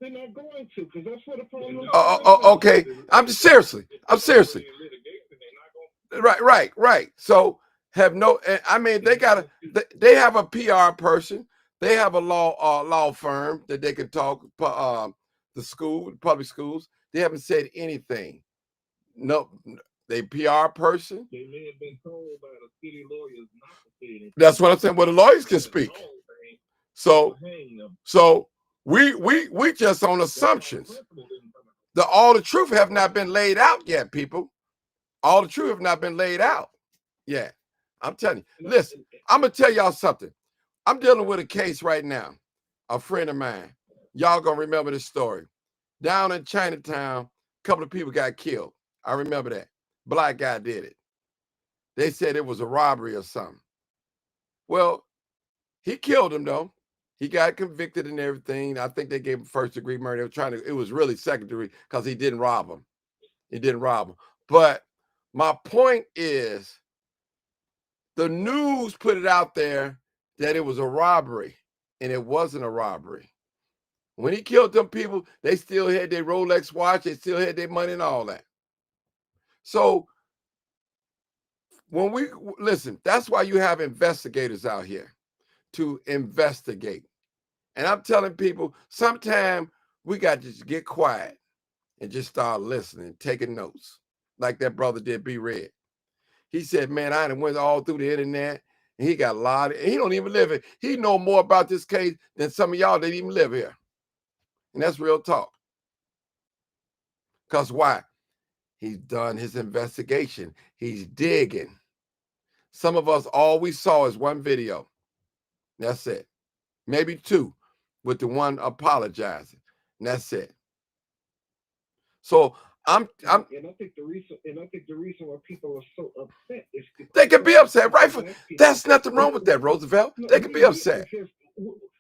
They're not going to, because that's what the problem is. Okay. I'm seriously. Right. So they have a PR person. They have a law firm that they can talk. The public schools. They haven't said anything. No, they PR person. They may have been told by the city lawyers not to say anything. That's what I'm saying. Well, the lawyers can speak. So we just on assumptions. All the truth have not been laid out yet, people. All the truth have not been laid out. Yeah, I'm telling you. Listen, I'm gonna tell y'all something. I'm dealing with a case right now. A friend of mine Y'all gonna remember this story. Down in Chinatown, a couple of people got killed. I remember that. Black guy did it. They said it was a robbery or something. Well, he killed him though. He got convicted and everything. I think they gave him first-degree murder. They were trying to, it was really second-degree because he didn't rob him. He didn't rob him. But my point is, the news put it out there that it was a robbery, and it wasn't a robbery. When he killed them people, they still had their Rolex watch, they still had their money and all that. So when we listen, that's why you have investigators out here to investigate. And I'm telling people, sometimes we got to just get quiet and just start listening, taking notes, like that brother did, B. Red. He said, man, I done went all through the internet, and he got a lot of, he don't even live here. He know more about this case than some of y'all that even live here. And that's real talk. Because why? He's done his investigation. He's digging. Some of us, all we saw is one video. That's it. Maybe two, with the one apologizing. And that's it. So and I think the reason why people are so upset is because they can be upset, right? That's nothing wrong with that, Roosevelt. They can be upset.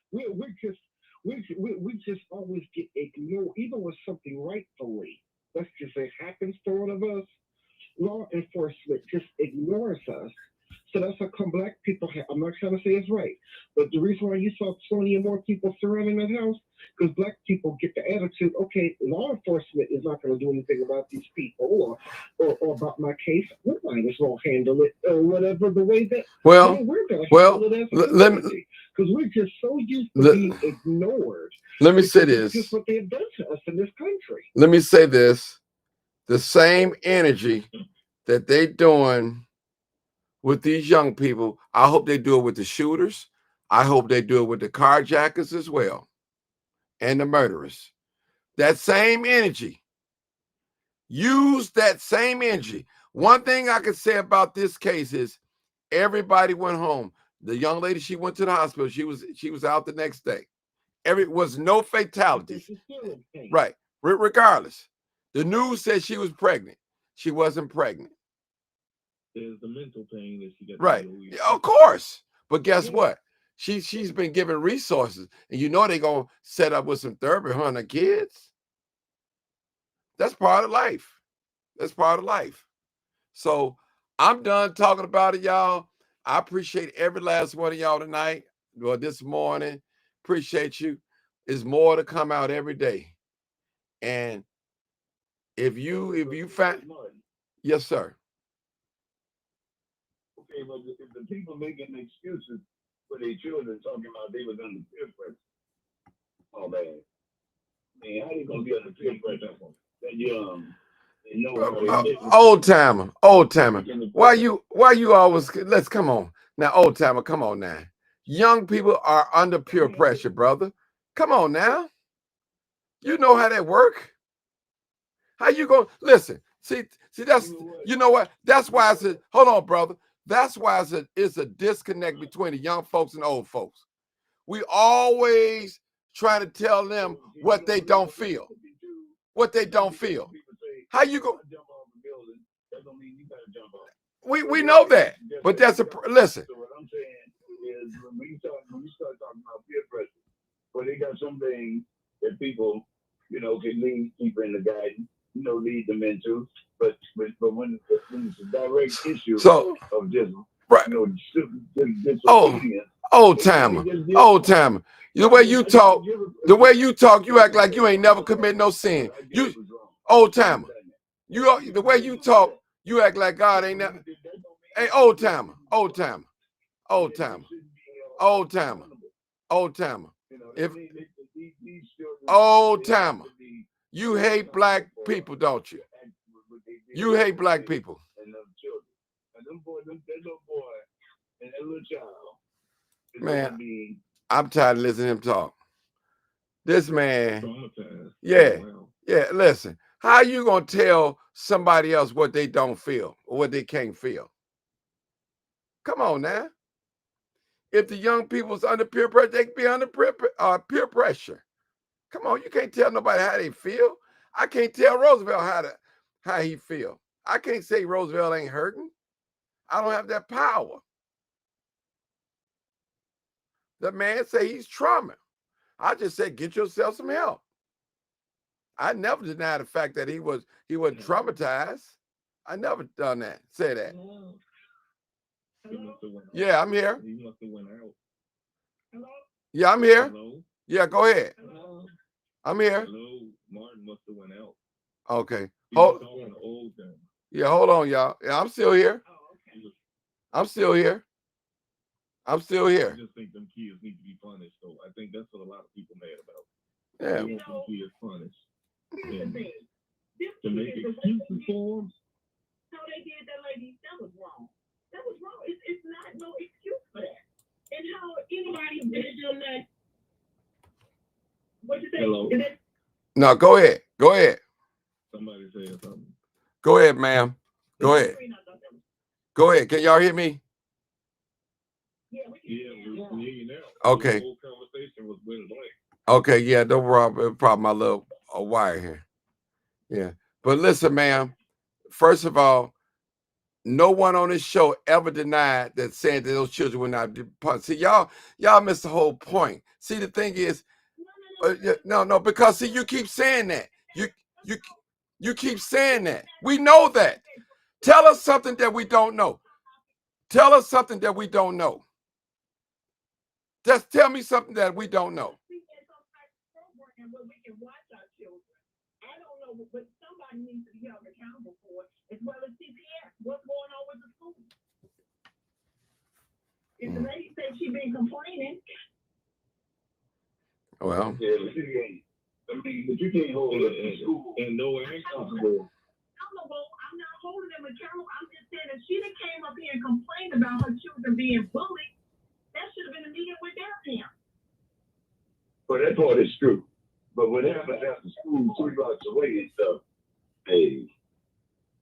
We just always get ignored, even with something rightfully. Let's just say happens to one of us. Law enforcement just ignores us. So that's how come black people have, I'm not trying to say it's right, but the reason why you saw 20 or more people surrounding that house, because black people get the attitude, okay, law enforcement is not going to do anything about these people or about my case. We might as well handle it or whatever the way that we're going to handle it because we're just so used to being ignored. Let me say this. That's just what they have done to us in this country. Let me say this. The same energy that they doing with these young people, I hope they do it with the shooters. I hope they do it with the carjackers as well, and the murderers. That same energy. Use that same energy. One thing I can say about this case is everybody went home. The young lady, she went to the hospital. She was out the next day. Was no fatalities. Right. Regardless. The news said she was pregnant. She wasn't pregnant. There's the mental pain that she got. Right. Of course. But guess what? She's been given resources. And you know they're going to set up with some therapy on her kids. That's part of life. That's part of life. So I'm done talking about it, y'all. I appreciate every last one of y'all tonight or this morning. Appreciate you. There's more to come out every day. And if you find, yes, sir. Okay, but if the people making excuses for their children talking about they was under peer pressure, oh man, how they gonna be under peer pressure? That young, they know old timer. Why you always? Let's come on now, old timer. Come on now. Young people are under peer pressure, brother. Come on now. You know how that work. How you gonna listen? See that's you know what? That's why I said, hold on, brother. That's why it's a disconnect between the young folks and old folks. We always try to tell them what they don't feel. What they don't feel. How you go? We know that, but that's listen. So what I'm saying is when we start talking about peer pressure, well, they got some things that people, can lead people in the guidance, lead them into. But when it's a direct issue of just old timer. The way you talk, you act like you ain't never committed no sin. You old timer. The way you talk, you act like God ain't never. Hey, old timer. If old timer, you hate black people, don't you? You hate black people. And them children. And that little boy and that little child. Man, I'm tired of listening to him talk. This man, yeah. Listen, how you gonna tell somebody else what they don't feel or what they can't feel? Come on now. If the young people's under peer pressure, they can be under peer pressure. Come on, you can't tell nobody how they feel. I can't tell Roosevelt how he feel. I can't say Roosevelt ain't hurting. I don't have that power. The man say he's trauma. I just said get yourself some help. I never denied the fact that he wasn't traumatized. I never done that. Say that. Yeah, I'm here. He must have went out. Yeah, I'm here. Hello? Yeah, go ahead. Hello? I'm here. Hello? Martin must have went out. Okay. He was talking to old guy. Yeah, hold on, y'all. Yeah, I'm still here. I'm still here. I'm still here. I just think them kids need to be punished, though. I think that's what a lot of people mad about. Yeah. They want them kids punished. And to make excuses for them. How they did that lady, that was wrong. That was wrong. It's not no excuse for that. And how anybody did do that. What you say? Hello? No, go ahead. Go ahead. Somebody said something. Go ahead, ma'am. Go ahead. Go ahead. Can y'all hear me? Yeah, we can hear you now. Okay. The whole conversation was went blank. Okay, yeah, no problem. My little wire here. Yeah. But listen, ma'am, first of all, no one on this show ever denied that saying that those children were not punished. See, y'all missed the whole point. See, the thing is, no, because see, you keep saying that. You keep saying that. We know that. Tell us something that we don't know. Tell us something that we don't know. Just tell me something that we don't know. Where we can watch our children. I don't know, but somebody needs to be held accountable for it, as well as CPS. What's going on with the school? If the lady said she been complaining. Well. Yeah, but you can't hold it in school. And no accountable. I'm not holding them accountable. I'm just saying if she done came up here and complained about her children being bullied, that should have been a meeting with their parents. But that part is true. But what happens after school 2 blocks away and stuff, hey.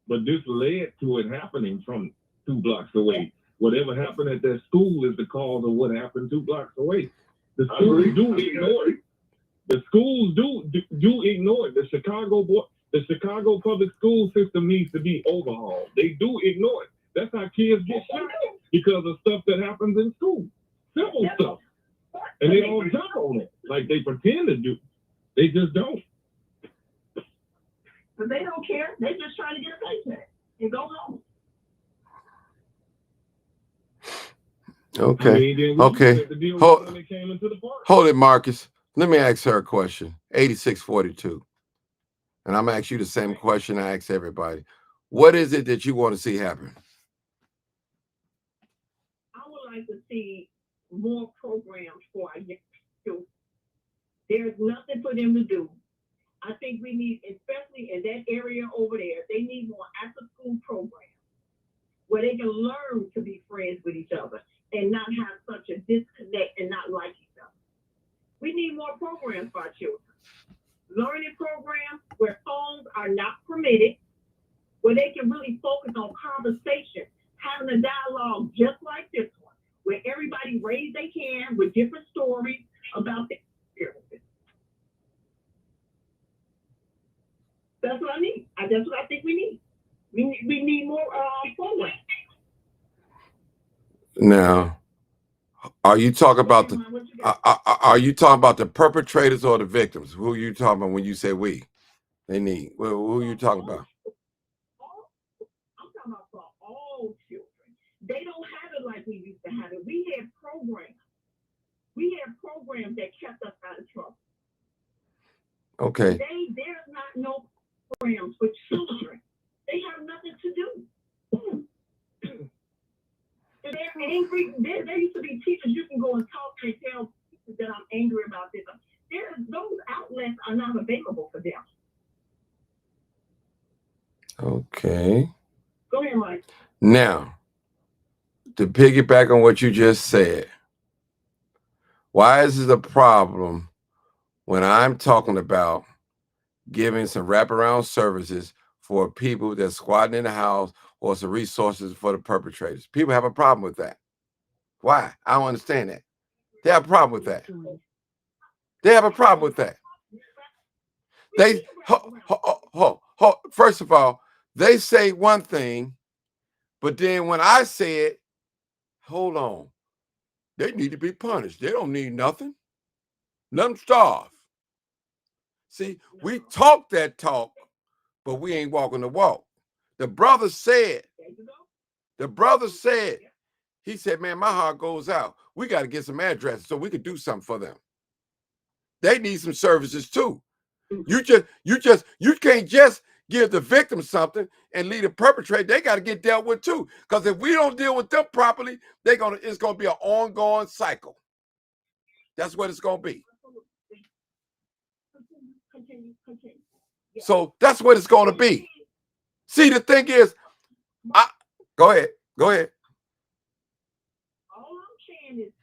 But this led to it happening from 2 blocks away. Whatever happened at that school is the cause of what happened 2 blocks away. The schools do ignore it. The schools do ignore it. The Chicago public school system needs to be overhauled. They do ignore it. That's how kids get shot because of stuff that happens in school. Simple stuff. And they don't jump on it like they pretend to do. They just don't. But they don't care. They're just trying to get a paycheck and go home. Okay. I mean, okay. Hold Hold it, Marcus. Let me ask her a question. 8642. And I'm going to ask you the same question I ask everybody. What is it that you want to see happen? I would like to see more programs for our young children. There's nothing for them to do. I think we need, especially in that area over there, they need more after-school programs where they can learn to be friends with each other and not have such a disconnect and not like each other. We need more programs for our children. Learning programs where phones are not permitted, where they can really focus on conversation, having a dialogue just like this one, where everybody raise their hand with different stories about their experiences. That's what I need. That's what I think we need. We need more programs. Now, are you talking about are you talking about the perpetrators or the victims? Who are you talking about when you say we? They need. Well, who are you talking about? I'm talking about for all children. They don't have it like we used to have it. We had programs. We had programs that kept us out of trouble. Okay. There's not no programs for children. They have nothing to do. They're angry. There used to be teachers you can go and talk to and tell teachers that I'm angry about this. Those outlets are not available for them. Okay. Go ahead, Mike. Now, to piggyback on what you just said, why is it a problem when I'm talking about giving some wraparound services for people that's squatting in the house or some resources for the perpetrators? People have a problem with that. Why? I don't understand that. They have a problem with that. They have a problem with that. They first of all, they say one thing, but then when I say it, hold on, they need to be punished. They don't need nothing. Let them starve. See, we talk that talk, but we ain't walking the walk. The brother said, he said, man, my heart goes out. We got to get some addresses so we can do something for them. They need some services too. You can't just give the victim something and leave the perpetrator. They got to get dealt with too. Because if we don't deal with them properly, it's gonna be an ongoing cycle. That's what it's gonna be. So that's what it's gonna be. See, the thing is, go ahead. All I'm saying is,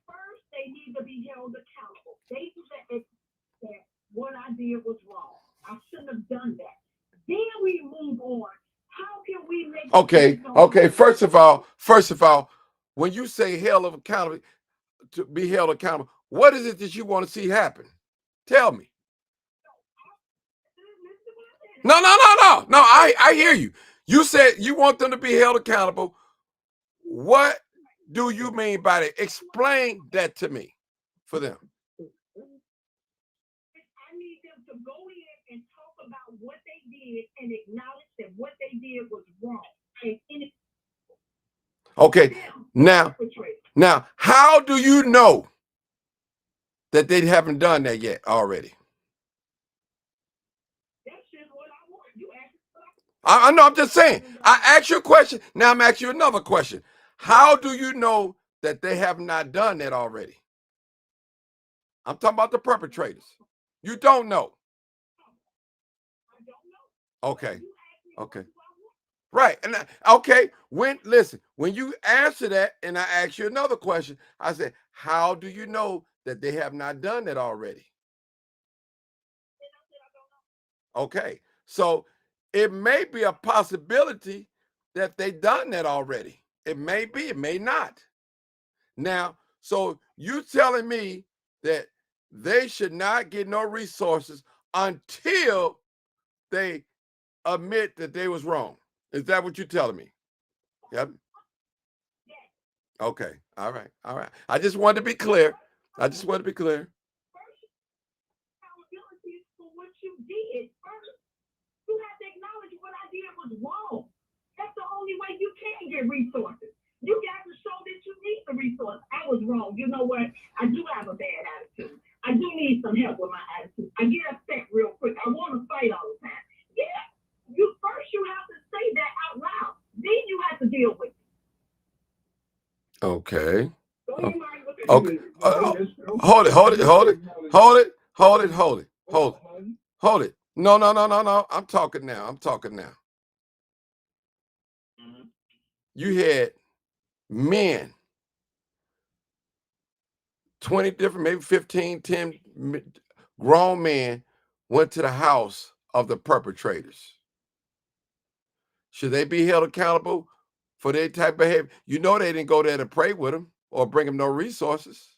first they need to be held accountable. They said that what I did was wrong. I shouldn't have done that. Then we move on. How can we make Okay. First of all, when you say to be held accountable, what is it that you want to see happen? Tell me. No. I hear you. You said you want them to be held accountable. What do you mean by that? Explain that to me for them. I need them to go in and talk about what they did and acknowledge that what they did was wrong. Okay. Now, how do you know that they haven't done that yet already? I know, I'm just saying. I asked you a question. Now I'm asking you another question. How do you know that they have not done that already? I'm talking about the perpetrators. You don't know. Okay. Right. And when you answer that and I ask you another question, I said, how do you know that they have not done that already? Okay. So it may be a possibility that they done that already. It may be, it may not. Now, so you telling me that they should not get no resources until they admit that they was wrong. Is that what you're telling me? Yep. Okay. All right. I just wanted to be clear. Accountability for what you did first. You have to acknowledge what I did was wrong. That's the only way you can get resources. You got to show that you need the resource. I was wrong. You know what? I do have a bad attitude. I do need some help with my attitude. I get upset real quick. I want to fight all the time. Yeah. You have to say that out loud. Then you have to deal with it. Okay. Okay. Hold it. No. I'm talking now. You had men, 20 different, maybe 15, 10 grown men went to the house of the perpetrators. Should they be held accountable for their type of behavior? You know they didn't go there to pray with them or bring them no resources.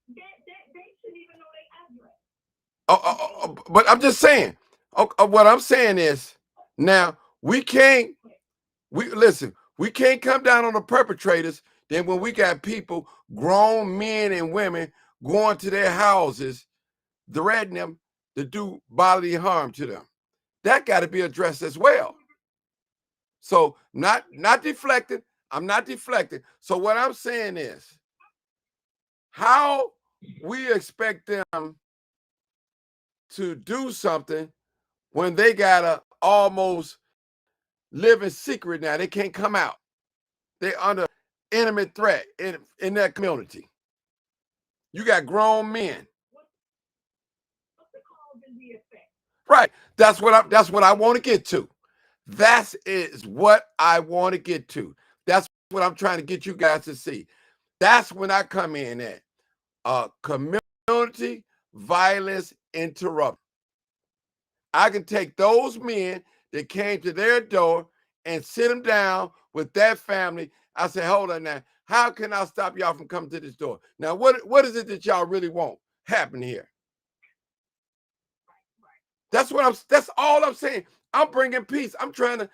They shouldn't even know their address. But I'm just saying. What I'm saying is, now we can't come down on the perpetrators. Then when we got people, grown men and women, going to their houses, threatening them to do bodily harm to them, that got to be addressed as well. So not deflecting. I'm not deflecting. So what I'm saying is, how we expect them to do something when they gotta almost live in secret now. They can't come out. They're under imminent threat in that community. You got grown men. Right. That's what I want to get to. That is what I want to get to. That's what I'm trying to get you guys to see. That's when I come in at community violence interruption. I can take those men that came to their door and sit them down with that family. I say, hold on now. How can I stop y'all from coming to this door? Now, what is it that y'all really want happen here? That's all I'm saying. I'm bringing peace. I'm trying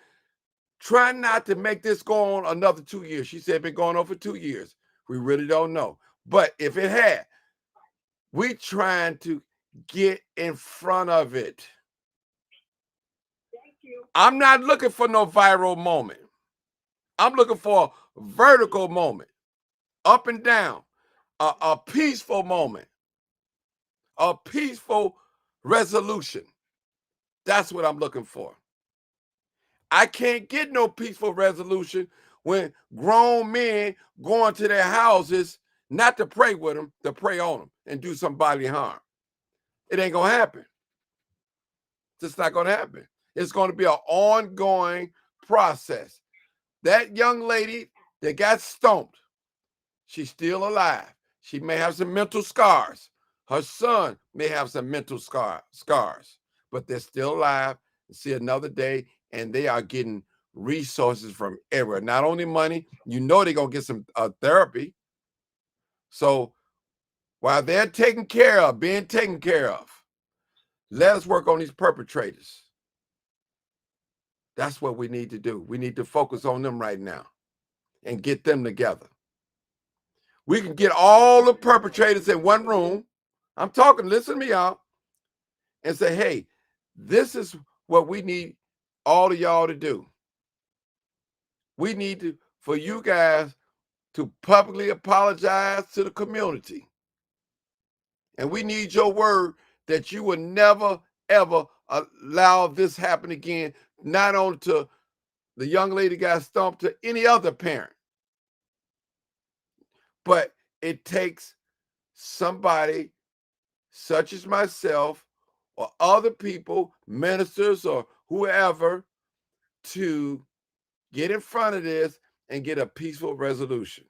not to make this go on another 2 years. She said it's been going on for 2 years. We really don't know. But if it had, we trying to get in front of it. Thank you. I'm not looking for no viral moment. I'm looking for a vertical moment, up and down, a peaceful moment, a peaceful resolution. That's what I'm looking for. I can't get no peaceful resolution when grown men go into their houses not to pray with them, to pray on them and do some bodily harm. It ain't going to happen. It's just not going to happen. It's going to be an ongoing process. That young lady that got stomped, she's still alive. She may have some mental scars. Her son may have some mental scars, but they're still alive to see another day, and they are getting resources from everywhere. Not only money, you know they're going to get some therapy. So while they're being taken care of, let us work on these perpetrators. That's what we need to do. We need to focus on them right now and get them together. We can get all the perpetrators in one room. I'm talking, listen to me, y'all, and say, hey, this is what we need all of y'all to do. We need for you guys to publicly apologize to the community. And we need your word that you will never, ever allow this happen again, not only to the young lady got stomped, to any other parent. But it takes somebody such as myself or other people, ministers or whoever, to get in front of this and get a peaceful resolution.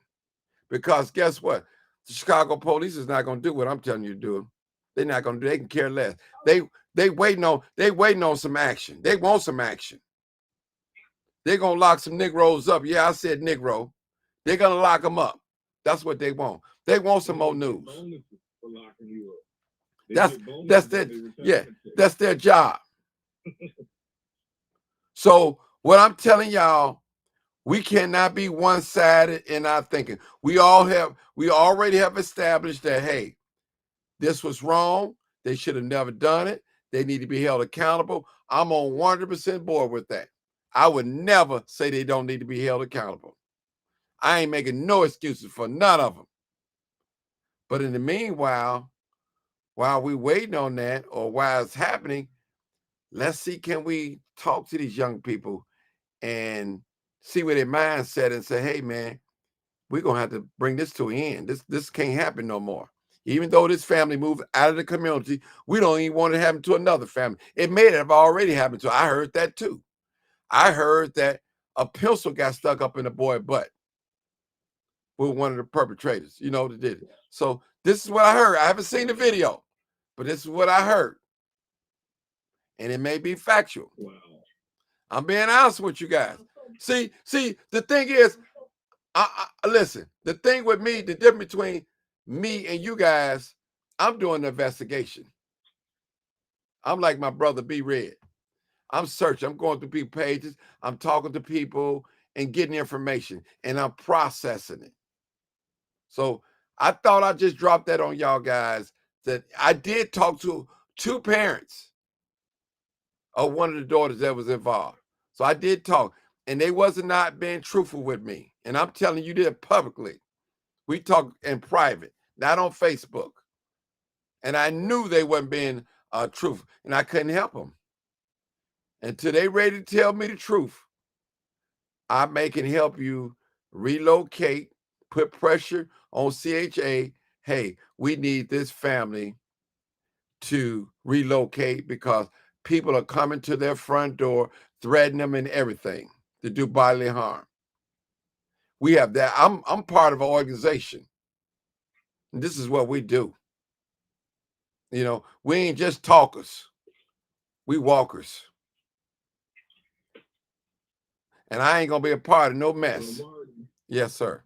Because guess what? The Chicago police is not going to do what I'm telling you to do. They're not going to do. They can care less. They waiting on some action. They want some action. They're going to lock some Negroes up. Yeah, I said Negro. They're going to lock them up. That's what they want. They want some more news. That's their job. So what I'm telling y'all, we cannot be one-sided in our thinking. We already have established that, hey, this was wrong. They should have never done it. They need to be held accountable. I'm on 100% board with that. I would never say they don't need to be held accountable. I ain't making no excuses for none of them. But in the meanwhile, while we waiting on that, or while it's happening, let's see, can we talk to these young people and see where their mindset and say, hey, man, we're going to have to bring this to an end. This can't happen no more. Even though this family moved out of the community, we don't even want it to happen to another family. It may have already happened to. I heard that too. I heard that a pencil got stuck up in a boy's butt with one of the perpetrators, that did it. So this is what I heard. I haven't seen the video, but this is what I heard. And it may be factual. Wow. I'm being honest with you guys. See, the thing is, listen, the thing with me, the difference between me and you guys, I'm doing the investigation. I'm like my brother B. Red. I'm searching. I'm going through people's pages. I'm talking to people and getting information, and I'm processing it. So I thought I'd just drop that on y'all guys, that I did talk to 2 parents of one of the daughters that was involved. So I did talk, and they wasn't not being truthful with me. And I'm telling you this publicly. We talked in private, not on Facebook. And I knew they wasn't being truthful, and I couldn't help them. Until they ready to tell me the truth, I can help you relocate, put pressure on CHA. Hey, we need this family to relocate because people are coming to their front door, threatening them and everything to do bodily harm. We have that. I'm part of an organization. And this is what we do. We ain't just talkers. We walkers. And I ain't going to be a part of no mess. Yes, sir.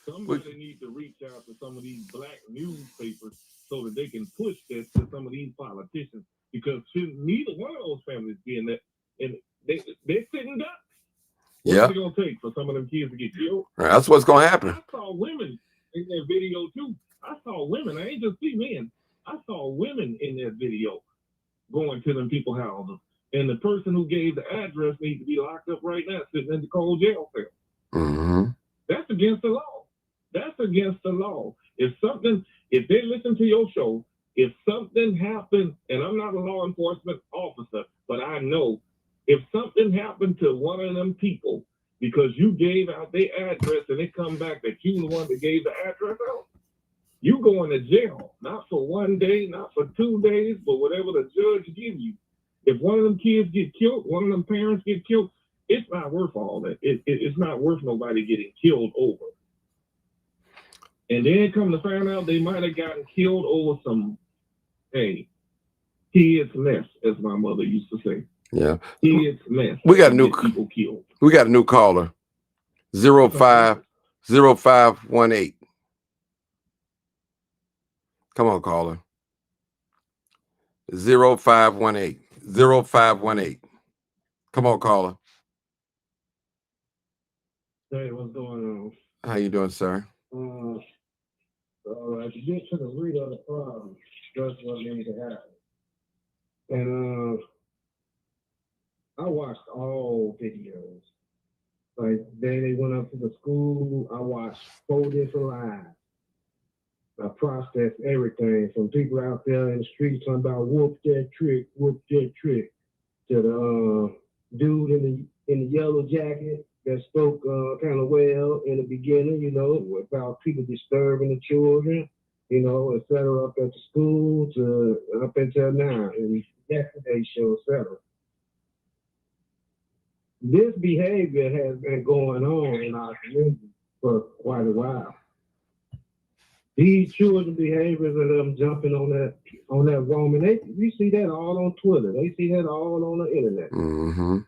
Somebody needs to reach out to some of these black newspapers so that they can push this to some of these politicians, because neither one of those families be in that, and they're sitting ducks. What's it gonna take for some of them kids to get killed? That's what's gonna happen. I saw women in that video too. I saw women. I ain't just see men. I saw women in that video going to them people's houses, and the person who gave the address needs to be locked up right now, sitting in the cold jail cell. Mm-hmm. That's against the law. That's against the law. If they listen to your show, if something happens, and I'm not a law enforcement officer, but I know if something happened to one of them people because you gave out their address and it come back that you the one that gave the address out, you going to jail, not for 1 day, not for 2 days, but whatever the judge give you. If one of them kids get killed, one of them parents get killed, it's not worth all that. It's not worth nobody getting killed over. And then come to find out they might have gotten killed over some, kids mess, as my mother used to say. Yeah. Kids mess. We got a new people killed. We got a new caller. 0518. Come on, caller. 0518. 0518. Come on, caller. Hey, what's going on? How you doing, sir? To get to the root of the problem, that's what needs to happen. And I watched all videos. Like they went up to the school. I watched 4 different lives. I processed everything from people out there in the streets talking about whoop that trick, to the dude in the yellow jacket that spoke kind of well in the beginning, about people disturbing the children, et cetera, up at the school to up until now, and yesterday's show, et cetera. This behavior has been going on in our community for quite a while. These children behaviors of them jumping on that woman, you see that all on Twitter. They see that all on the internet. Mm-hmm.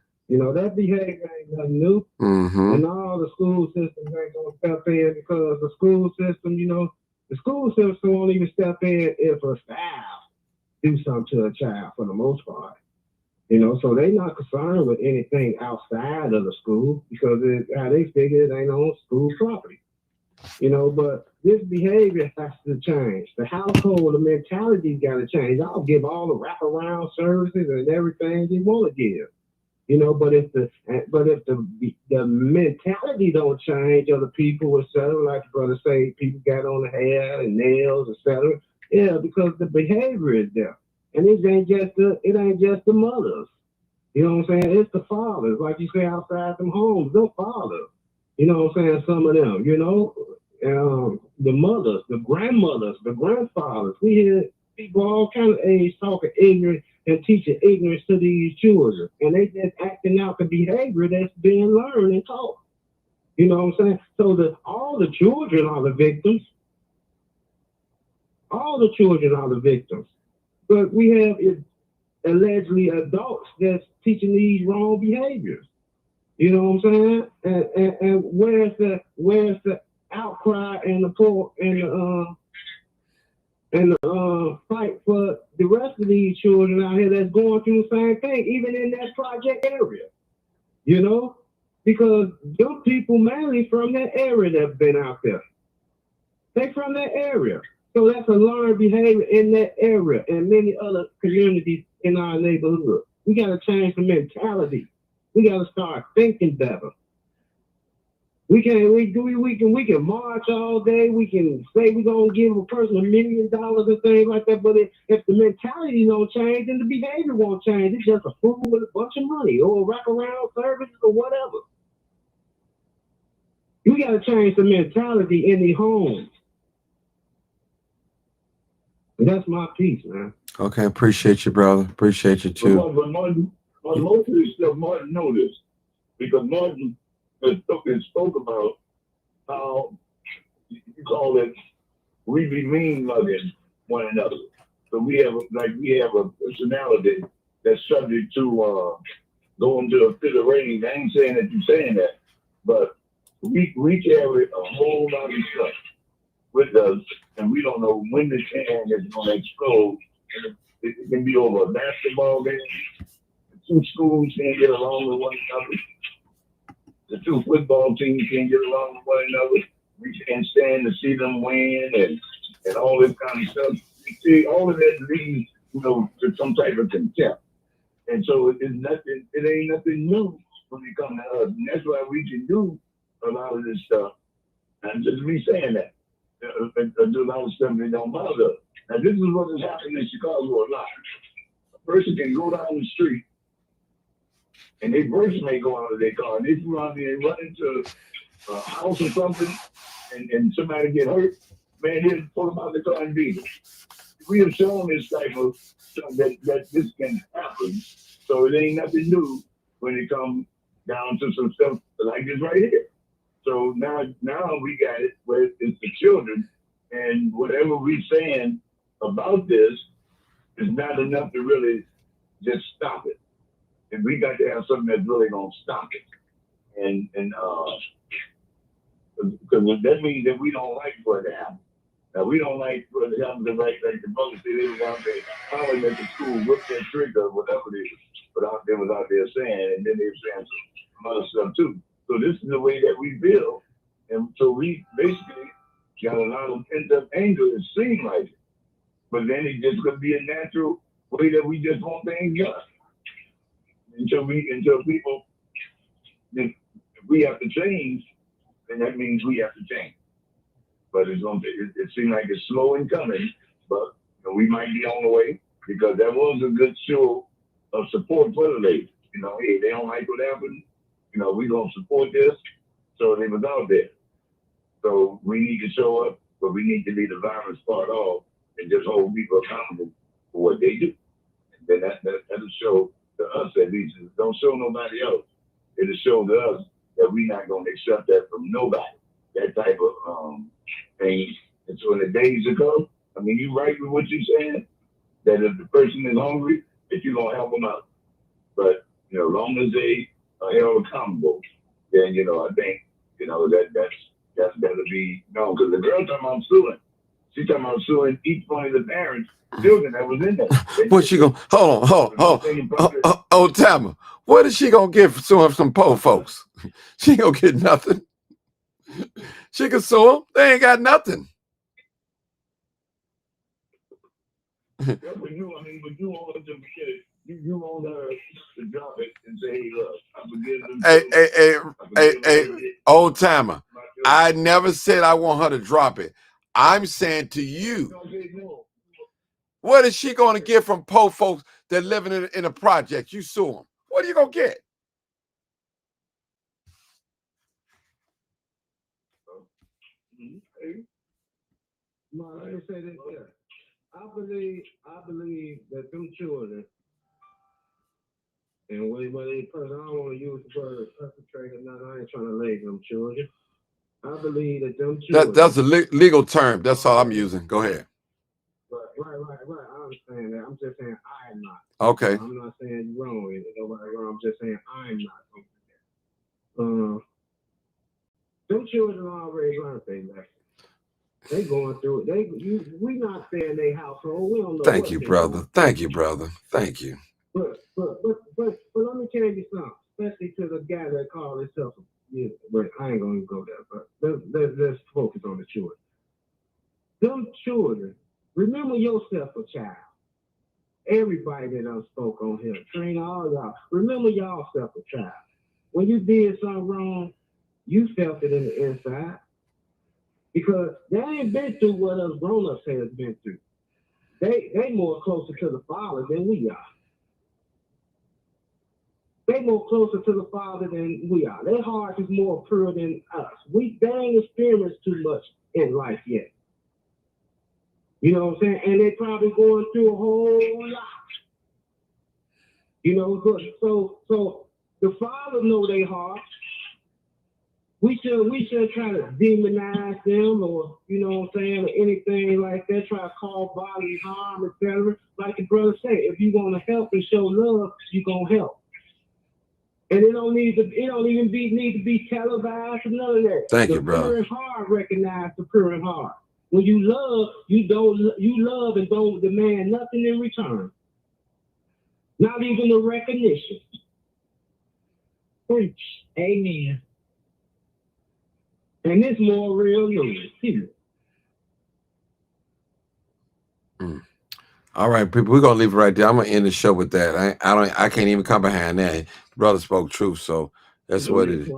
That behavior ain't nothing new. Mm-hmm. And all the school systems ain't gonna step in because the school system, the school system won't even step in if a staff do something to a child for the most part. So they not concerned with anything outside of the school because how they figure it ain't on school property. But this behavior has to change. The household, the mentality's got to change. I'll give all the wraparound services and everything they want to give. But if the mentality don't change of the people, et cetera, like the brother say, people got on the hair and nails, et cetera. Yeah, because the behavior is there. And it ain't just the mothers. You know what I'm saying? It's the fathers, like you say outside them homes, the fathers. You know what I'm saying? Some of them, the mothers, the grandmothers, the grandfathers. We hear people all kind of age talking ignorant and teaching ignorance to these children. And they just acting out the behavior that's being learned and taught. You know what I'm saying? So all the children are the victims. All the children are the victims. But we have allegedly adults that's teaching these wrong behaviors. You know what I'm saying? And where's the outcry and the poor and the fight for the rest of these children out here that's going through the same thing, even in that project area? Because them people mainly from that area that's been out there. They from that area. So that's a learned behavior in that area and many other communities in our neighborhood. We got to change the mentality. We got to start thinking better. We can march all day. We can say we're going to give a person $1 million and things like that. But if the mentality don't change, then the behavior won't change. It's just a fool with a bunch of money or wraparound services or whatever. We got to change the mentality in the homes. And that's my piece, man. Okay, appreciate you, brother. Appreciate you too. But Martin, most of this stuff, Martin know this because Martin spoke about how you call it we be mean mugging one another. So we have a personality that's subject to going to a pit of rage. I ain't saying that you're saying that, but we carry a whole lot of stuff with us, and we don't know when the can is going to explode. And it can be over a basketball game. The two schools can't get along with one another. The two football teams can't get along with one another. We can't stand to see them win and all this kind of stuff. You see, all of that leads, to some type of contempt. And so it ain't nothing new when it comes to us. And that's why we can do a lot of this stuff. And just me saying that. Do a lot of stuff that don't bother us. Now, this is what is happening in Chicago a lot. A person can go down the street and their brakes may go out of their car, and they run into a house or something, and somebody get hurt, man, he'll pull them out of the car and beat them. We have shown this type of stuff that this can happen, so it ain't nothing new when it comes down to some stuff like this right here. So now we got it where it's the children, and whatever we're saying about this is not enough to really just stop it. And we got to have something that's really gonna stop it. And because that means that we don't like for it to happen. Now we don't like for it to happen to like the brother said they was out there hollering at the school, whip that trigger or whatever it is. But they was out there saying, and then they were saying some other stuff too. So this is the way that we feel. And so we basically got a lot of pent-up anger, it seems like it. But then it's just gonna be a natural way that we just want things done. Until people, if we have to change, then that means we have to change. But it seems like it's slow in coming, but we might be on the way, because that was a good show of support for the ladies. Hey, they don't like what happened, we're gonna support this. So they was out there. So we need to show up, but we need to leave the violence part off and just hold people accountable for what they do. And then that'll show to us at least. Don't show nobody else. It'll show to us that we're not going to accept that from nobody. That type of thing. And so in the days to come, you're right with what you're saying, that if the person is hungry, that you're going to help them out. But, as long as they are held accountable, then, I think, that's better be known. Because the girl talking about suing. She's talking about suing each one of the parents' children that was in there. What she gonna hold on. Old timer. What is she gonna get for suing some poor folks? She ain't gonna get nothing. She can sue them. They ain't got nothing. Yeah, but you want them to get it. You want her to drop it and say, hey, look, I forgive them. Hey, old timer. I never said I want her to drop it. I'm saying to you, what is she going to get from poor folks that living in a project? You sue them. What are you going to get? No, let me say this here. I believe that them children, and whether they person, I don't want to use the word perpetrator, I ain't trying to label them children. I believe that them children. That's a legal term. That's all I'm using. Go ahead. Right. I understand that. I'm just saying I am not. Okay. I'm not saying you're wrong. Nobody wrong. I'm just saying I'm not. Them children already learned their lesson. They going through it. We not saying they household. We don't know. Thank you, brother. Thank you, brother. Thank you. But let me tell you something, especially to the guy that called himself. Yeah, but I ain't gonna go there. But let's focus on the children. Them children, remember yourself a child. Everybody that done spoke on here, train all y'all. Remember y'all self a child. When you did something wrong, you felt it in the inside. Because they ain't been through what us grown-ups has been through. They more closer to the Father than we are. They more closer to the Father than we are. Their heart is more pure than us. They ain't experienced too much in life yet. You know what I'm saying? And they probably going through a whole lot. So the Father know their heart. We should try to demonize them, or or anything like that, try to cause bodily harm, etc. Like the brother said, if you want to help and show love, you're gonna help. And it don't even need to be televised or none of that. Thank you, brother. The pure in heart recognize the pure in heart. When you love, you love and don't demand nothing in return. Not even a recognition. Preach. Amen. And it's more real news. All right, people, we're gonna leave it right there. I'm gonna end the show with that. I can't even come behind that. Brother spoke truth, so that's what it is.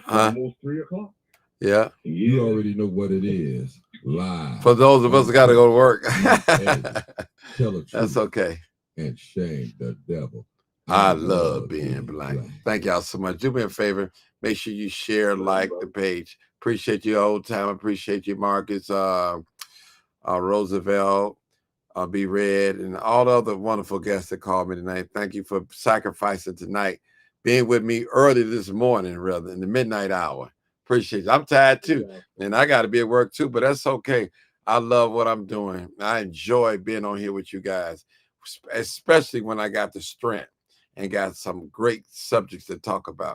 Almost 3 o'clock. Yeah. You already know what it is. Live. For those of us that gotta go to work. Tell the truth. That's okay. And shame the devil. I love being black. Thank y'all so much. Do me a favor. Make sure you share, like the page. Appreciate you, old time. Appreciate you, Marcus, Roosevelt, Be Red, and all the other wonderful guests that called me tonight. Thank you for sacrificing tonight, being with me early this morning, rather in the midnight hour. Appreciate you. I'm tired too, and I got to be at work too, but that's okay. I love what I'm doing. I enjoy being on here with you guys, especially when I got the strength and got some great subjects to talk about.